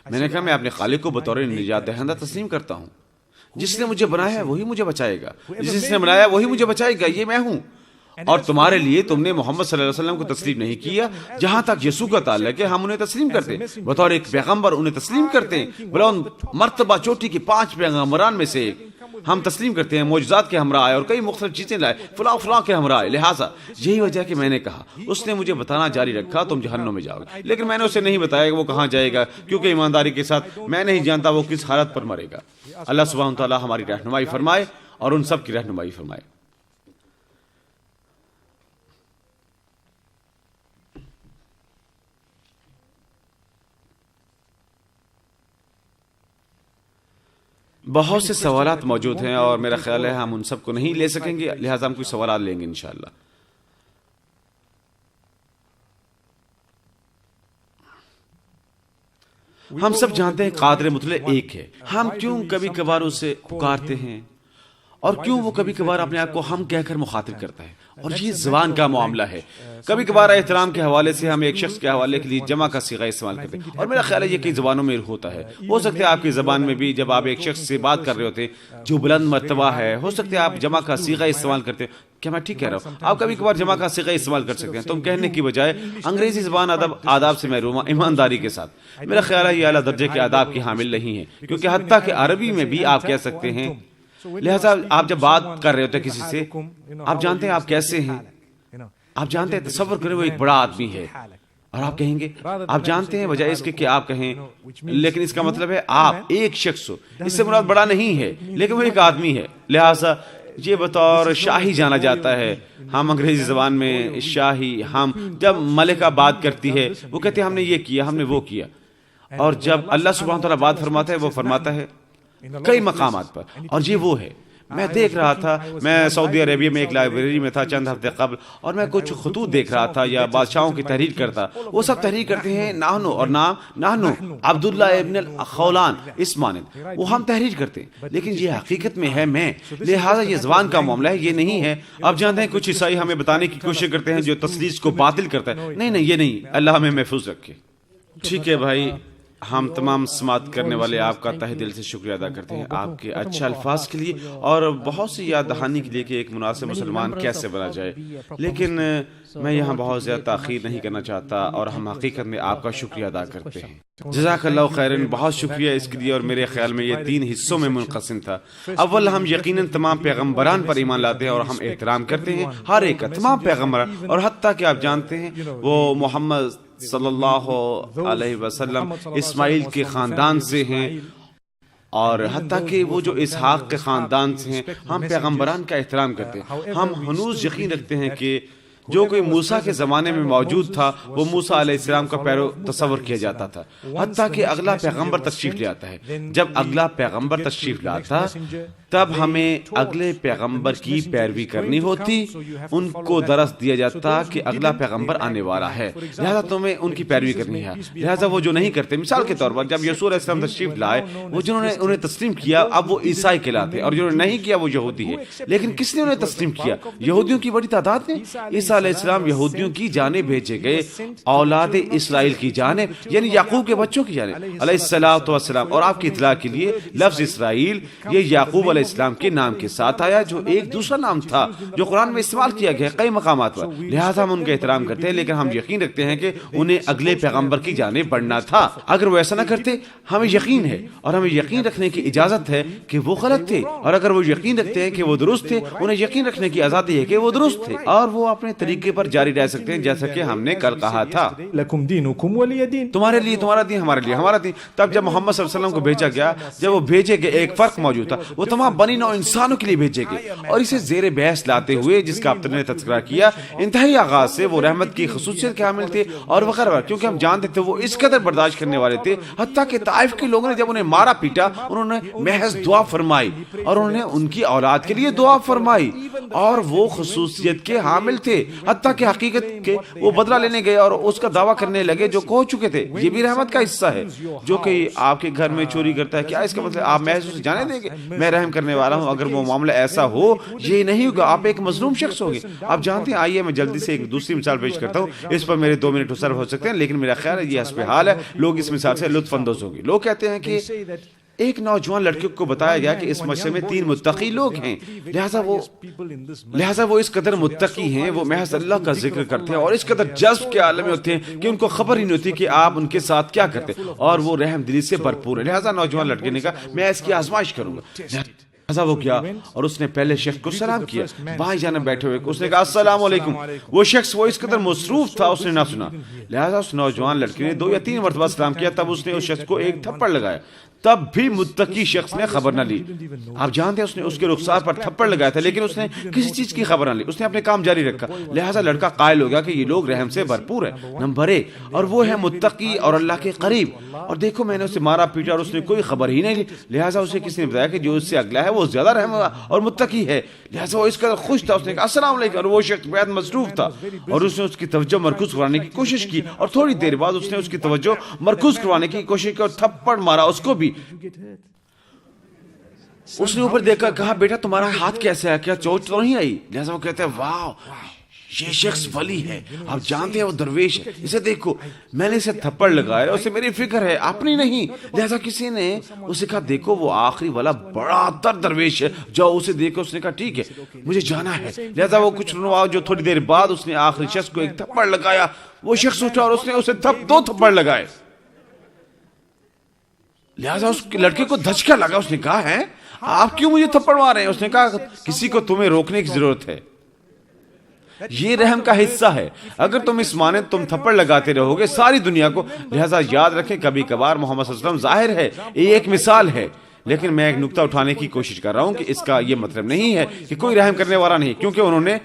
میں نے کہا میں اپنے خالق کو بطور نجات دہندہ تسلیم کرتا ہوں، جس نے مجھے بنایا ہے وہی مجھے بچائے گا، جس نے بنایا وہی مجھے بچائے گا، یہ میں ہوں۔ اور تمہارے لیے تم نے محمد صلی اللہ علیہ وسلم کو تسلیم نہیں کیا، جہاں تک یسوع کا تعلق ہے ہم انہیں تسلیم کرتے ہیں، بطور ایک پیغمبر انہیں تسلیم کرتے ہیں، بلند مرتبہ چوٹی کے 5 پیغمبران میں سے ایک ہم تسلیم کرتے ہیں، معجزات کے ہمراہ آئے اور کئی مختلف چیزیں لائے، فلاں کے ہمراہ آئے۔ لہٰذا یہی وجہ کہ میں نے کہا، اس نے مجھے بتانا جاری رکھا تم جہنم میں جاؤ گے، لیکن میں نے اسے نہیں بتایا کہ وہ کہاں جائے گا، کیونکہ ایمانداری کے ساتھ میں نہیں جانتا وہ کس حالت پر مرے گا۔ اللہ سبحانہ تعالیٰ ہماری رہنمائی فرمائے اور ان سب کی رہنمائی فرمائے۔ بہت سے سوالات موجود ہیں اور میرا خیال ہے ہم ان سب کو نہیں لے سکیں گے، لہٰذا ہم کچھ سوالات لیں گے انشاءاللہ۔ ہم سب جانتے ہیں قادر مطلق ایک ہے، ہم کیوں کبھی کبھار اسے پکارتے ہیں اور کیوں وہ کبھی کبھار اپنے آپ کو ہم کہہ کر مخاطب کرتا ہے، اور یہ زبان کا معاملہ ہے۔ کبھی کبھار احترام کے حوالے سے ہم ایک شخص کے حوالے کے لیے جمع کا صیغہ استعمال کرتے ہیں، اور میرا خیال ہے یہ کئی زبانوں میں ہوتا ہے، ہو سکتا ہے آپ کی زبان میں بھی جب آپ ایک شخص سے بات کر رہے ہوتے ہیں جو بلند مرتبہ ہے، ہو سکتا ہے آپ جمع کا صیغہ استعمال کرتے ہیں۔ کیا میں ٹھیک کہہ رہا ہوں؟ آپ کبھی کبھار جمع کا صیغہ استعمال کر سکتے ہیں، تم کہنے کی بجائے انگریزی زبان آداب سے محروم ہے، ایمانداری کے ساتھ۔ میرا خیال ہے یہ اعلیٰ درجے کے آداب کی حامل نہیں ہے، کیونکہ حتیٰ کہ عربی میں بھی آپ کہہ سکتے ہیں، لہٰذا آپ جب بات کر رہے ہوتے ہیں کسی سے، آپ جانتے ہیں آپ کیسے ہیں، آپ جانتے ہیں، تصور کریں وہ ایک بڑا آدمی ہے اور آپ کہیں گے، آپ جانتے ہیں بجائے اس کے کہ آپ کہیں، لیکن اس کا مطلب ہے آپ ایک شخص ہو، اس سے مراد بڑا نہیں ہے لیکن وہ ایک آدمی ہے، لہٰذا یہ بطور شاہی جانا جاتا ہے. ہم انگریزی زبان میں شاہی، ہم جب ملکہ بات کرتی ہے وہ کہتے ہیں ہم نے یہ کیا، ہم نے وہ کیا. اور جب اللہ سبحانہ تعالیٰ بات فرماتا ہے وہ فرماتا ہے کئی مقامات پر، اور یہ وہ ہے. میں دیکھ رہا تھا، میں سعودی عربیہ میں ایک لائبریری میں تھا چند ہفتے قبل، اور میں کچھ خطوط دیکھ رہا تھا یا بادشاہوں کی تحریر کرتا. وہ سب تحریر کرتے ہیں ناہنو، اور نام ناہنو عبداللہ ابن الخولان اس مانند، وہ ہم تحریر کرتے ہیں لیکن یہ حقیقت میں ہے میں. لہٰذا یہ زبان کا معاملہ ہے، یہ نہیں ہے. آپ جانتے ہیں کچھ عیسائی ہمیں بتانے کی کوشش کرتے ہیں جو تثلیث کو باطل کرتا ہے. نہیں، یہ نہیں، اللہ ہمیں محفوظ رکھے. ٹھیک ہے بھائی، ہم تمام سماعت کرنے والے آپ کا تہ دل سے شکریہ ادا کرتے ہیں، آپ کے اچھے الفاظ کے لیے اور بہت سی یاد دہانی کے لیے کہ ایک مناسب مسلمان کیسے بنا جائے. لیکن میں یہاں بہت زیادہ تاخیر نہیں کرنا چاہتا اور ہم حقیقت میں آپ کا شکریہ ادا کرتے ہیں. جزاک اللہ خیرن، بہت شکریہ اس کے لیے. اور میرے خیال میں یہ 3 حصوں میں منقسم تھا. اول، ہم یقیناً تمام پیغمبران پر ایمان لاتے ہیں اور ہم احترام کرتے ہیں ہر ایک کا، تمام پیغمبران، اور حتیٰ کہ آپ جانتے ہیں وہ محمد صلی اللہ علیہ وسلم اسماعیل کے خاندان سے ہیں، اور حتیٰ کہ وہ جو اسحاق کے خاندان سے ہیں. ہم پیغمبران کا احترام کرتے ہیں. ہم ہنوز یقین رکھتے ہیں کہ جو کوئی موسیٰ کے زمانے میں موجود تھا وہ موسیٰ علیہ السلام کا پیرو تصور کیا جاتا تھا، حتیٰ کہ اگلا پیغمبر تشریف لے آتا ہے. جب اگلا پیغمبر تشریف لاتا تب ہمیں اگلے پیغمبر کی پیروی کرنی ہوتی. ان کو درس دیا جاتا کہ اگلا پیغمبر آنے والا ہے، لہذا تمہیں ان کی پیروی کرنی ہے. لہذا وہ جو نہیں کرتے، مثال کے طور پر جب یسوع علیہ السلام تشریف لائے، وہ جنہوں نے انہیں تسلیم کیا اب وہ عیسائی کہلاتے، اور جنہوں نے نہیں کیا وہ یہودی ہے. لیکن کس نے انہیں تسلیم کیا؟ یہودیوں کی بڑی تعداد نے. عیسیٰ علیہ السلام یہودیوں کی جانب بھیجے گئے، اولاد اسرائیل کی جانب، یعنی یعقوب کے بچوں کی جانب علیہ الصلوۃ والسلام. اور آپ کی اطلاع کے لیے لفظ اسرائیل یہ یعقوب علیہ السلام کے نام کے ساتھ آیا، جو ایک دوسرا نام تھا جو قرآن میں استعمال کیا گیا کئی مقامات پر. لہٰذا ہم ان کا احترام کرتے ہیں لیکن ہم یقین رکھتے ہیں کہ انہیں اگلے پیغمبر کی جانب بڑھنا تھا. اگر وہ ایسا نہ کرتے، ہمیں یقین ہے اور ہمیں یقین رکھنے کی اجازت ہے کہ وہ غلط تھے، اور اگر وہ یقین رکھتے ہیں کہ وہ درست تھے، انہیں یقین رکھنے کی آزادی ہے کہ وہ درست تھے اور وہ اپنے طریقے پر جاری رہ سکتے ہیں، جیسا کہ ہم نے کل کہا تھا، تمہارے لیے تمہارا دین، ہمارے لیے ہمارا دین. تب جب محمد صلی اللہ علیہ وسلم کو بھیجا گیا، جب وہ بھیجے گئے ایک فرق موجود تھا، وہ تمام بنی نوع انسانوں کے لیے بھیجے گئے. اور اسے زیر بحث لاتے ہوئے جس کا آپ نے تذکرہ کیا، انتہائی آغاز سے وہ رحمت کی خصوصیت کے حامل تھے اور وغیرہ، کیونکہ ہم جانتے تھے وہ اس قدر برداشت کرنے والے تھے، حتیٰ کہ طائف کے لوگوں نے جب انہیں مارا پیٹا انہوں نے محض دعا فرمائی اور انہوں نے ان کی اولاد کے لیے دعا فرمائی، اور وہ خصوصیت کے حامل تھے، حتیٰ کہ حقیقت کے وہ بدلہ لینے گئے اور اس کا دعویٰ کرنے لگے جو کہہ چکے تھے. یہ بھی رحمت کا حصہ ہے. جو کہ آپ کے گھر میں چوری کرتا ہے، کیا اس کا مطلب آپ محض اسے جانے دیں گے؟ میں رحم کرنے والا ہوں. اگر وہ معاملہ ایسا ہو، یہ نہیں ہوگا، آپ ایک مظلوم شخص ہوگے. آپ جانتے ہیں، آئیے میں جلدی سے ایک دوسری مثال پیش کرتا ہوں. اس پر میرے 2 منٹ صرف ہو سکتے ہیں لیکن میرا خیال ہے یہ حسب حال ہے، لوگ اس مثال سے لطف اندوز ہوں گے. لوگ کہتے ہیں کہ ایک نوجوان لڑکے کو بتایا گیا کہ اس معاشرے میں 3 متقی لوگ ہیں، لہٰذا وہ اس قدر متقی ہیں، وہ محض اللہ کا ذکر کرتے ہیں اور اس قدر جذب کے عالم میں ہوتے ہیں کہ ان کو خبر ہی نہیں ہوتی کہ آپ ان کے ساتھ کیا کرتے، اور وہ رحم دلی سے بھرپور ہے. لہٰذا نوجوان لڑکے نے کہا میں اس کی آزمائش کروں گا. لہٰذا وہ گیا اور اس نے پہلے شخص کو سلام کیا، بھائی جانا بیٹھے ہوئے، اس نے کہا السلام علیکم. وہ شخص وہ اس قدر مصروف تھا اس نے نہ سنا. لہٰذا اس نوجوان لڑکے نے 2 یا 3 مرتبہ سلام کیا، تب اس نے اس شخص کو ایک تھپڑ لگایا. تب بھی متقی شخص نے خبر نہ لی. آپ جانتے ہیں اس نے اس کے رخسار پر تھپڑ لگایا تھا لیکن اس نے کسی چیز کی خبر نہ لی، اس نے اپنے کام جاری رکھا. لہٰذا لڑکا قائل ہو گیا کہ یہ لوگ رحم سے بھرپور ہیں، نمبر 1، اور وہ ہے متقی اور اللہ کے قریب. اور دیکھو میں نے اسے مارا پیٹا اور اس نے کوئی خبر ہی نہیں لی. لہٰذا اسے کسی نے بتایا کہ جو اس سے اگلا ہے وہ زیادہ رحم اور متقی ہے. لہٰذا وہ اس قدر خوش تھا، اس نے کہا السلام علیکم، اور وہ شخص بہت مصروف تھا اور اس نے اس کی توجہ مرکوز کروانے کی کوشش کی، اور تھوڑی دیر بعد اس نے اس کی توجہ مرکوز کروانے کی کوشش کی اور تھپڑ مارا اس کو بھی. اس نے اوپر دیکھا، کہا بیٹا تمہارا ہاتھ کیسے ہے، کیا چوٹ تو نہیں آئی؟ لہٰذا وہ کہتے ہیں واہ یہ شخص ولی ہے، آپ جانتے ہیں وہ درویش ہے، اسے دیکھو میں نے اسے تھپڑ لگایا، اسے میری فکر ہے اپنی نہیں. لہٰذا کسی نے اسے کہا دیکھو وہ آخری والا بڑا تر درویش ہے، جاؤ اسے دیکھو. اس نے کہا ٹھیک ہے مجھے جانا ہے. لہٰذا وہ کچھ جو تھوڑی دیر بعد اس نے آخری شخص کو ایک تھپڑ لگایا. وہ شخص اٹھا اور اس نے اسے 2 تھپڑ لگائے. لہٰذا اس لڑکے کو دھچکا لگا. اس نے کہا ہے آپ کیوں مجھے تھپڑ مار رہے ہیں؟ اس نے کہا کسی کو تمہیں روکنے کی ضرورت ہے. یہ رحم کا حصہ ہے. اگر تم اس مانند تم تھپڑ لگاتے رہو گے ساری دنیا کو. لہذا یاد رکھیں کبھی کبھار محمد صلی اللہ علیہ وسلم ظاہر ہے یہ ایک مثال ہے، لیکن میں ایک نقطہ اٹھانے کی کوشش کر رہا ہوں کہ اس کا یہ مطلب نہیں ہے کہ کوئی رحم کرنے والا نہیں، کیونکہ انہوں نے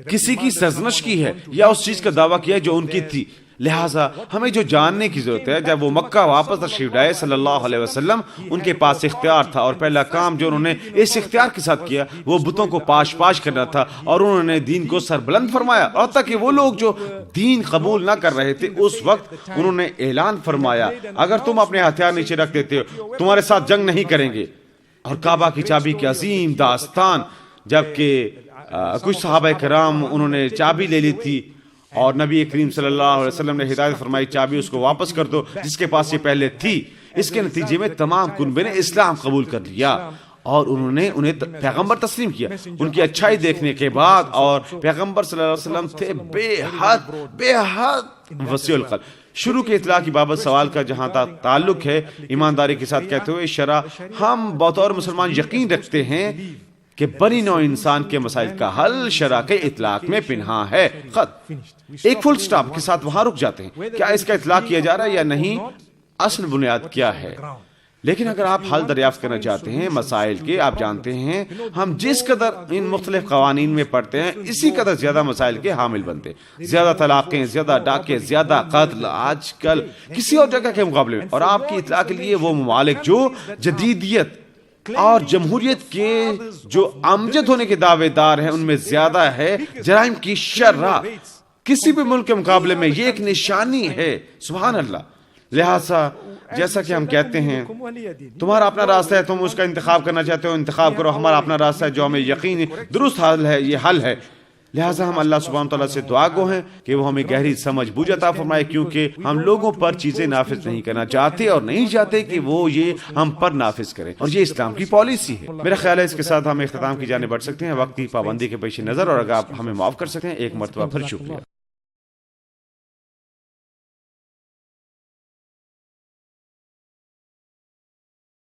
کسی کی سرزنش کی ہے یا اس چیز کا دعویٰ کیا ہے جو ان کی تھی. لہٰذا ہمیں جو جاننے کی ضرورت ہے، جب وہ مکہ واپس تشریف لائے صلی اللہ علیہ وسلم، ان کے پاس اختیار تھا، اور پہلا کام جو انہوں نے اس اختیار کے ساتھ کیا وہ بتوں کو پاش کرنا تھا، اور انہوں نے دین کو سربلند فرمایا. اور تاکہ وہ لوگ جو دین قبول نہ کر رہے تھے اس وقت انہوں نے اعلان فرمایا اگر تم اپنے ہتھیار نیچے رکھ دیتے ہو تمہارے ساتھ جنگ نہیں کریں گے. اور کعبہ کی چابی کی عظیم داستان، جبکہ کچھ صحابہ کرام انہوں نے چابی لے لی تھی اور نبی کریم صلی اللہ علیہ وسلم نے ہدایت فرمائی چابی اس کو واپس کر دو جس کے پاس یہ پہلے تھی. اس کے نتیجے میں تمام کنبے نے اسلام قبول کر لیا اور انہوں نے انہیں پیغمبر تسلیم کیا ان کی اچھائی دیکھنے کے بعد. اور پیغمبر صلی اللہ علیہ وسلم تھے بے حد وسیع القلب. شروع کے اطلاع کی بابت سوال کا جہاں تک تعلق ہے، ایمانداری کے ساتھ کہتے ہوئے شرع، ہم بطور مسلمان یقین رکھتے ہیں کہ بنی نوع انسان کے مسائل کا حل شرع کے اطلاق میں پنہاں ہے. خط ایک فل سٹاپ کے ساتھ وہاں رک جاتے ہیں. کیا اس کا اطلاق کیا جا رہا ہے یا نہیں، اصل بنیاد کیا ہے. لیکن اگر آپ حل دریافت کرنا چاہتے ہیں مسائل کے، آپ جانتے ہیں ہم جس قدر ان مختلف قوانین میں پڑھتے ہیں اسی قدر زیادہ مسائل کے حامل بنتے ہیں. زیادہ طلاقیں، زیادہ ڈاکے، زیادہ قتل آج کل کسی اور جگہ کے مقابلے میں. اور آپ کی اطلاع کے لیے وہ ممالک جو جدیدیت اور جمہوریت کے جو امجد ہونے کے دعوے دار ہیں ان میں زیادہ ہے جرائم کی شرح کسی بھی ملک کے مقابلے میں. یہ ایک نشانی ہے، سبحان اللہ. لہٰذا جیسا کہ ہم کہتے ہیں تمہارا اپنا راستہ ہے، تم اس کا انتخاب کرنا چاہتے ہو انتخاب کرو. ہمارا اپنا راستہ ہے جو ہمیں یقین درست حل ہے، یہ حل ہے. لہٰذا ہم اللہ سبحانہ تعالیٰ سے دعا گو ہیں کہ وہ ہمیں گہری سمجھ بوجھ عطا فرمائے، کیونکہ ہم لوگوں پر چیزیں نافذ نہیں کرنا چاہتے اور نہیں چاہتے کہ وہ یہ ہم پر نافذ کریں، اور یہ اسلام کی پالیسی ہے. میرا خیال ہے اس کے ساتھ ہم اختتام کی جانب بڑھ سکتے ہیں وقت کی پابندی کے پیش نظر. اور اگر آپ ہمیں معاف کر سکتے ہیں ایک مرتبہ پھر شکریہ.